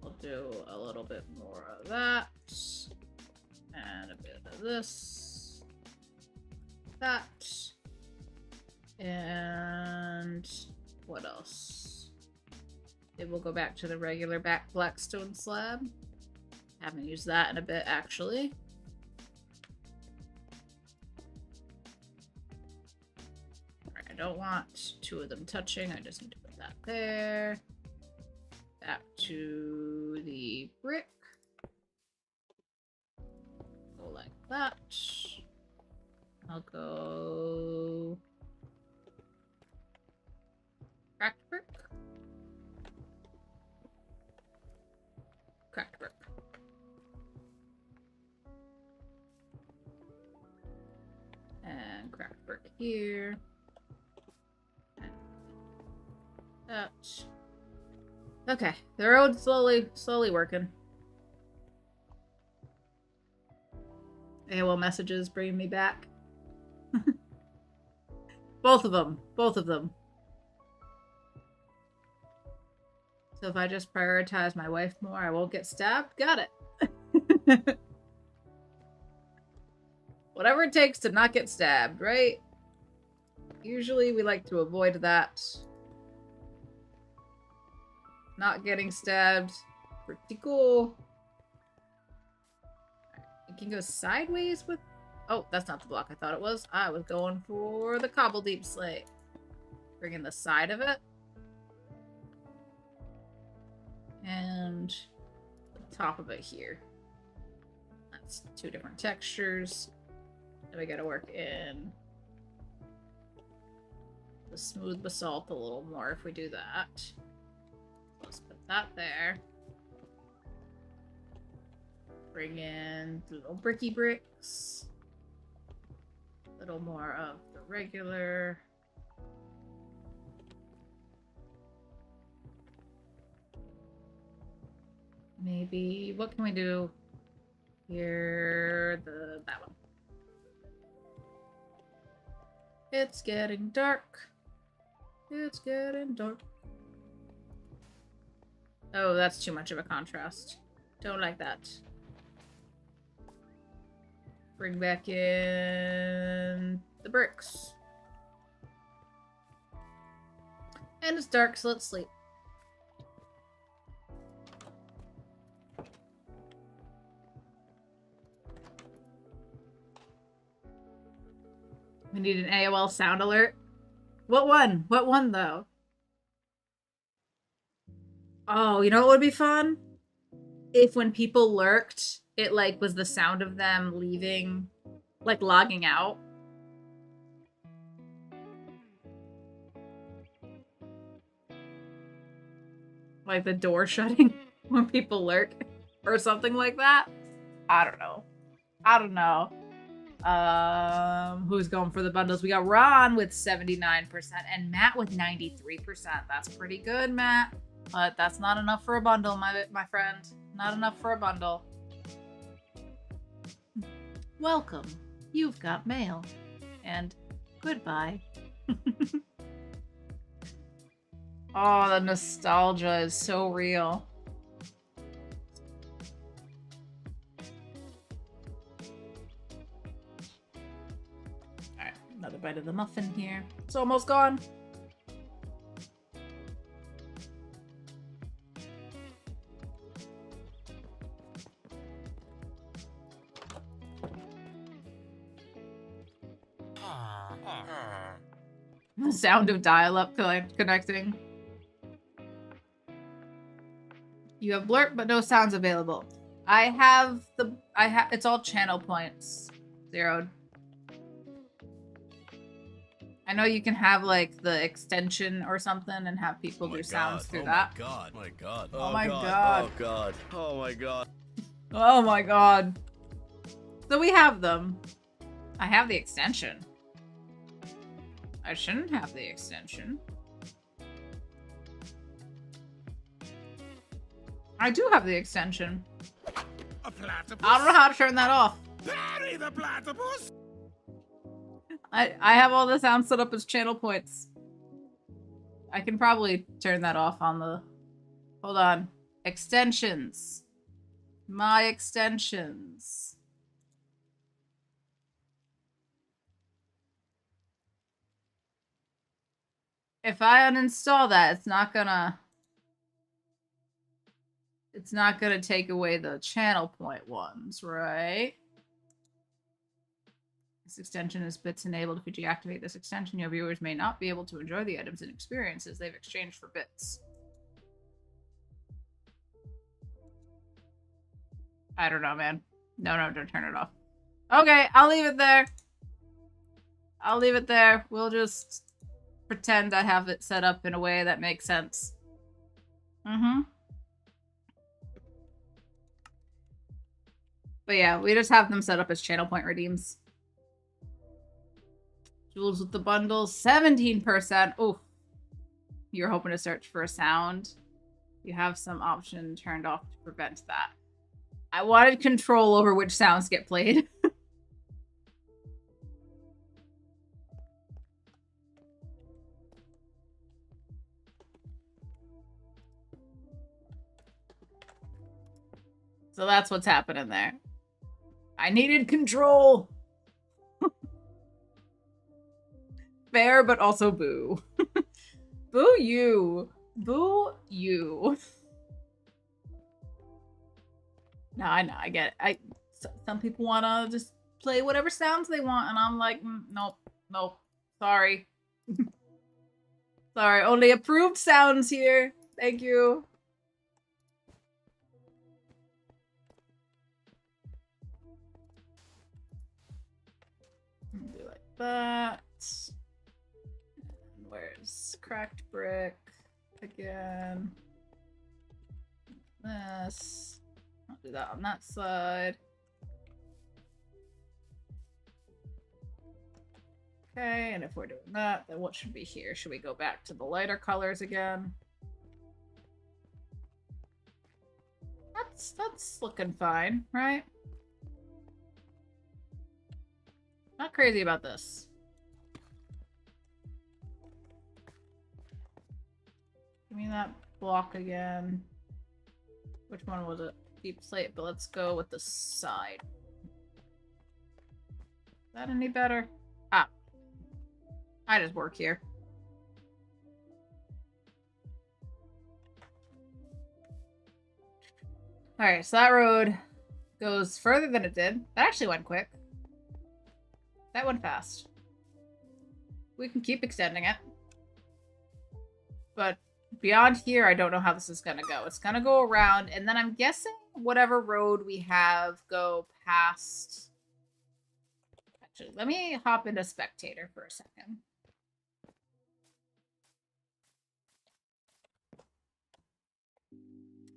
We'll do a little bit more of that. And a bit of this. That. And what else? It will go back to the regular blackstone slab. Haven't used that in a bit, actually. Alright, I don't want two of them touching. I just need to put that there. Back to the brick. Go like that. I'll go cracked brick. Cracked brick. And cracked brick here. And that. Okay, the road's slowly working. AOL messages bringing me back. Both of them. So if I just prioritize my wife more, I won't get stabbed? Got it. Whatever it takes to not get stabbed, right? Usually we like to avoid that. Not getting stabbed. Pretty cool. It can go sideways with... Oh, that's not the block I thought it was. I was going for the cobble deep slate. Bring in the side of it. And the top of it here. That's two different textures. Then we gotta work in the smooth basalt a little more if we do that. Let's put that there. Bring in little bricky bricks. A little more of the regular. Maybe, what can we do here? That one. It's getting dark. It's getting dark. Oh, that's too much of a contrast. Don't like that. Bring back in the bricks. And it's dark, so let's sleep. We need an AOL sound alert. What one? What one, though? Oh, you know what would be fun? If when people lurked, it, like, was the sound of them leaving, like, logging out. Like the door shutting when people lurk or something like that. I don't know. Who's going for the bundles? We got Ron with 79% and Matt with 93%. That's pretty good, Matt. But that's not enough for a bundle, my friend. Not enough for a bundle. Welcome. You've got mail. And goodbye. Oh, the nostalgia is so real. Alright, another bite of the muffin here. It's almost gone. The sound of dial-up connecting. You have blurb, but no sounds available. It's all channel points zeroed. I know you can have like the extension or something and have people do sounds through that. Oh my god. Oh my god. Oh god. Oh my god. Oh my god. So we have them. I have the extension. I shouldn't have the extension. I do have the extension. A platypus? I don't know how to turn that off. Bury the platypus! I have all the sounds set up as channel points. I can probably turn that off on the... Hold on. Extensions. My extensions. If I uninstall that, it's not gonna take away the channel point ones, right? This extension is bits enabled. If you deactivate this extension, your viewers may not be able to enjoy the items and experiences they've exchanged for bits. I don't know, man. No, don't turn it off. Okay, I'll leave it there. I'll leave it there. We'll just pretend I have it set up in a way that makes sense. But yeah, we just have them set up as channel point redeems. Jewels with the bundles, 17%. Oof. You're hoping to search for a sound. You have some option turned off to prevent that. I wanted control over which sounds get played. So that's what's happening there. I needed control. Fair, but also boo. Boo you. Boo you. No, I know, I get it. Some people want to just play whatever sounds they want, and I'm like, nope, sorry. Sorry, only approved sounds here. Thank you. Do like that. Where's cracked brick? Again. This. I'll do that on that side. Okay, and if we're doing that, then what should be here? Should we go back to the lighter colors again? That's looking fine, right? Not crazy about this. Give me that block again. Which one was it? Deep slate, but let's go with the side. Is that any better? Ah. I just work here. Alright, so that road goes further than it did. That actually went quick. That went fast. We can keep extending it. But beyond here, I don't know how this is going to go. It's going to go around, and then I'm guessing whatever road we have go past... Actually, let me hop into spectator for a second.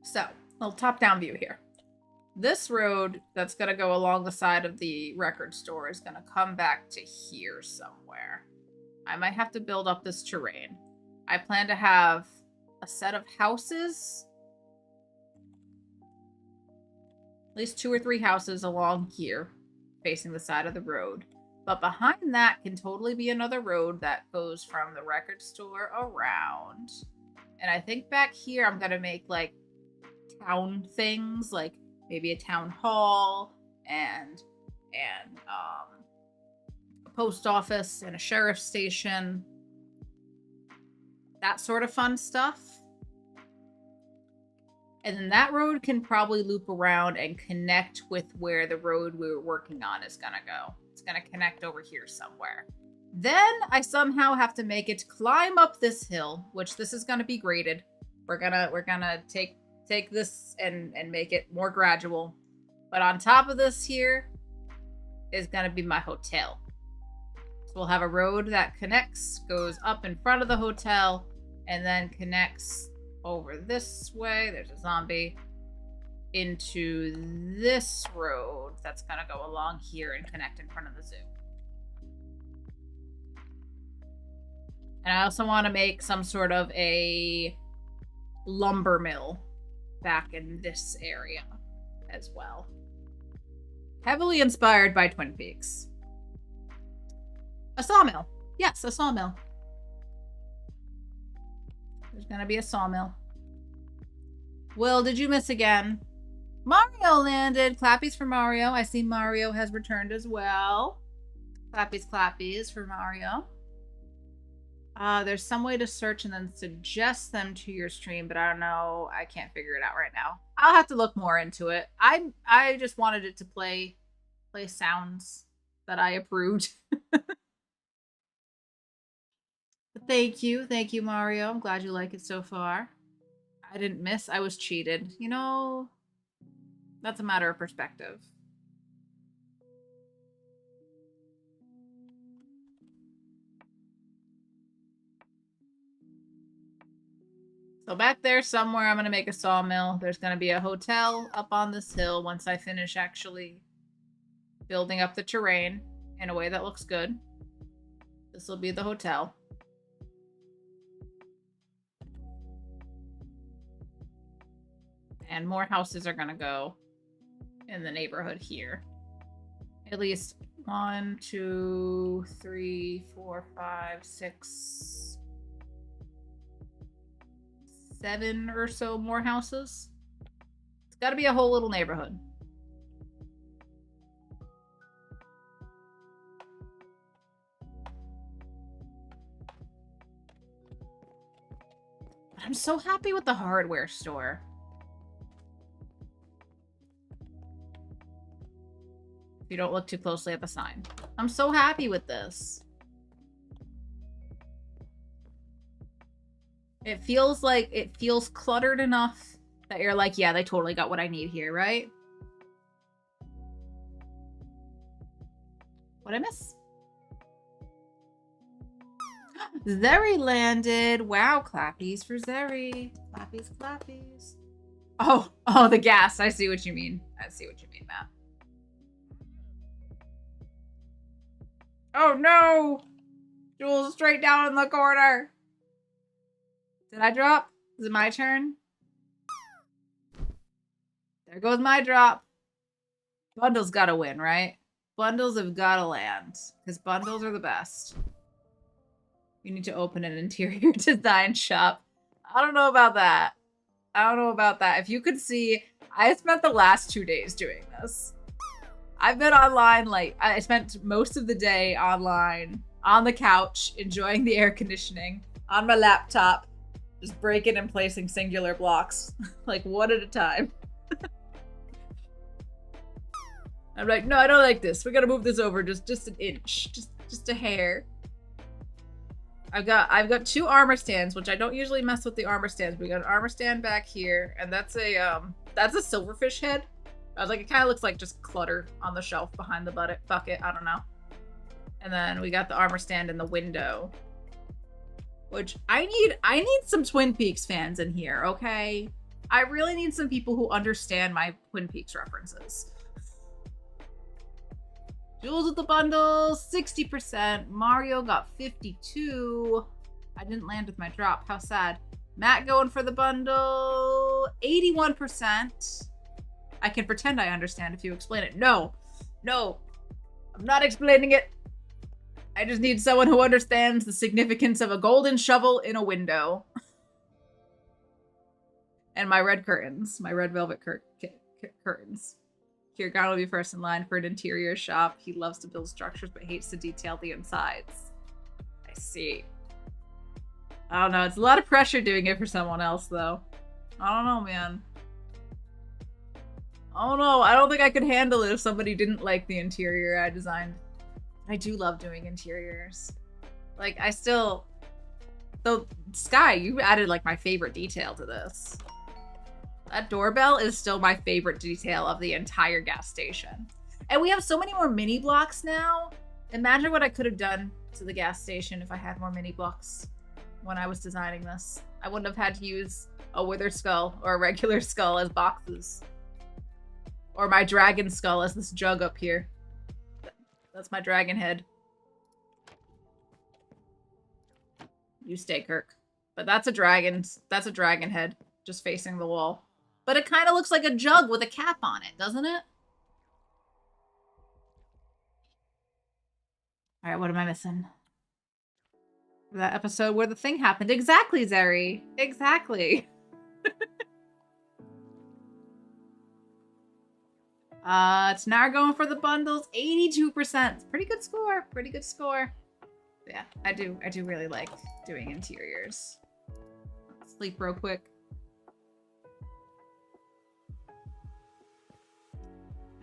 So, little top-down view here. This road that's going to go along the side of the record store is going to come back to here somewhere. I might have to build up this terrain. I plan to have a set of houses. At least 2 or 3 houses along here, facing the side of the road. But behind that can totally be another road that goes from the record store around. And I think back here I'm gonna make like town things, like maybe a town hall and a post office and a sheriff's station. That sort of fun stuff. And then that road can probably loop around and connect with where the road we were working on is gonna go. It's gonna connect over here somewhere. Then I somehow have to make it climb up this hill, which this is gonna be graded. We're gonna take this and make it more gradual. But on top of this here is gonna be my hotel. So we'll have a road that connects, goes up in front of the hotel, and then connects over this way. There's a zombie. Into this road that's gonna go along here and connect in front of the zoo. And I also want to make some sort of a lumber mill back in this area as well. Heavily inspired by Twin Peaks. A sawmill. Yes, a sawmill. There's gonna be a sawmill. Will, did you miss again? Mario landed. Clappies for Mario. I see Mario has returned as well. Clappies for Mario. There's some way to search and then suggest them to your stream, but I don't know. I can't figure it out right now. I'll have to look more into it. I just wanted it to play sounds that I approved. Thank you, Mario. I'm glad you like it so far. I didn't miss. I was cheated. You know, that's a matter of perspective. So back there somewhere, I'm going to make a sawmill. There's going to be a hotel up on this hill once I finish actually building up the terrain in a way that looks good. This will be the hotel. And more houses are going to go in the neighborhood here. At least 1, 2, 3, 4, 5, 6... 7 or so more houses. It's got to be a whole little neighborhood. I'm so happy with the hardware store. If you don't look too closely at the sign. I'm so happy with this. It feels cluttered enough that you're like, yeah, they totally got what I need here, right? What'd I miss? Zeri landed. Wow, clappies for Zeri. Clappies. Oh, the gas. I see what you mean. Matt. Oh no! Jules straight down in the corner. Did I drop? Is it my turn? There goes my drop. Bundles gotta win, right? Bundles have gotta land. Because bundles are the best. You need to open an interior design shop. I don't know about that. If you could see, I spent the last 2 days doing this. I've been online, like, I spent most of the day online, on the couch, enjoying the air conditioning, on my laptop. Just breaking and placing singular blocks, like one at a time. I'm like, no, I don't like this. We gotta move this over just an inch, just a hair. I've got 2 armor stands, which I don't usually mess with the armor stands. We got an armor stand back here, and that's a silverfish head. I was like, it kind of looks like just clutter on the shelf behind the bucket. I don't know. And then we got the armor stand in the window. Which I need some Twin Peaks fans in here, okay? I really need some people who understand my Twin Peaks references. Jules with the bundles, 60%. Mario got 52. I didn't land with my drop. How sad. Matt going for the bundle, 81%. I can pretend I understand if you explain it. No, I'm not explaining it. I just need someone who understands the significance of a golden shovel in a window. And my red curtains. My red velvet curtains. Kiergan will be first in line for an interior shop. He loves to build structures but hates to detail the insides. I see. I don't know. It's a lot of pressure doing it for someone else, though. I don't know, man. I don't know. I don't think I could handle it if somebody didn't like the interior I designed. I do love doing interiors. Like, I still... So, Sky, you added, like, my favorite detail to this. That doorbell is still my favorite detail of the entire gas station. And we have so many more mini blocks now. Imagine what I could have done to the gas station if I had more mini blocks when I was designing this. I wouldn't have had to use a wither skull or a regular skull as boxes. Or my dragon skull as this jug up here. That's my dragon head. You stay, Kirk. But that's a dragon head just facing the wall. But it kind of looks like a jug with a cap on it, doesn't it? All right, what am I missing? That episode where the thing happened. Exactly, Zeri. Exactly. It's now going for the bundles. 82%. Pretty good score. Pretty good score. But yeah, I do really like doing interiors. Sleep real quick.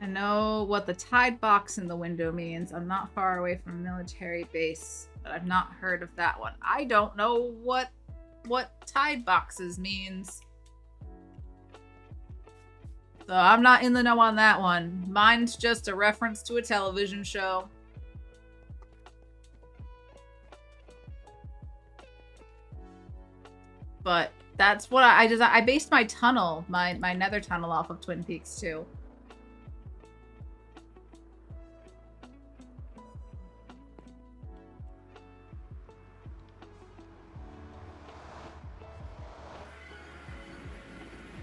I know what the tide box in the window means. I'm not far away from a military base, but I've not heard of that one. I don't know what tide boxes means. So I'm not in the know on that one. Mine's just a reference to a television show. But that's what I based my tunnel, my nether tunnel off of Twin Peaks too.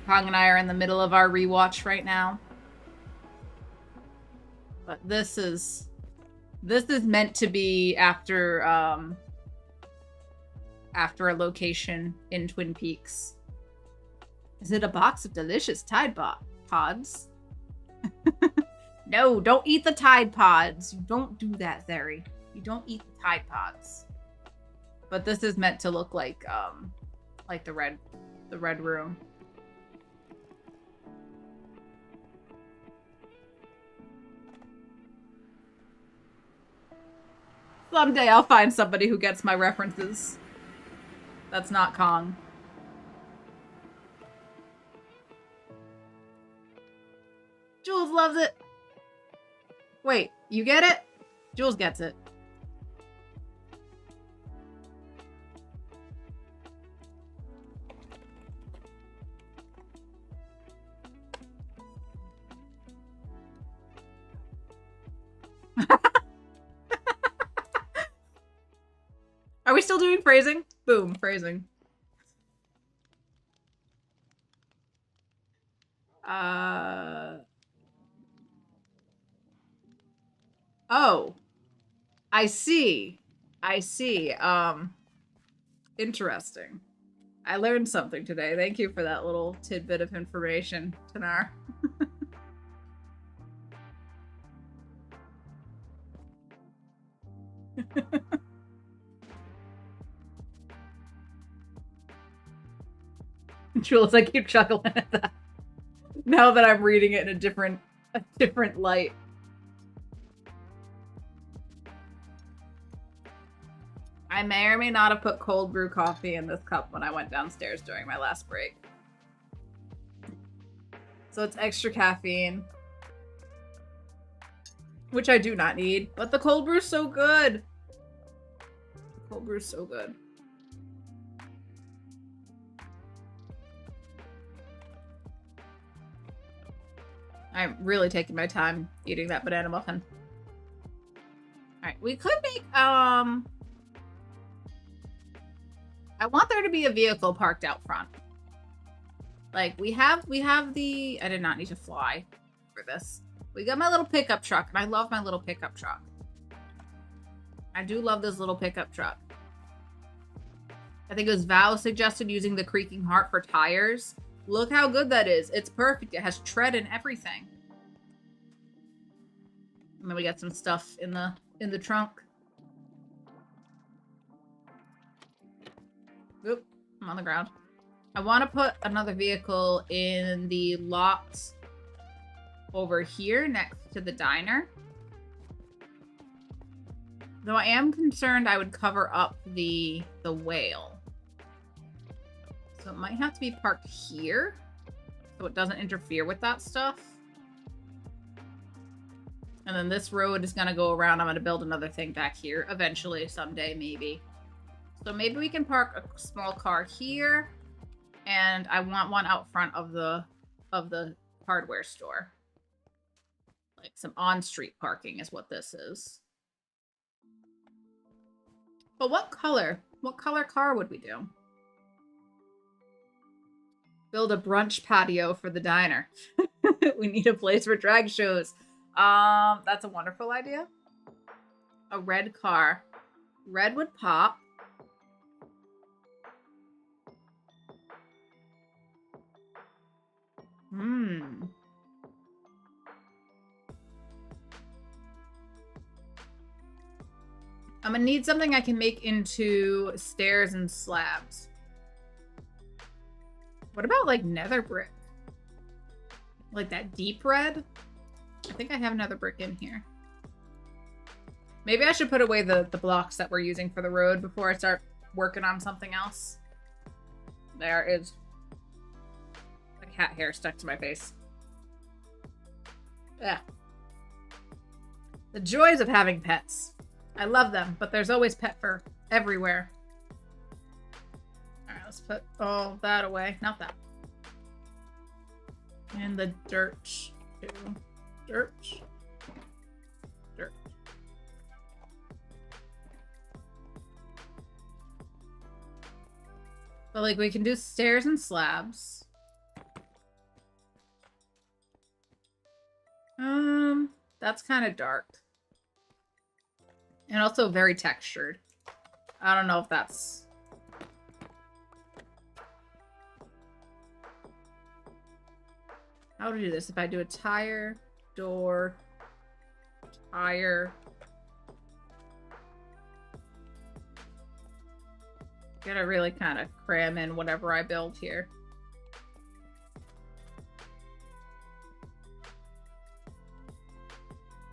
Kong and I are in the middle of our rewatch right now. But this is meant to be after a location in Twin Peaks. Is it a box of delicious Tide Pods? No, don't eat the Tide Pods. You don't do that, Zeri. You don't eat the Tide Pods. But this is meant to look like the red room. Someday I'll find somebody who gets my references. That's not Kong. Jules loves it. Wait, you get it? Jules gets it. Are we still doing phrasing? Boom, phrasing. Oh. I see. Interesting. I learned something today. Thank you for that little tidbit of information, Tanar. Jules, I keep chuckling at that. Now that I'm reading it in a different light. I may or may not have put cold brew coffee in this cup when I went downstairs during my last break. So it's extra caffeine. Which I do not need. But the cold brew's so good. The cold brew's so good. I'm really taking my time eating that banana muffin. Alright, we could make, I want there to be a vehicle parked out front. Like, we have the... I did not need to fly for this. We got my little pickup truck, and I love my little pickup truck. I do love this little pickup truck. I think it was Val suggested using the creaking heart for tires. Look how good that is. It's perfect. It has tread and everything. And then we got some stuff in the trunk. Oop, I'm on the ground. I want to put another vehicle in the lot over here next to the diner. Though I am concerned I would cover up the whale. So it might have to be parked here so it doesn't interfere with that stuff. And then this road is going to go around. I'm going to build another thing back here eventually, someday, maybe. So maybe we can park a small car here. And I want one out front of the hardware store. Like some on-street parking is what this is. But what color? What color car would we do? Build a brunch patio for the diner. We need a place for drag shows. That's a wonderful idea. A red car. Red would pop. I'm gonna need something I can make into stairs and slabs. What about like nether brick? Like that deep red? I think I have another brick in here. Maybe I should put away the blocks that we're using for the road before I start working on something else. There is a cat hair stuck to my face. Yeah. The joys of having pets. I love them, but there's always pet fur everywhere. Alright, let's put all that away. Not that. And the dirt, too. Dirt. Dirt. But, like, we can do stairs and slabs. That's kind of dark. And also very textured. I don't know if that's... How to do this? If I do a tire, door, tire... Gotta really kind of cram in whatever I build here.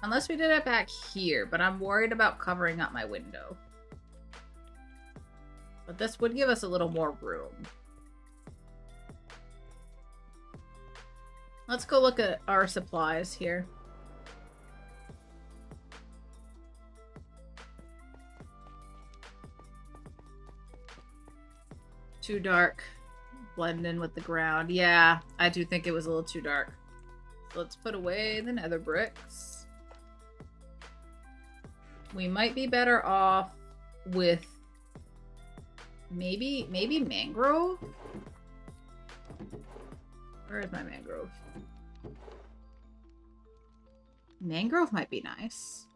Unless we did it back here, but I'm worried about covering up my window. But this would give us a little more room. Let's go look at our supplies here. Too dark. Blend in with the ground. Yeah, I do think it was a little too dark. So let's put away the nether bricks. We might be better off with maybe mangrove? Where is my mangrove? Mangrove might be nice.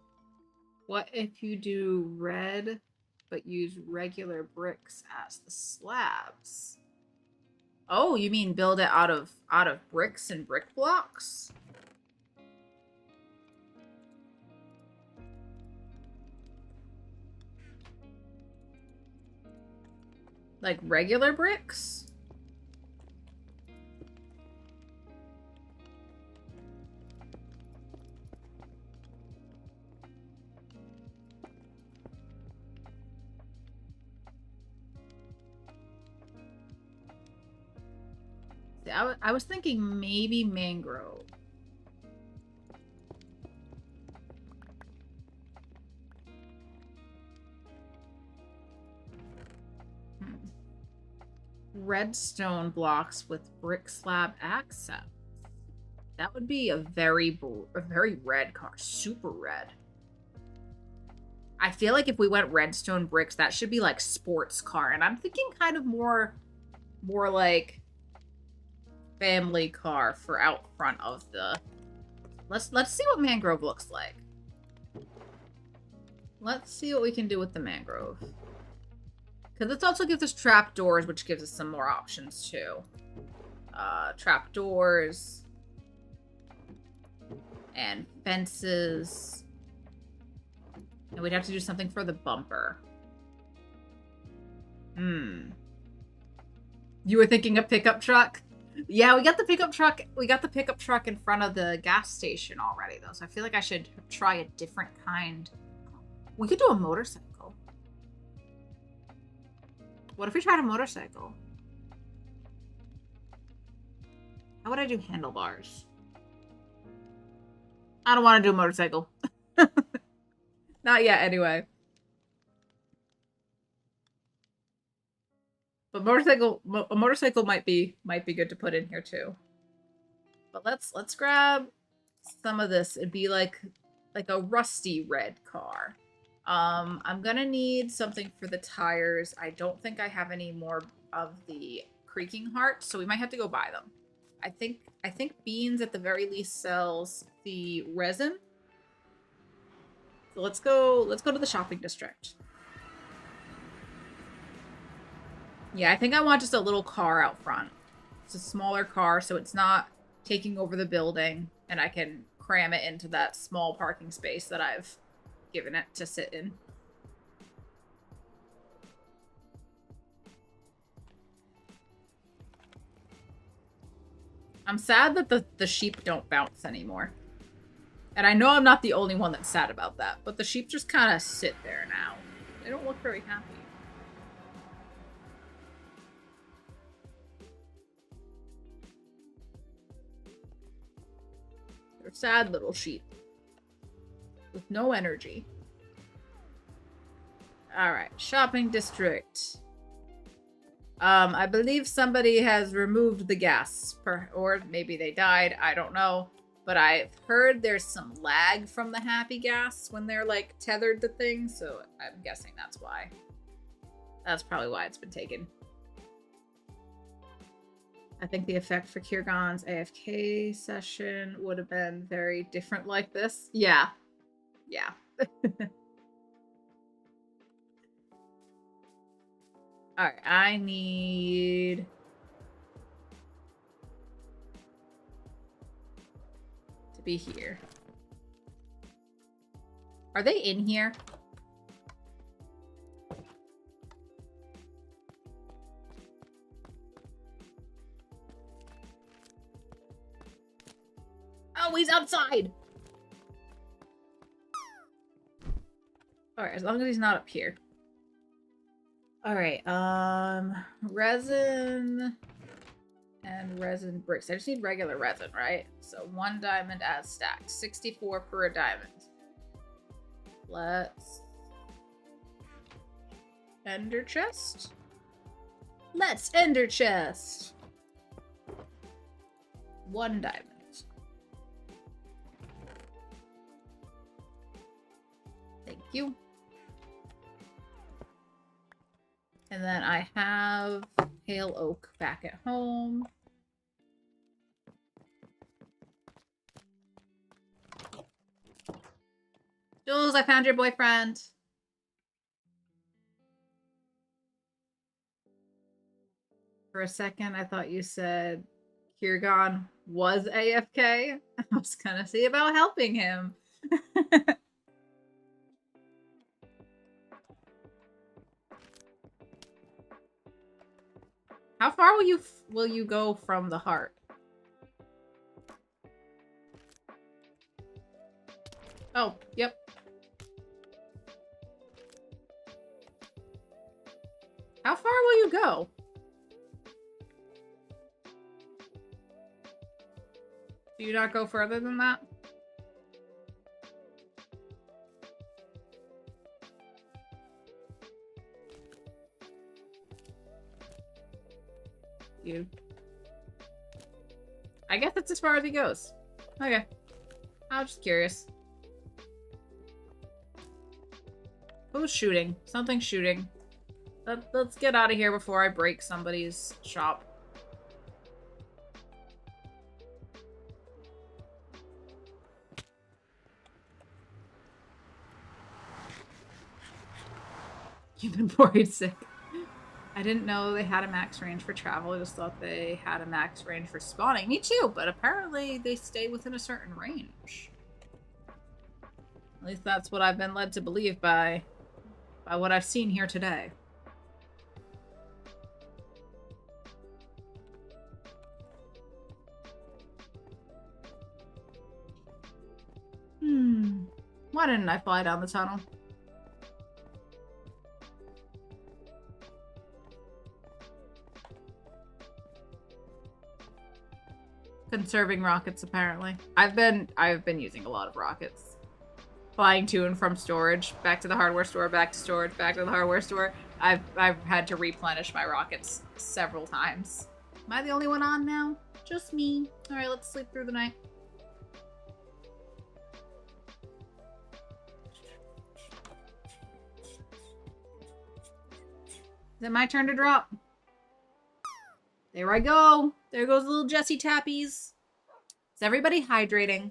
What if you do red but use regular bricks as the slabs? Oh, you mean build it out of bricks and brick blocks? Like regular bricks? See, I was thinking maybe mangrove. Redstone blocks with brick slab accents. That would be a very red car. Super red. I feel like if we went redstone bricks, that should be like sports car. And I'm thinking kind of more like family car for out front of the... Let's see what mangrove looks like. Let's see what we can do with the mangrove. Because this also gives us trapdoors, which gives us some more options, too. trapdoors, and fences. And we'd have to do something for the bumper. You were thinking a pickup truck? Yeah, we got the pickup truck. We got the pickup truck in front of the gas station already, though. So I feel like I should try a different kind. We could do a motorcycle. What if we tried a motorcycle? How would I do handlebars? I don't want to do a motorcycle. Not yet, anyway. But a motorcycle might be good to put in here too. But let's grab some of this. It'd be like a rusty red car. I'm gonna need something for the tires. I don't think I have any more of the creaking heart, so we might have to go buy them. I think Beans at the very least sells the resin. So let's go to the shopping district. Yeah, I think I want just a little car out front. It's a smaller car, so it's not taking over the building, and I can cram it into that small parking space that I've given it to sit in. I'm sad that the sheep don't bounce anymore. And I know I'm not the only one that's sad about that, but the sheep just kind of sit there now. They don't look very happy. They're sad little sheep. With no energy. Alright, shopping district. I believe somebody has removed the gas. Or maybe they died, I don't know. But I've heard there's some lag from the happy gas when they're, like, tethered to things, so I'm guessing that's why. That's probably why it's been taken. I think the effect for Kiergon's AFK session would have been very different like this. Yeah. Yeah. Alright, I need... to be here. Are they in here? Oh, he's outside! Alright, as long as he's not up here. Alright, resin and resin bricks. I just need regular resin, right? So 1 diamond as stacked. 64 per a diamond. Let's... Ender chest? Let's ender chest! 1 diamond. Thank you. And then I have pale oak back at home. Jules, I found your boyfriend. For a second, I thought you said Kiergon was AFK. I was gonna see about helping him. How far will you go from the heart? Oh, yep. How far will you go? Do you not go further than that? You. I guess that's as far as he goes. Okay. I was just curious. Who's shooting? Something's shooting. Let's get out of here before I break somebody's shop. You've been worried sick. I didn't know they had a max range for travel. I just thought they had a max range for spawning. Me too, but apparently they stay within a certain range. At least that's what I've been led to believe by what I've seen here today. Why didn't I fly down the tunnel? Conserving rockets, apparently. I've been using a lot of rockets. Flying to and from storage, back to the hardware store, back to storage, back to the hardware store. I've had to replenish my rockets several times. Am I the only one on now? Just me. Alright, let's sleep through the night. Is it my turn to drop? There I go. There goes little Jessie Tappies. Is everybody hydrating?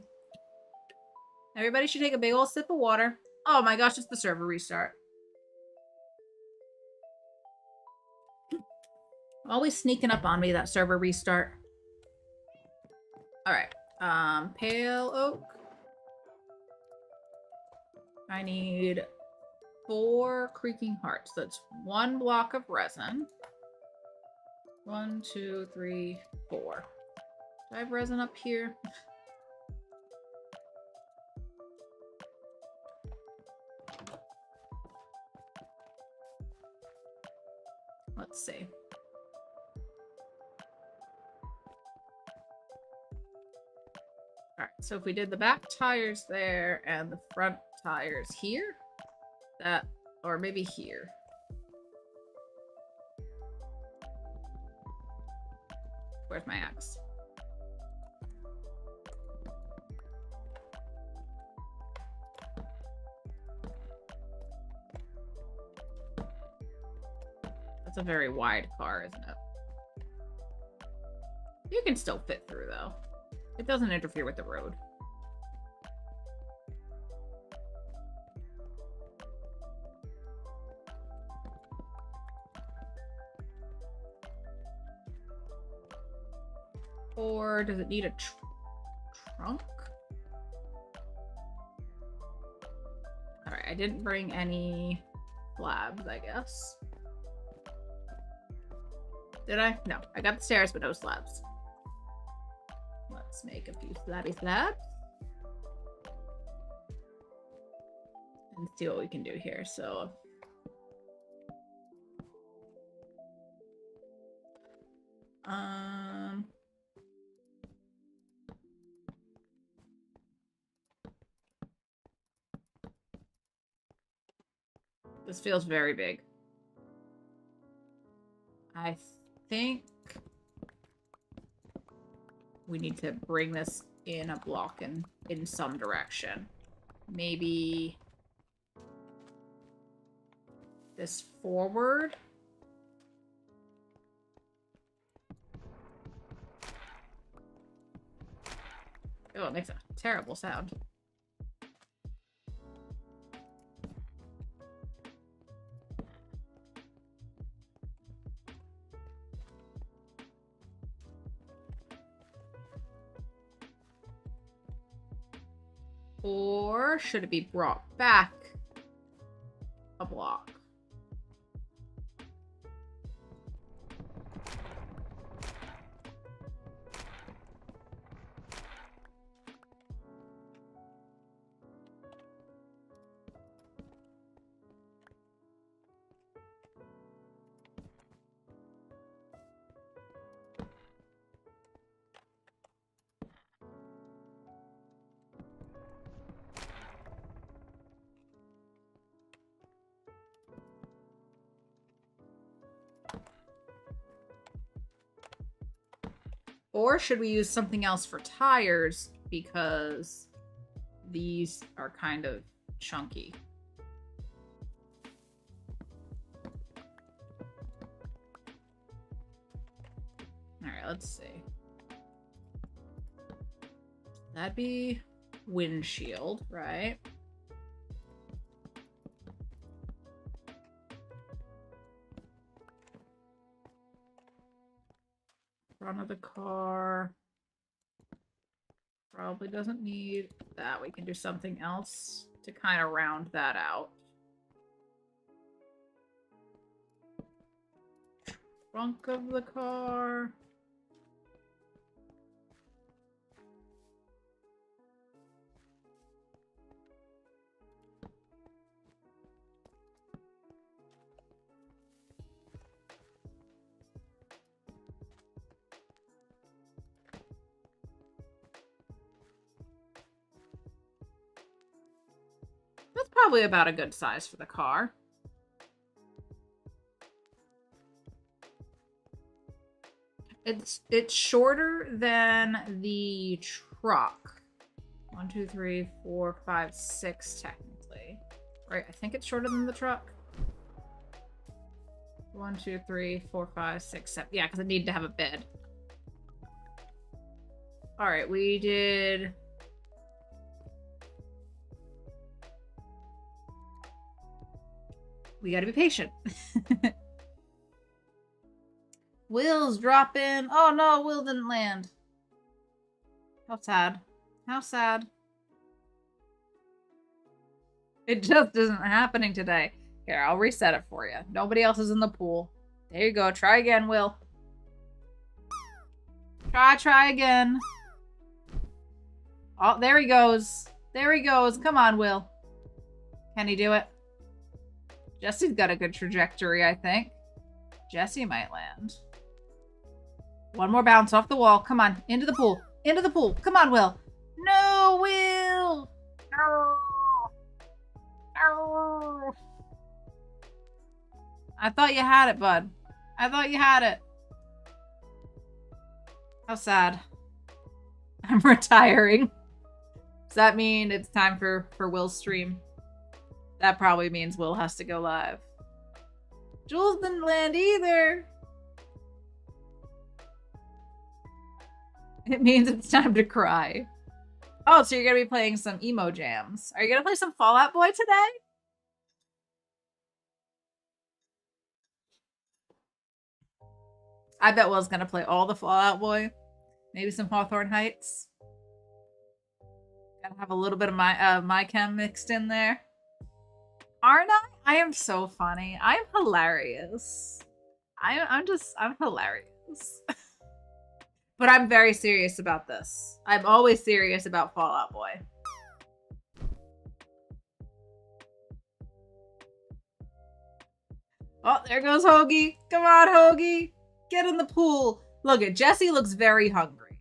Everybody should take a big old sip of water. Oh my gosh, it's the server restart. Always sneaking up on me, that server restart. Alright. Pale oak. I need 4 creaking hearts. That's 1 block of resin. 1, 2, 3, 4. Do I have resin up here? Let's see. Alright, so if we did the back tires there and the front tires here, that, or maybe here. Where's my axe? That's a very wide car, isn't it? You can still fit through, though. It doesn't interfere with the road. Or does it need a trunk? Alright, I didn't bring any slabs, I guess. Did I? No, I got the stairs, but no slabs. Let's make a few slabby slabs. And see what we can do here. So this feels very big. I think we need to bring this in a block and in some direction. Maybe this forward. Oh, it makes a terrible sound. Or should it be brought back a block? Or should we use something else for tires because these are kind of chunky? All right, let's see. That'd be windshield, right? Front of the car. Probably doesn't need that. We can do something else to kind of round that out. Trunk of the car. That's probably about a good size for the car. It's shorter than the truck. 1, 2, 3, 4, 5, 6 technically. Right, I think it's shorter than the truck. 1, 2, 3, 4, 5, 6, 7. Yeah, because I need to have a bed. Alright, we did... We gotta be patient. Will's dropping. Oh no, Will didn't land. How sad. How sad. It just isn't happening today. Here, I'll reset it for you. Nobody else is in the pool. There you go. Try again, Will. Try again. Oh, there he goes. There he goes. Come on, Will. Can he do it? Jesse's got a good trajectory, I think. Jesse might land. One more bounce off the wall. Come on. Into the pool. Into the pool. Come on, Will. No, Will. No. No. I thought you had it, bud. I thought you had it. How sad. I'm retiring. Does that mean it's time for Will's stream? That probably means Will has to go live. Jules didn't land either. It means it's time to cry. Oh, so you're going to be playing some emo jams. Are you going to play some Fall Out Boy today? I bet Will's going to play all the Fall Out Boy. Maybe some Hawthorne Heights. Gotta have a little bit of my chem mixed in there. Aren't I? I am so funny. I'm hilarious. I'm hilarious. But I'm very serious about this. I'm always serious about Fall Out Boy. Oh, there goes Hoagie. Come on, Hoagie. Get in the pool. Look at Jesse looks very hungry.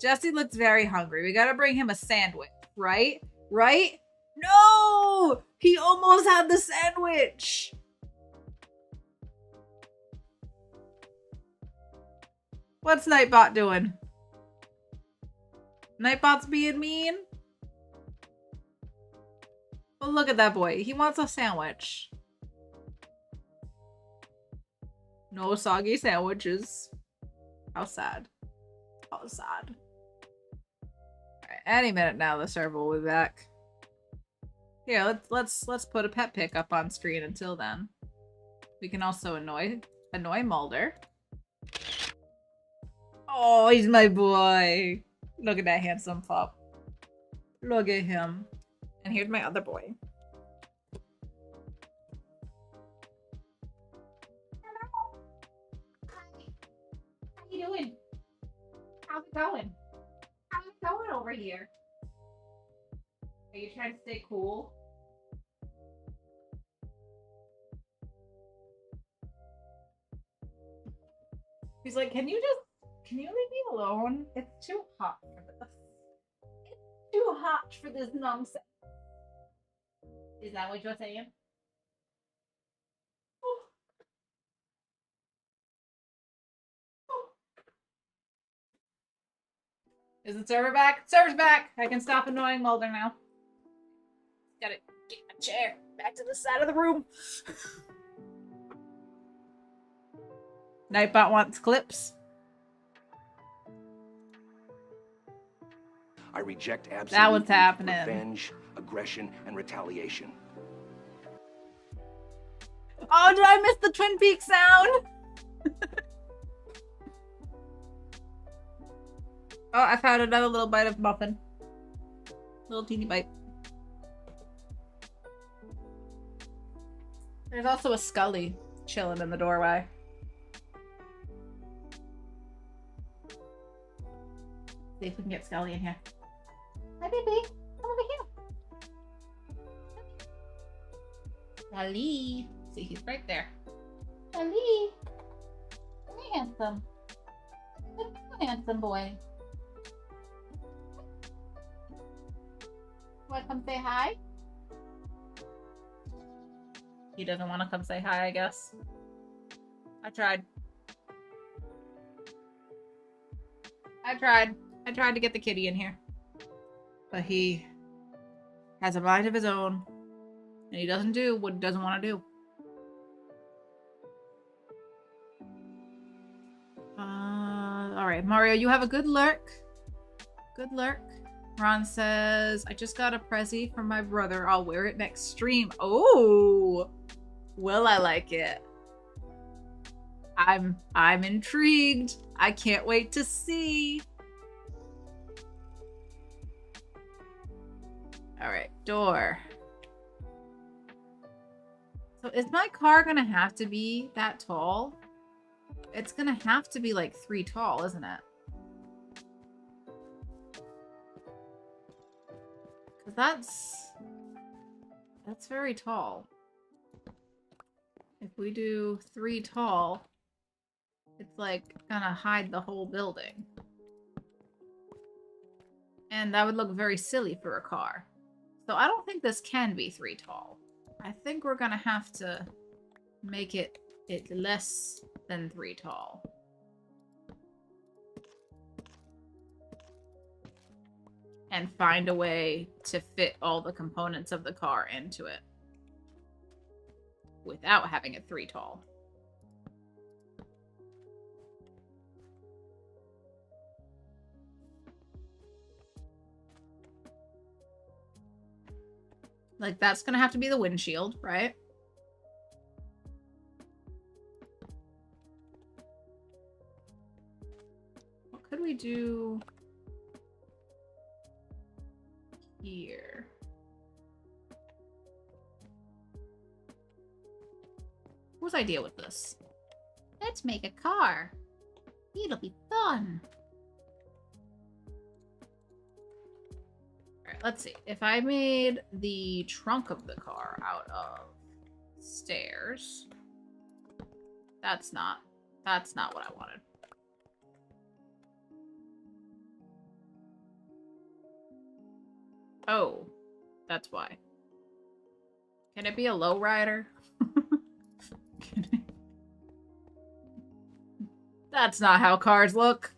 Jesse looks very hungry. We gotta bring him a sandwich, right? Right? No! He almost had the sandwich! What's Nightbot doing? Nightbot's being mean? Well, look at that boy. He wants a sandwich. No soggy sandwiches. How sad. How sad. Alright, any minute now the server will be back. Here, let's put a pet pick up on screen until then. We can also annoy Mulder. Oh, he's my boy. Look at that handsome pup. Look at him. And here's my other boy. Hello. Hi. How you doing? How's it going? How's it going over here? Are you trying to stay cool? He's like, can you leave me alone? It's too hot for this. It's too hot for this nonsense. Is that what you're saying? Is the server back? Server's back! I can stop annoying Mulder now. Gotta get my chair back to the side of the room. Nightbot wants clips. I reject absolutely That was happening. revenge, aggression, and retaliation. Oh, did I miss the Twin Peaks sound? Oh, I found another little bite of muffin. Little teeny bite. There's also a Scully chilling in the doorway. See if we can get Scully in here. Hi, baby. Come over here. Scully. See, he's right there. Scully. Come here, handsome. Come here, handsome boy. Want to come say hi? He doesn't want to come say hi, I guess. I tried. I tried to get the kitty in here. But he has a mind of his own. And he doesn't do what he doesn't want to do. Alright, Mario, you have a good lurk. Good lurk. Ron says, I just got a Prezi from my brother. I'll wear it next stream. Oh! Will I like it? I'm intrigued. I can't wait to see. Alright, door. So is my car gonna have to be that tall? It's gonna have to be like 3 tall, isn't it? Because that's very tall. If we do 3 tall, it's like gonna hide the whole building. And that would look very silly for a car. So I don't think this can be 3 tall. I think we're gonna have to make it less than 3 tall. And find a way to fit all the components of the car into it. Without having it 3 tall. Like, that's gonna have to be the windshield, right? What could we do here? Whose idea was this? Let's make a car. It'll be fun. Alright, let's see. If I made the trunk of the car out of stairs. That's not what I wanted. Oh, that's why. Can it be a lowrider? That's not how cars look.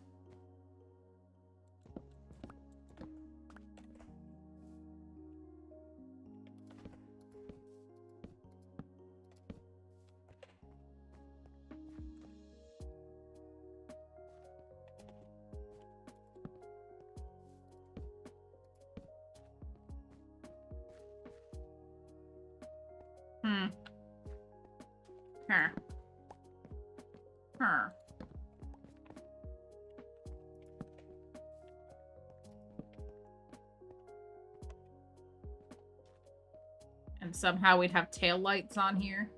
Huh. And somehow we'd have tail lights on here.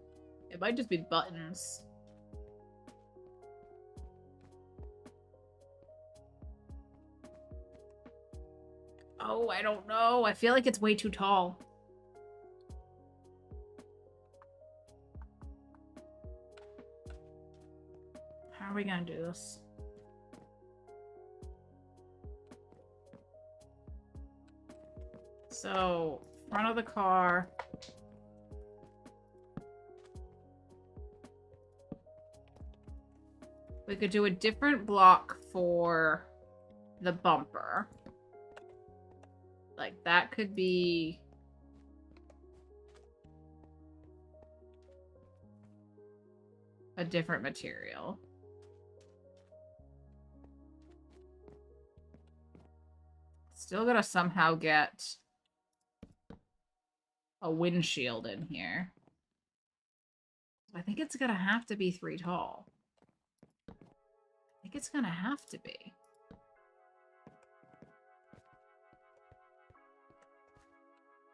It might just be buttons. Oh, I don't know. I feel like it's way too tall. How are we gonna do this? So, front of the car. We could do a different block for the bumper. Like, that could be... a different material. Still gotta somehow get a windshield in here. I think it's gonna have to be 3 tall. I think it's gonna have to be.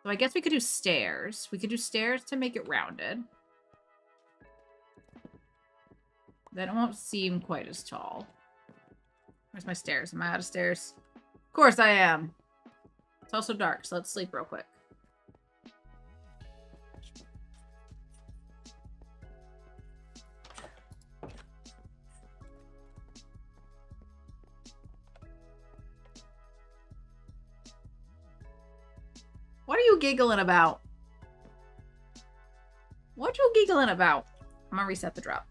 So I guess we could do stairs. We could do stairs to make it rounded. Then it won't seem quite as tall. Where's my stairs? Am I out of stairs? Of course I am. It's also dark, so let's sleep real quick. What are you giggling about? What you giggling about? I'm gonna reset the drop.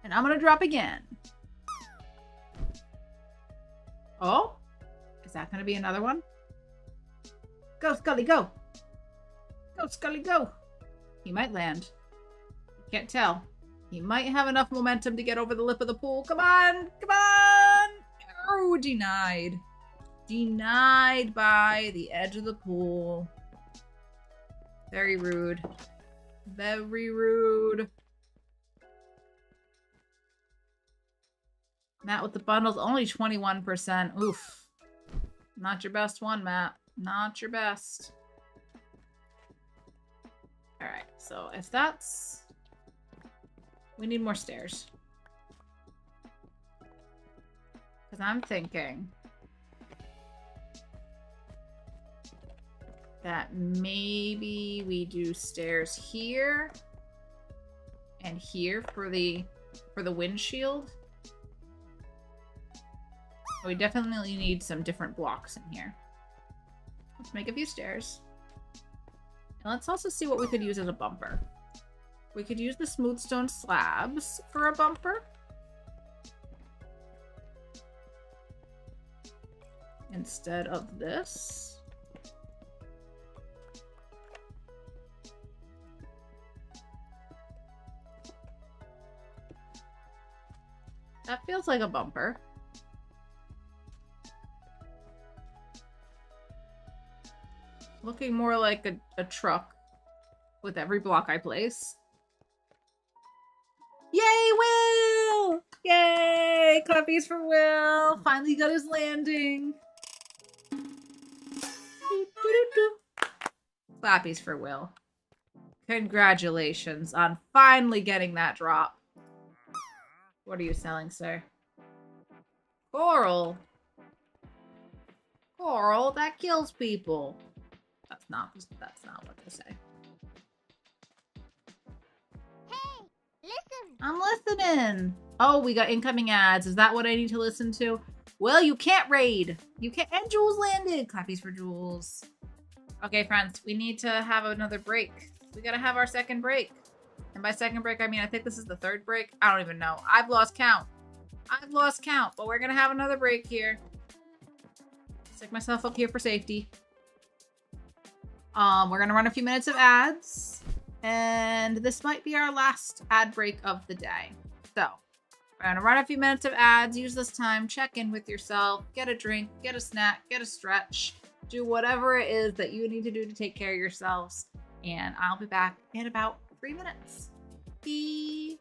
And I'm gonna drop again. Oh? Is that gonna be another one? Go, Scully, go! Go, Scully, go! He might land. Can't tell. He might have enough momentum to get over the lip of the pool. Come on! Come on! Oh, denied. Denied by the edge of the pool. Very rude. Very rude. Matt with the bundles, only 21%. Oof. Not your best one, Matt. Not your best. Alright, so if that's... We need more stairs. Because I'm thinking that maybe we do stairs here and here for the windshield. We definitely need some different blocks in here. Let's make a few stairs. And let's also see what we could use as a bumper. We could use the smooth stone slabs for a bumper. Instead of this. That feels like a bumper. Looking more like a truck with every block I place. Yay, Will! Yay! Clappies for Will! Finally got his landing. Clappies for Will. Congratulations on finally getting that drop. What are you selling, sir? Coral. Coral, that kills people. That's not what they say. Hey, listen. I'm listening. Oh, we got incoming ads. Is that what I need to listen to? Well, you can't raid. You can't. And Jules landed. Clappies for Jules. Okay, friends, we need to have another break. We gotta have our second break. And by second break, I mean, I think this is the third break. I don't even know. I've lost count. I've lost count, but we're gonna have another break here. Stick myself up here for safety. We're gonna run a few minutes of ads, and this might be our last ad break of the day. So, we're gonna run a few minutes of ads, use this time, check in with yourself, get a drink, get a snack, get a stretch, do whatever it is that you need to do to take care of yourselves, and I'll be back in about 3 minutes. B-R-B.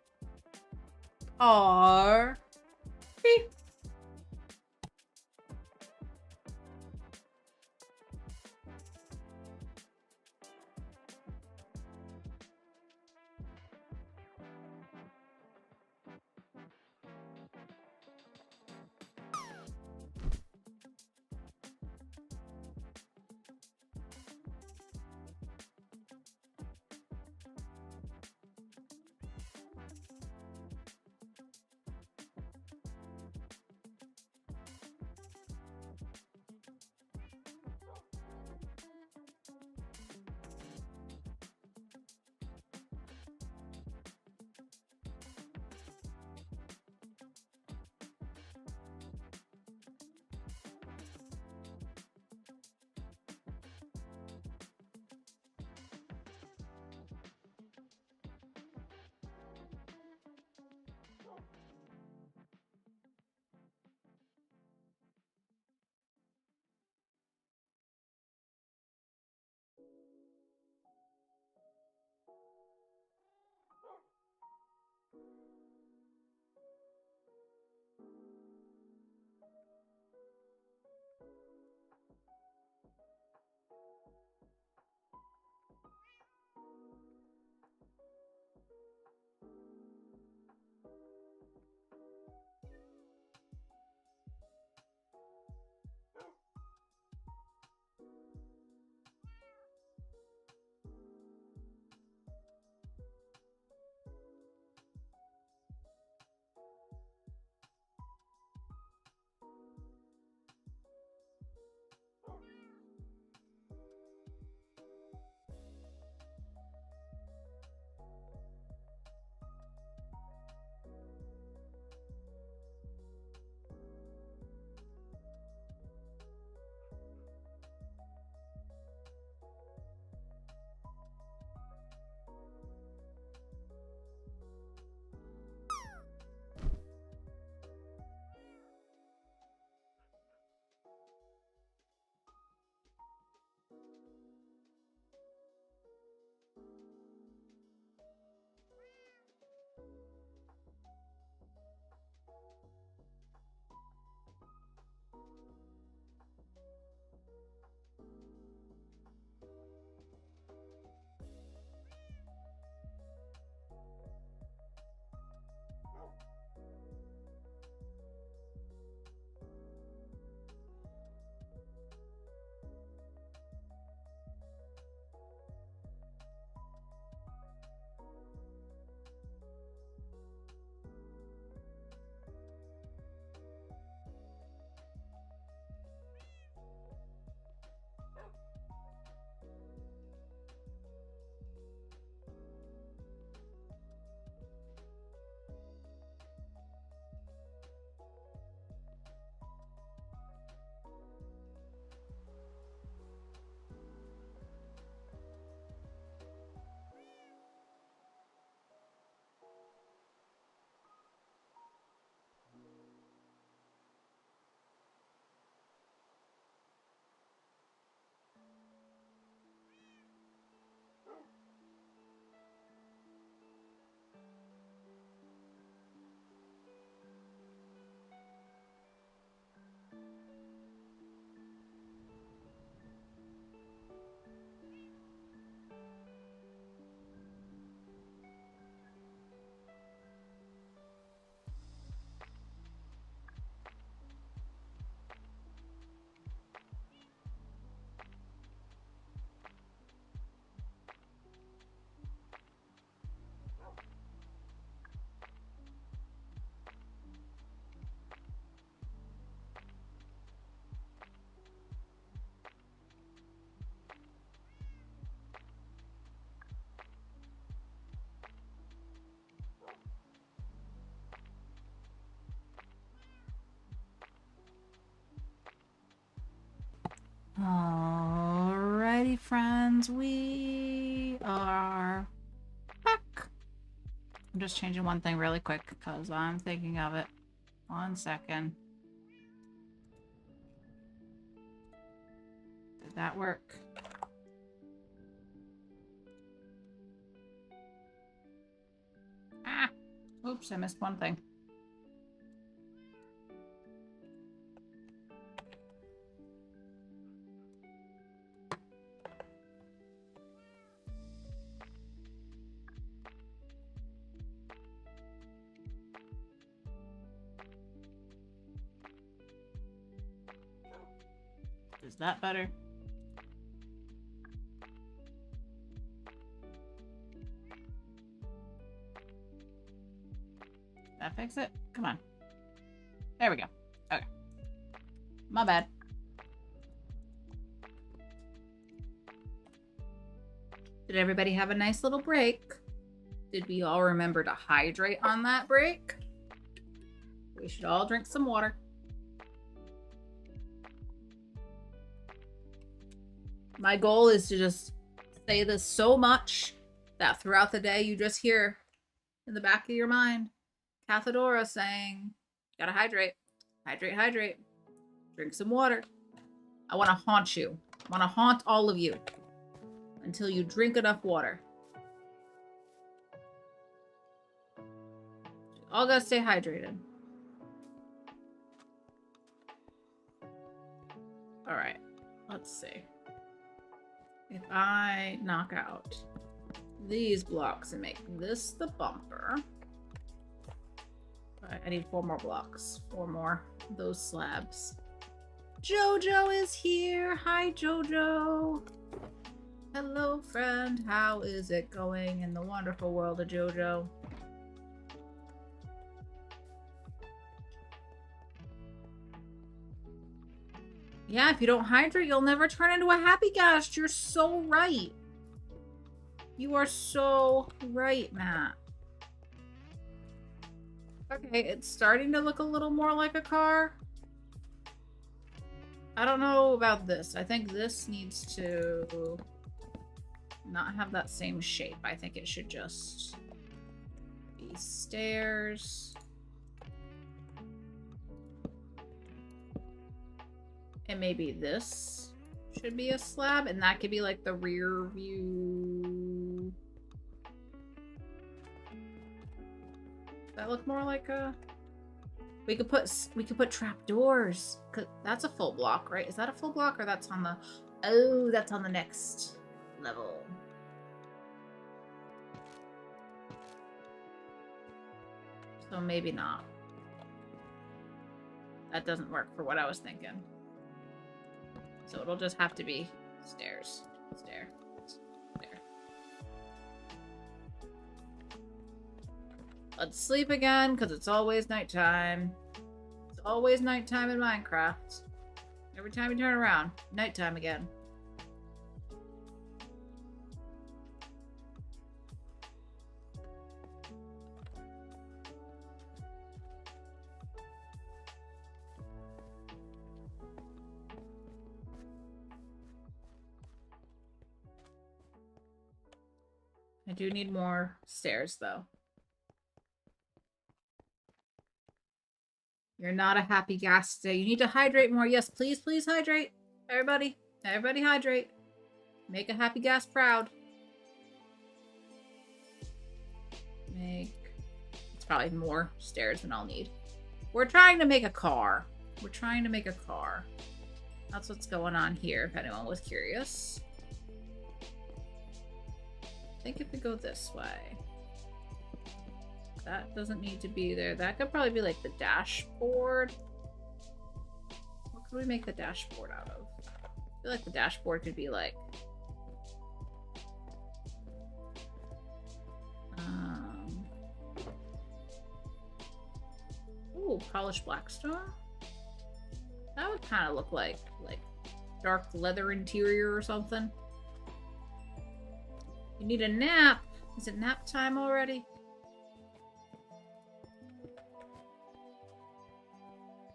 Alrighty, friends, we are back. I'm just changing one thing really quick because I'm thinking of it. 1 second. Did that work? Ah! Oops, I missed one thing. Is that better? That fix it? Come on. There we go. Okay. My bad. Did everybody have a nice little break? Did we all remember to hydrate on that break? We should all drink some water. My goal is to just say this so much that throughout the day you just hear in the back of your mind Kathadora saying, gotta hydrate, hydrate, hydrate, drink some water. I want to haunt you. I want to haunt all of you until you drink enough water. All gotta stay hydrated. All right, let's see. If I knock out these blocks and make this the bumper. All right, I need 4 more blocks. 4 more of those slabs. Jojo is here. Hi, Jojo. Hello, friend. How is it going in the wonderful world of Jojo? Yeah, if you don't hydrate, you'll never turn into a happy guest. You're so right. You are so right, Matt. Okay, it's starting to look a little more like a car. I don't know about this. I think this needs to not have that same shape. I think it should just be stairs. And maybe this should be a slab, and that could be like the rear view. Does that look more like a... We could put trapdoors. That's a full block, right? Is that a full block, or that's on the... Oh, that's on the next level. So maybe not. That doesn't work for what I was thinking. So it'll just have to be stairs. Stair. Stair. Let's sleep again, because it's always nighttime. It's always nighttime in Minecraft. Every time you turn around, nighttime again. I do need more stairs, though. You're not a happy gas today. You need to hydrate more. Yes, please, please hydrate. Everybody. Everybody hydrate. Make a happy gas proud. It's probably more stairs than I'll need. We're trying to make a car. We're trying to make a car. That's what's going on here, if anyone was curious. I think if we go this way, that doesn't need to be there. That could probably be like the dashboard. What could we make the dashboard out of? I feel like the dashboard could be like ooh, polished blackstone. That would kind of look like dark leather interior or something. You need a nap. Is it nap time already?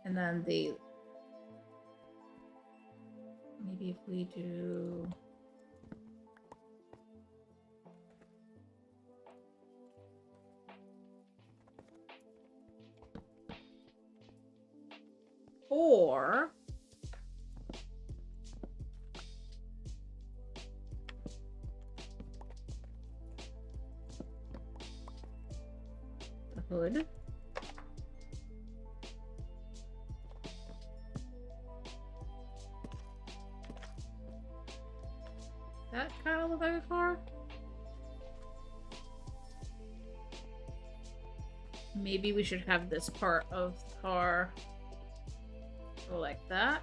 And then maybe Maybe if we do... Or... the hood. That kind of look like a car. Maybe we should have this part of the car go like that.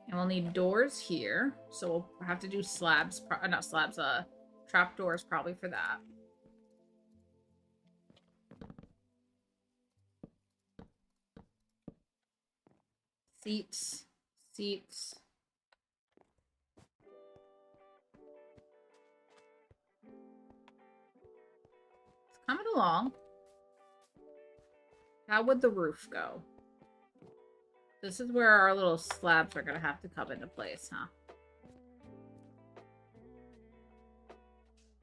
And we'll need doors here, so we'll have to do slabs, not slabs, trap doors probably for that. Seats, seats. It's coming along. How would the roof go? This is where our little slabs are gonna have to come into place, huh?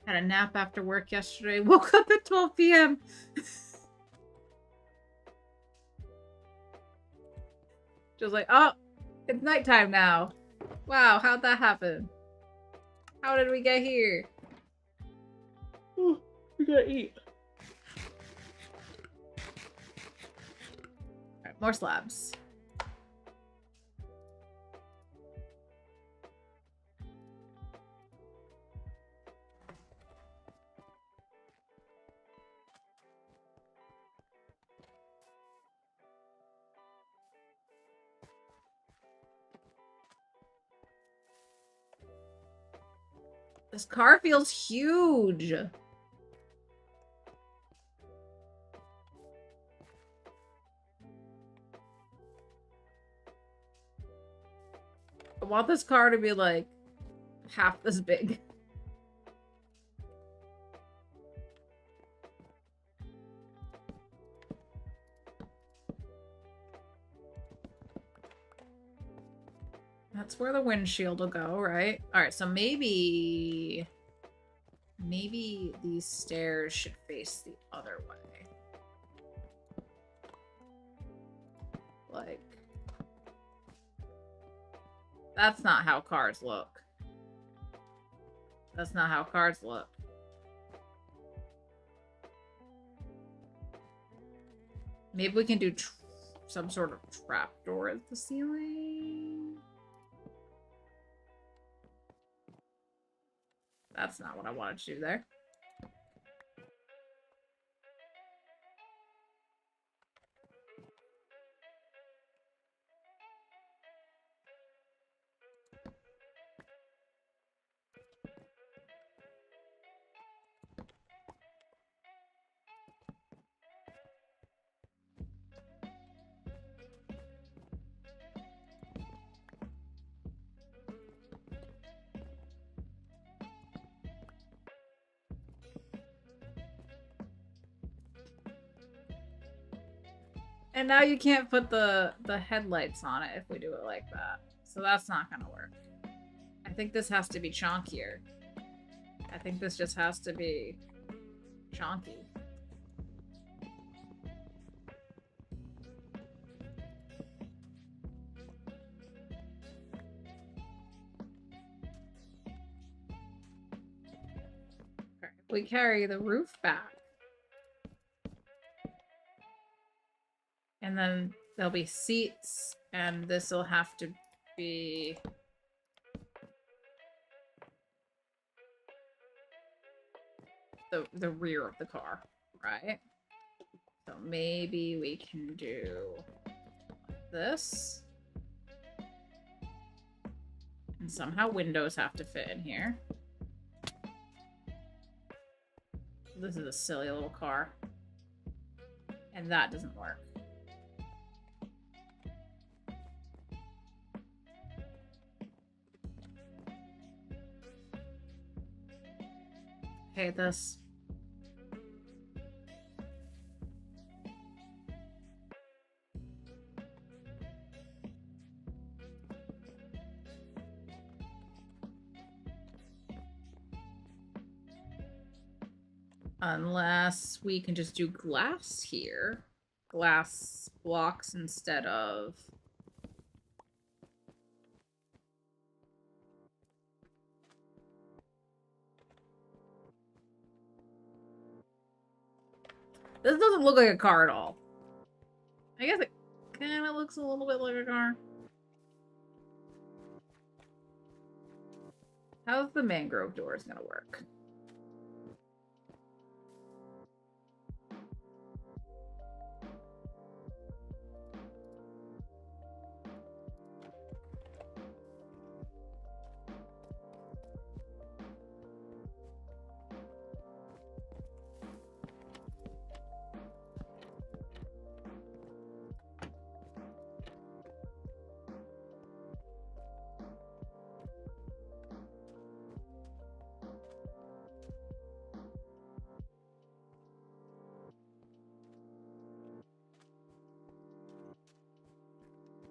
Had a nap after work yesterday. Woke up at 12 p.m. Just like, oh, it's nighttime now. Wow, how'd that happen? How did we get here? Oh, we gotta eat. Alright, more slabs. This car feels huge. I want this car to be like half this big. That's where the windshield will go, right? Alright, so maybe these stairs should face the other way. Like, that's not how cars look. That's not how cars look. Maybe we can do some sort of trapdoor at the ceiling. That's not what I wanted to do there. And now you can't put the headlights on it if we do it like that. So that's not gonna work. I think this has to be chonkier. I think this just has to be chonky. Okay, if we carry the roof back, and then there'll be seats, and this will have to be the rear of the car, right? So maybe we can do this. And somehow windows have to fit in here. This is a silly little car. And that doesn't work. okay at this. Unless we can just do glass here. Glass blocks instead of... This doesn't look like a car at all. I guess it kind of looks a little bit like a car. How's the mangrove doors gonna work?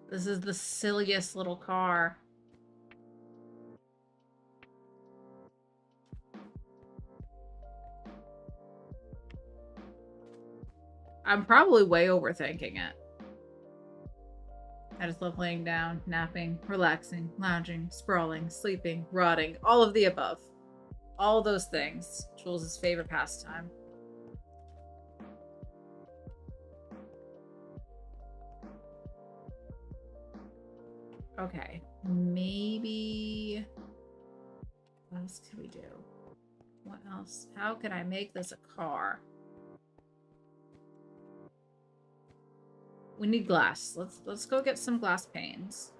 This is the silliest little car. I'm probably way overthinking it. I just love laying down, napping, relaxing, lounging, sprawling, sleeping, rotting, all of the above. All those things. Jules' favorite pastime. Okay, maybe... What else can we do? What else? How can I make this a car? We need glass. Let's go get some glass panes.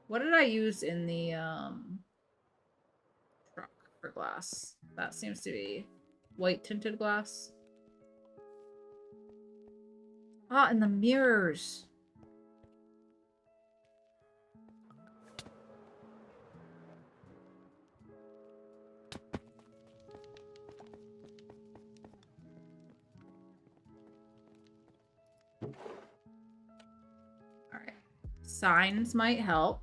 What did I use in the truck for glass? That seems to be white tinted glass. Ah, and the mirrors. Signs might help.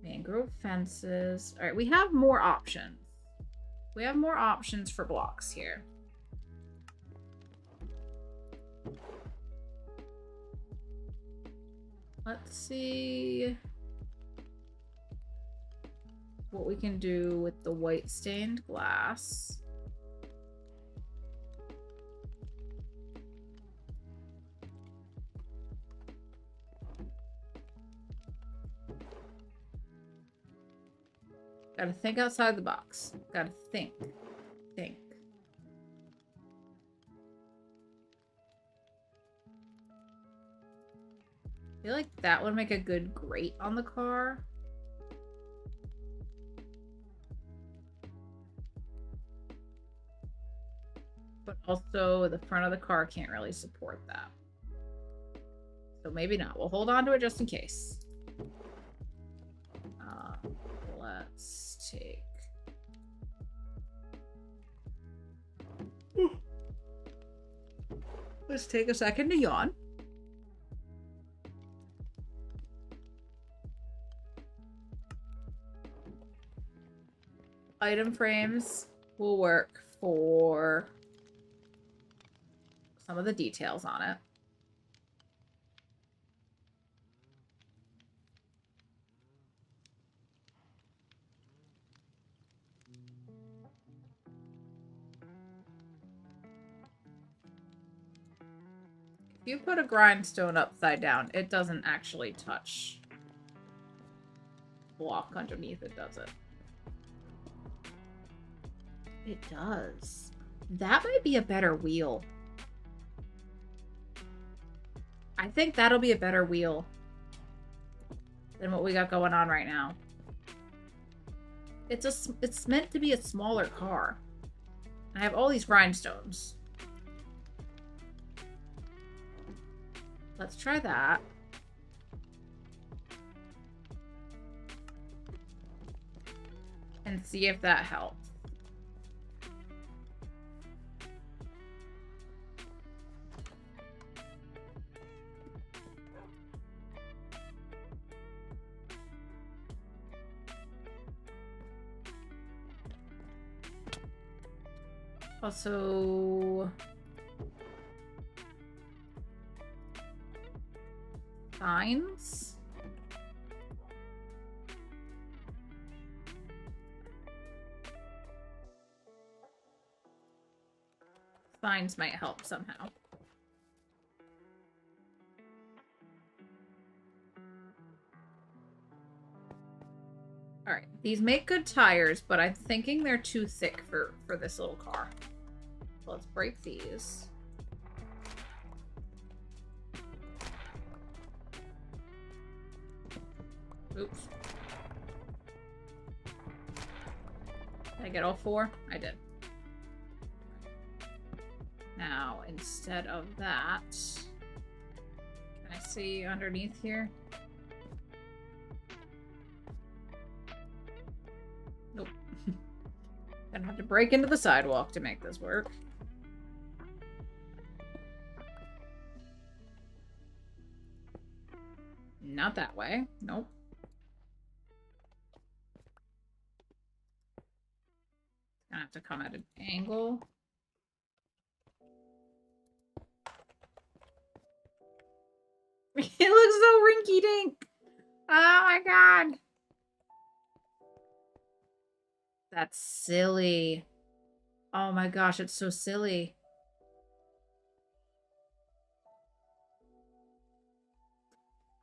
Mangrove fences. All right, we have more options. We have more options for blocks here. Let's see what we can do with the white stained glass. Gotta think outside the box. Gotta think. Think. I feel like that would make a good grate on the car. But also the front of the car can't really support that. So maybe not. We'll hold on to it just in case. Let's take... Let's take a second to yawn. Item frames will work for some of the details on it. If you put a grindstone upside down, it doesn't actually touch the block underneath it, does it? It does. That might be a better wheel. I think that'll be a better wheel than what we got going on right now. It's meant to be a smaller car. I have all these grindstones. Let's try that. and see if that helps. Also, signs. Signs might help somehow. Alright, these make good tires, but I'm thinking they're too thick for this little car. So let's break these. Oops. Did I get all 4? I did. Now, instead of that, can I see underneath here? Nope. Gonna have to break into the sidewalk to make this work. Not that way. Nope. Gonna have to come at an angle. It looks so rinky-dink. Oh my god. That's silly. Oh my gosh, it's so silly.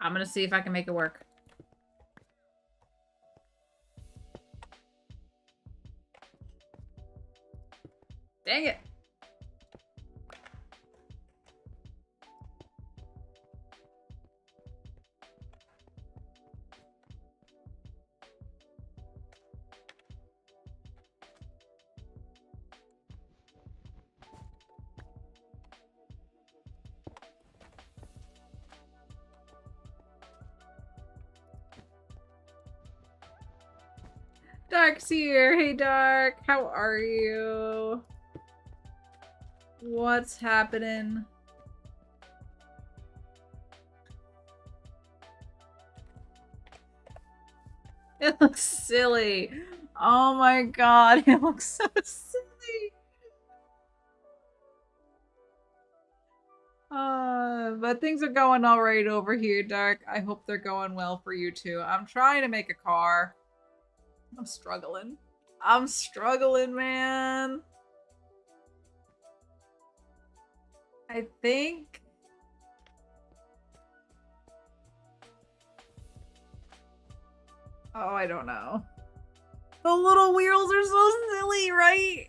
I'm gonna see if I can make it work. Dang it. Dark's here. Hey, Dark. How are you? What's happening? It looks silly. Oh my god, it looks so silly. But things are going all right over here, Dark. I hope they're going well for you too. I'm trying to make a car. I'm struggling. I'm struggling, man. I think... Oh, I don't know. The little wheels are so silly, right?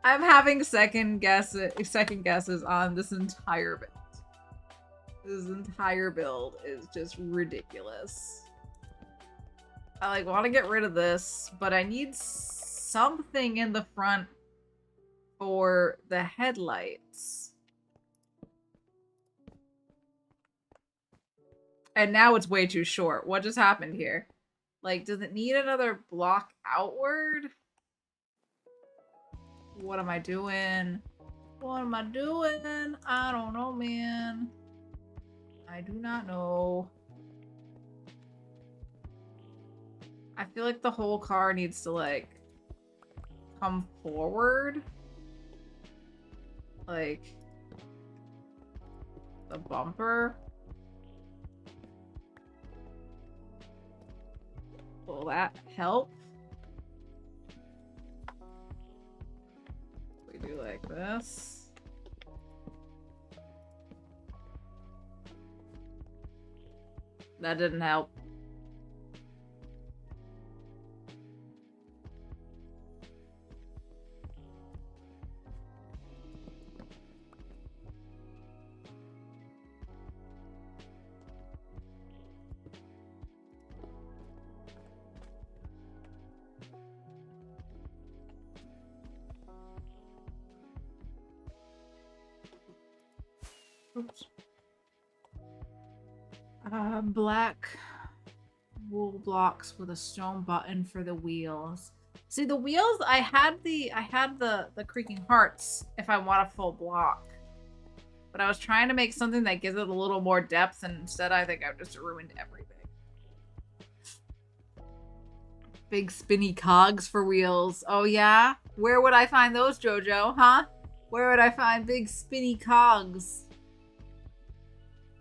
I'm having second guesses on this entire build. This entire build is just ridiculous. I want to get rid of this, but I need something in the front for the headlights. And now it's way too short. What just happened here? Does it need another block outward? What am I doing? What am I doing? I don't know, man. I do not know. I feel like the whole car needs to, come forward. The bumper. Will that help? We do like this. That didn't help. Oops. Black wool blocks with a stone button for the wheels. See, the wheels, I had the creaking hearts if I want a full block. But I was trying to make something that gives it a little more depth, and instead I think I've just ruined everything. Big spinny cogs for wheels. Oh yeah? Where would I find those, Jojo? Huh? Where would I find big spinny cogs?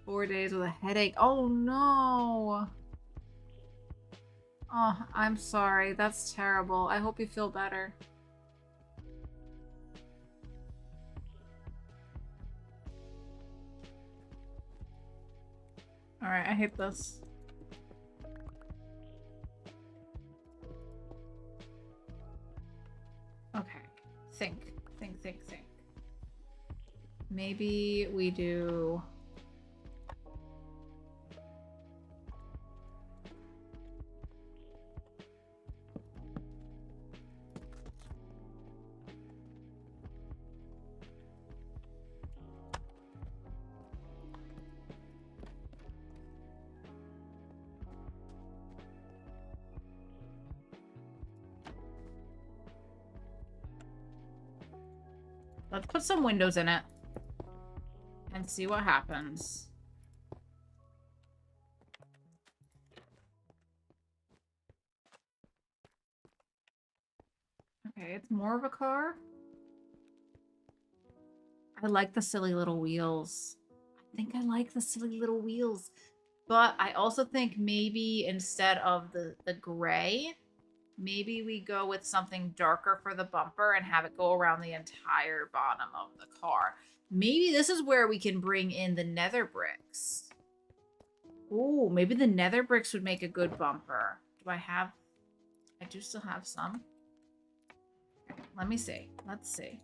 4 days with a headache. Oh no. Oh, I'm sorry. That's terrible. I hope you feel better. Alright, I hate this. Okay. Think. Maybe we do... Let's put some windows in it and see what happens. Okay, it's more of a car. I like the silly little wheels. I think I like the silly little wheels. But I also think maybe instead of the gray, maybe we go with something darker for the bumper and have it go around the entire bottom of the car. Maybe this is where we can bring in the nether bricks. Ooh, maybe the nether bricks would make a good bumper. Do I have... I do still have some. Let me see. Let's see.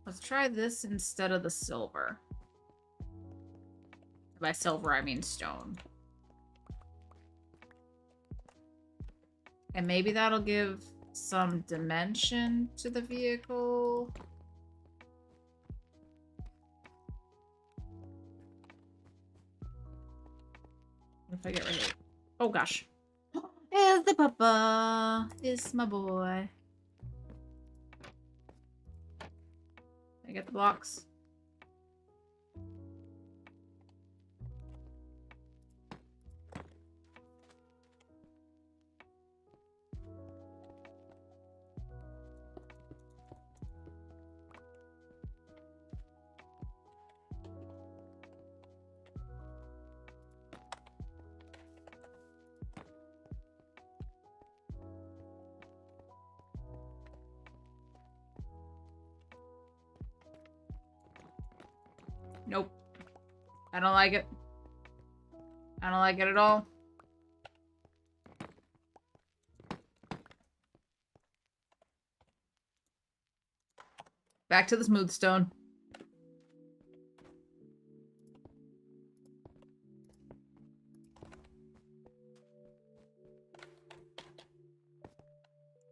Let's try this instead of the silver. By silver, I mean stone. And maybe that'll give some dimension to the vehicle. What if I get rid of it? Oh gosh. It's the papa. It's my boy. Can I get the blocks? Nope. I don't like it. I don't like it at all. Back to the smooth stone.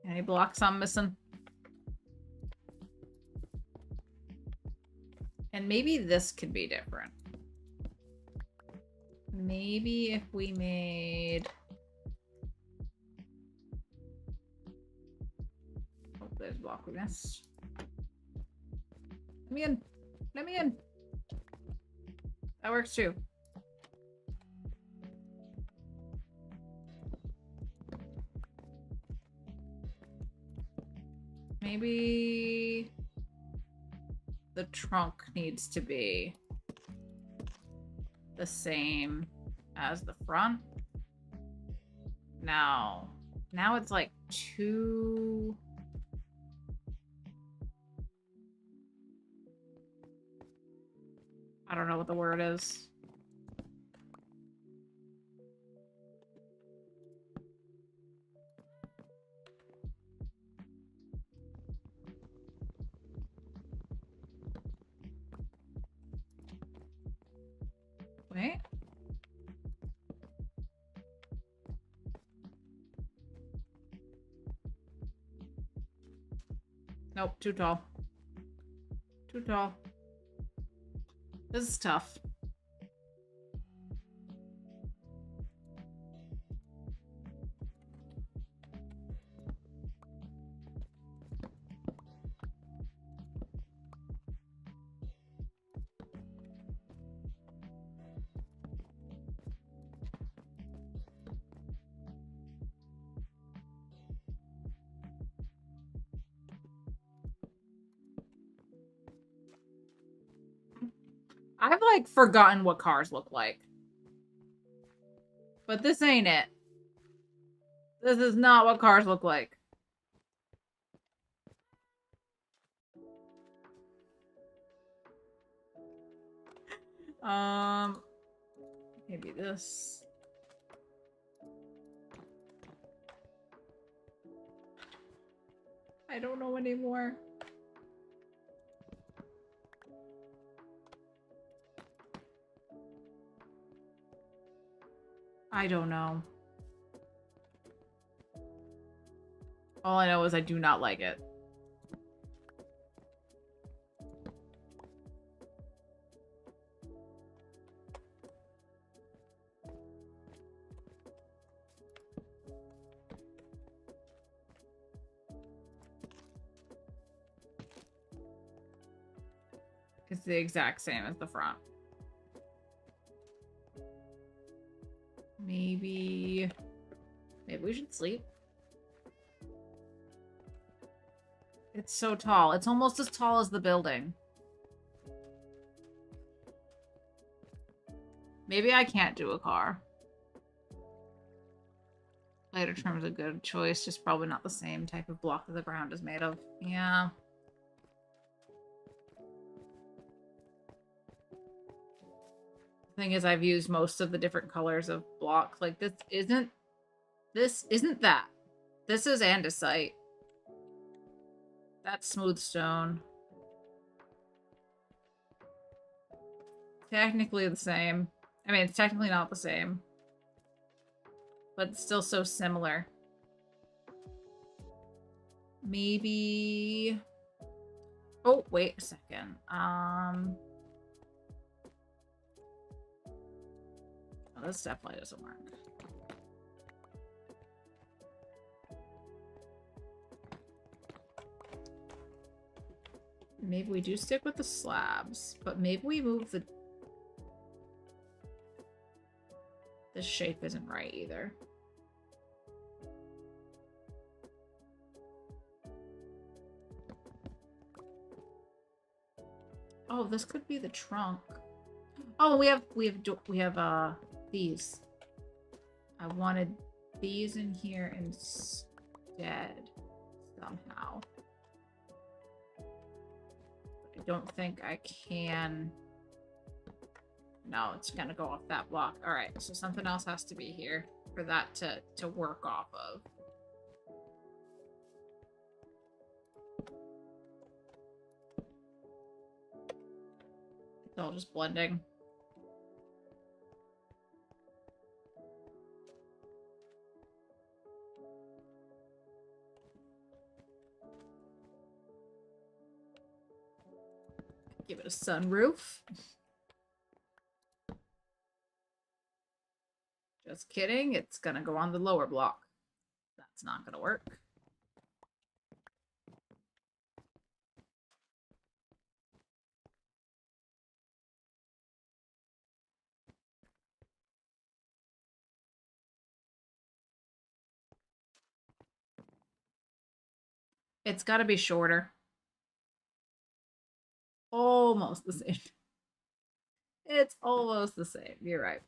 Any blocks I'm missing? And maybe this could be different. Maybe if we made... Oh, there's a block we missed. Let me in. Let me in. That works too. Maybe the trunk needs to be the same as the front. Now it's like too... I don't know what the word is. Wait. Nope, too tall. Too tall. This is tough. I've like forgotten what cars look like. But this ain't it. This is not what cars look like. Maybe this. I don't know anymore. I don't know. All I know is I do not like it. It's the exact same as the front. Maybe we should sleep. It's so tall. It's almost as tall as the building. Maybe I can't do a car. Lighter trim is a good choice, just probably not the same type of block that the ground is made of. Yeah. Thing is, I've used most of the different colors of blocks. Like, this isn't that. This is andesite. That's smooth stone. Technically the same. I mean, it's technically not the same. But it's still so similar. Maybe... Oh, wait a second. Oh, this definitely doesn't work. Maybe we do stick with the slabs, but maybe we move the... This shape isn't right either. Oh, this could be the trunk. Oh, we have these. I wanted these in here instead somehow. I don't think I can. No, it's gonna go off that block. All right, so something else has to be here for that to work off of. It's all just blending. Give it a sunroof. Just kidding, it's gonna go on the lower block. That's not gonna work. It's gotta be shorter. Almost the same. It's almost the same. You're right.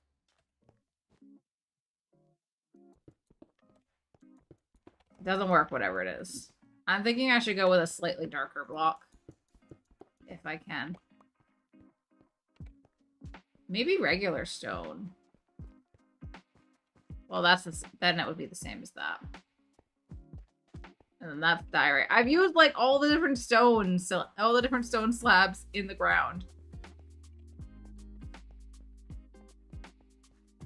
It doesn't work, whatever it is. I'm thinking I should go with a slightly darker block. If I can. Maybe regular stone. Well, then it would be the same as that. And then that's diorite. I've used like all the different stones, all the different stone slabs in the ground.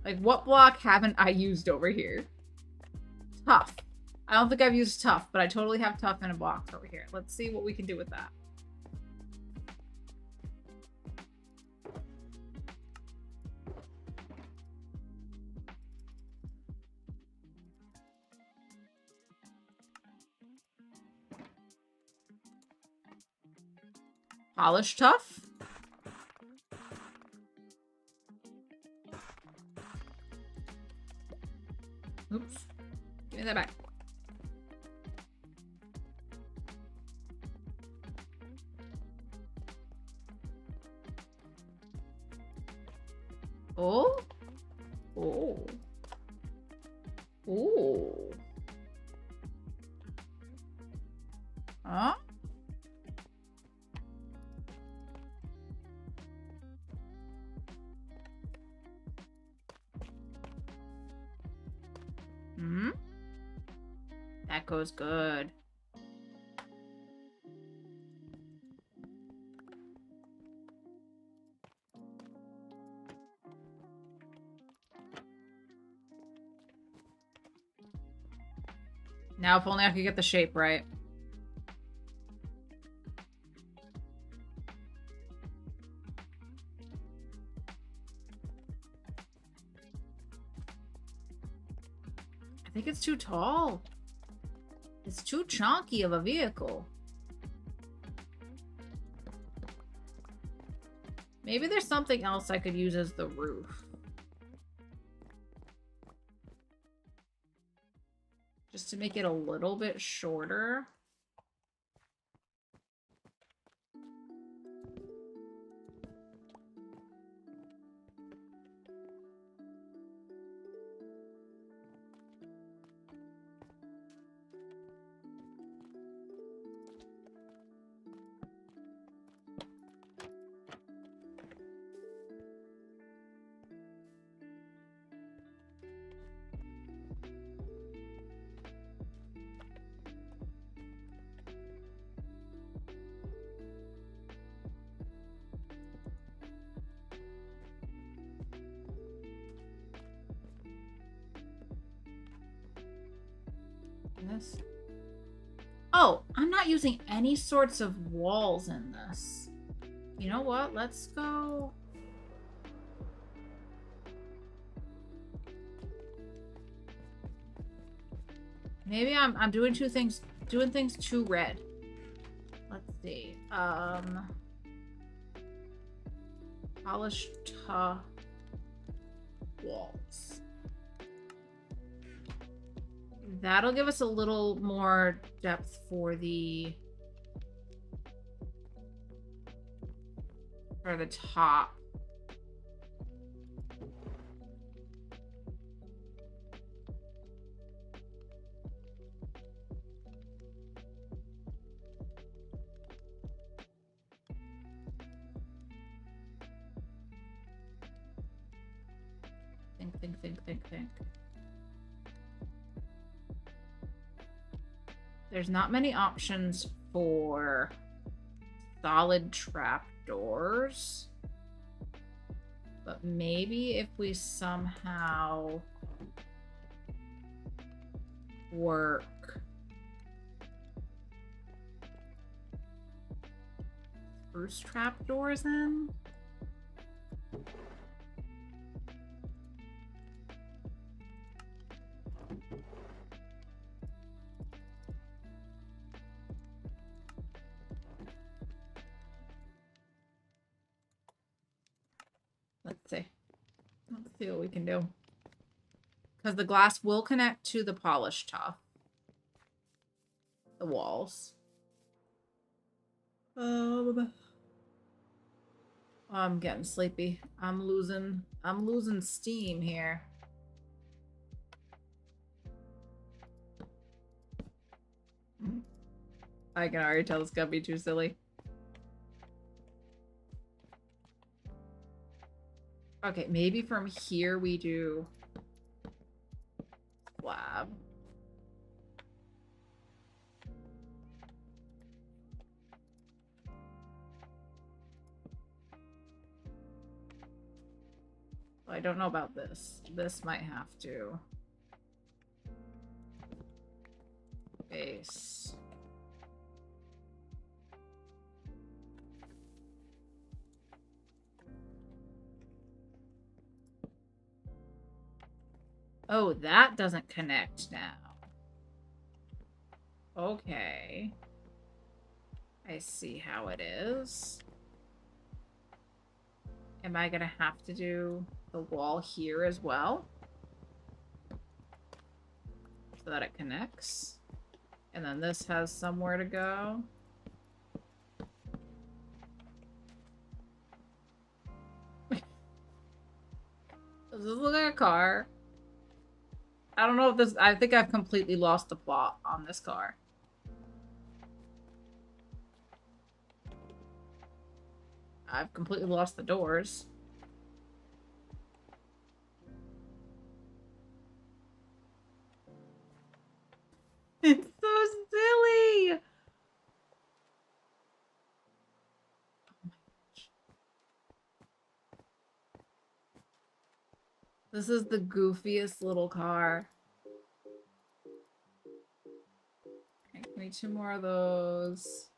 Like, what block haven't I used over here? Tough. I don't think I've used tough, but I totally have tough in a box over here. Let's see what we can do with that. Polish tough. Oops. Give me that back. Oh. Oh. Oh. Huh? Hmm? That goes good. Now if only I could get the shape right. I think it's too tall. It's too chunky of a vehicle. Maybe there's something else I could use as the roof. Just to make it a little bit shorter. This. Oh, I'm not using any sorts of walls in this. You know what? Let's go. Maybe I'm doing things too red. Let's see. Polished walls. That'll give us a little more depth for the top. Think. There's not many options for solid trapdoors. But maybe if we somehow work spruce trapdoors in. Let's see what we can do. Because the glass will connect to the polished top. The walls. I'm getting sleepy. I'm losing steam here. I can already tell it's gonna be too silly. Okay, maybe from here we do slab. I don't know about this. This might have to. Base. Oh, that doesn't connect now. Okay. I see how it is. Am I gonna have to do the wall here as well? So that it connects. And then this has somewhere to go. Does this look like a car? I don't know if this... I think I've completely lost the plot on this car. I've completely lost the doors. It's so silly! This is the goofiest little car. Okay, give me 2 more of those.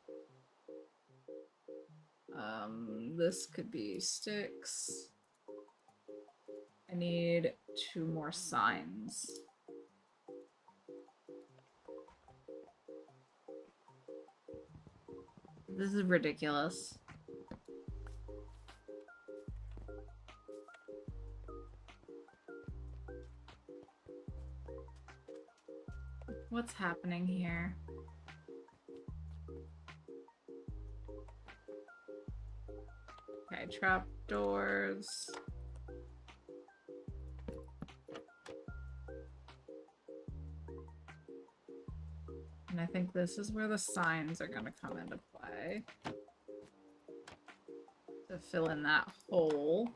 This could be sticks. I need 2 more signs. This is ridiculous. What's happening here? Okay, trap doors. And I think this is where the signs are gonna come into play. To fill in that hole.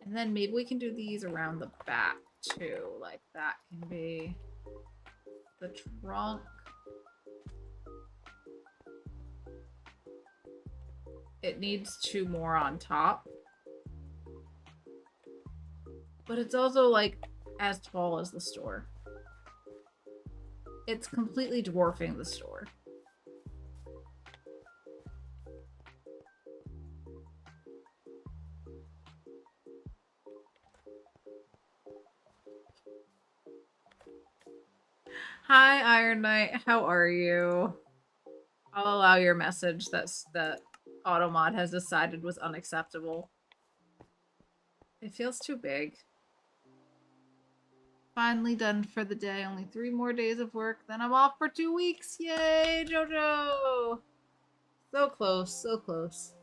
And then maybe we can do these around the back too. Like that can be the trunk. It needs 2 more on top. But it's also like as tall as the store. It's completely dwarfing the store. Hi, Iron Knight. How are you? I'll allow your message that Automod has decided was unacceptable. It feels too big. Finally done for the day. Only 3 more days of work. Then I'm off for 2 weeks. Yay, Jojo! So close, so close.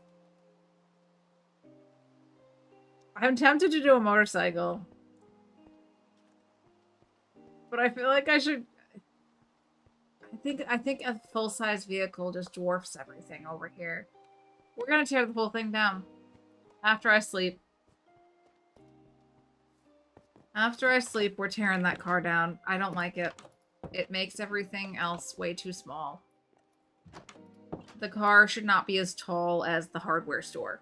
I'm tempted to do a motorcycle. But I feel like I should... I think a full-size vehicle just dwarfs everything over here. We're gonna tear the whole thing down. After I sleep. After I sleep, we're tearing that car down. I don't like it. It makes everything else way too small. The car should not be as tall as the hardware store.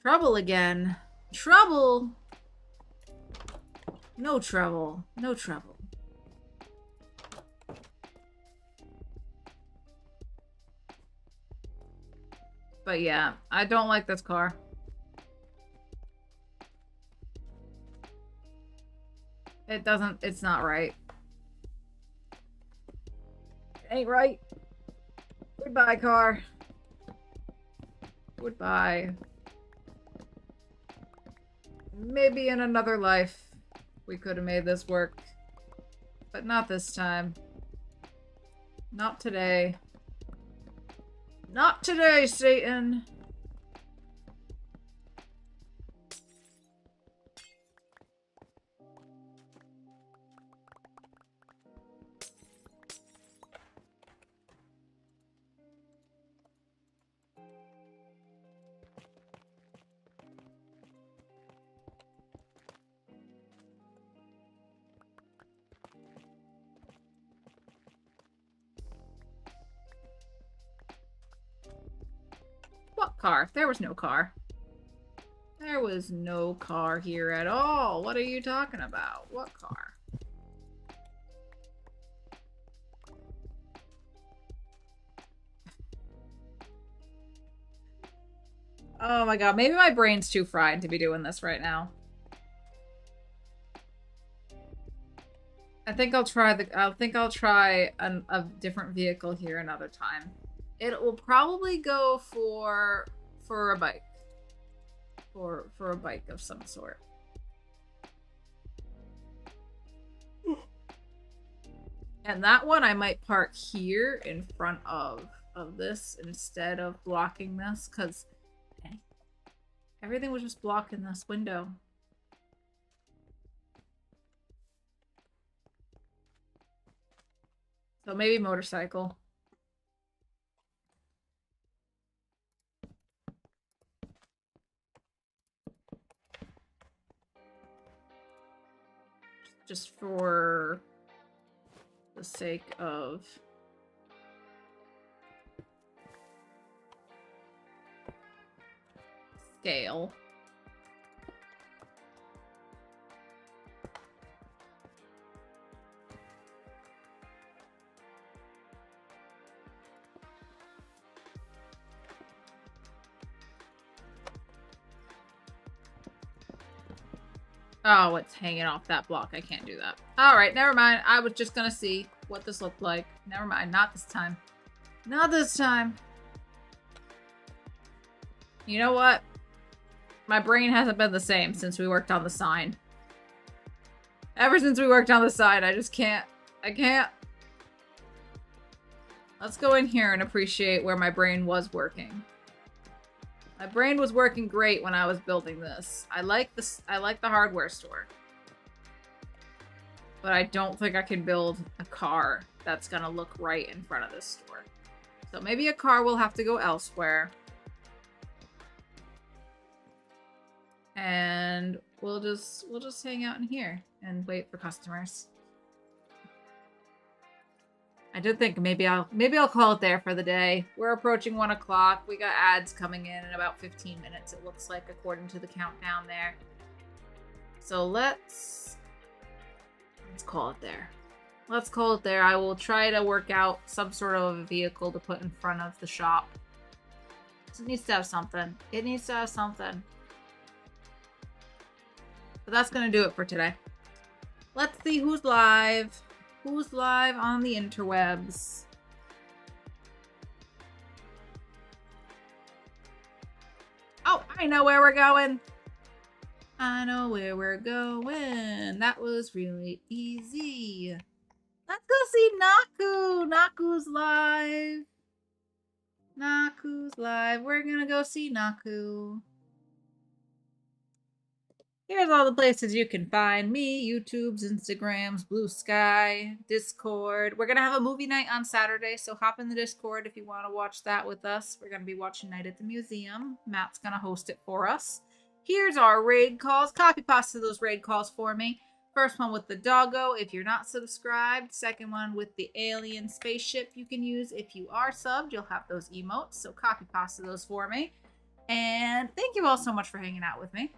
Trouble again. Trouble! No trouble. No trouble. But yeah, I don't like this car. It's not right. It ain't right. Goodbye, car. Goodbye. Maybe in another life, we could have made this work. But not this time. Not today. Not today, Satan! What car? There was no car. There was no car here at all. What are you talking about? What car? Oh my god, maybe my brain's too fried to be doing this right now. I think I'll try a different vehicle here another time. It will probably go for a bike. For a bike of some sort. And that one I might park here in front of this instead of blocking this, because Everything was just blocking this window. So maybe motorcycle. Just for the sake of scale. Oh, it's hanging off that block. I can't do that. Alright, never mind. I was just gonna see what this looked like. Never mind. Not this time. Not this time. You know what? My brain hasn't been the same since we worked on the sign. Ever since we worked on the sign, I just can't. I can't. Let's go in here and appreciate where my brain was working. My brain was working great when I was building this. I like this. I like the hardware store. But I don't think I can build a car that's gonna look right in front of this store. So maybe a car will have to go elsewhere. And we'll just hang out in here and wait for customers. I did think maybe I'll call it there for the day. We're approaching 1 o'clock. We got ads coming in about 15 minutes, it looks like, according to the countdown there. So let's call it there. Let's call it there. I will try to work out some sort of a vehicle to put in front of the shop. It needs to have something. It needs to have something. But that's gonna do it for today. Let's see who's live. Who's live on the interwebs? Oh, I know where we're going. I know where we're going. That was really easy. Let's go see Naku. Naku's live. Naku's live. We're gonna go see Naku. Here's all the places you can find me. YouTube's, Instagrams, Blue Sky, Discord. We're going to have a movie night on Saturday, so hop in the Discord if you want to watch that with us. We're going to be watching Night at the Museum. Matt's going to host it for us. Here's our raid calls. Copy pasta those raid calls for me. First one with the doggo if you're not subscribed. Second one with the alien spaceship you can use if you are subbed. You'll have those emotes, so copy pasta those for me. And thank you all so much for hanging out with me.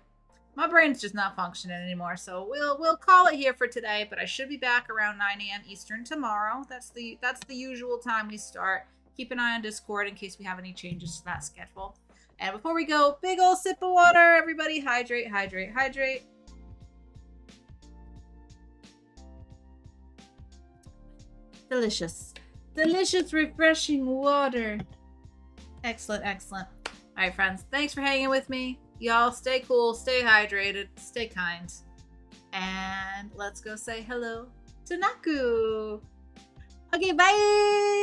My brain's just not functioning anymore, so we'll call it here for today, but I should be back around 9 a.m. Eastern tomorrow. That's the usual time we start. Keep an eye on Discord in case we have any changes to that schedule. And before we go, big ol' sip of water. Everybody hydrate, hydrate, hydrate. Delicious. Delicious, refreshing water. Excellent, excellent. All right, friends. Thanks for hanging with me. Y'all stay cool, stay hydrated, stay kind. And let's go say hello to Naku. Okay, bye!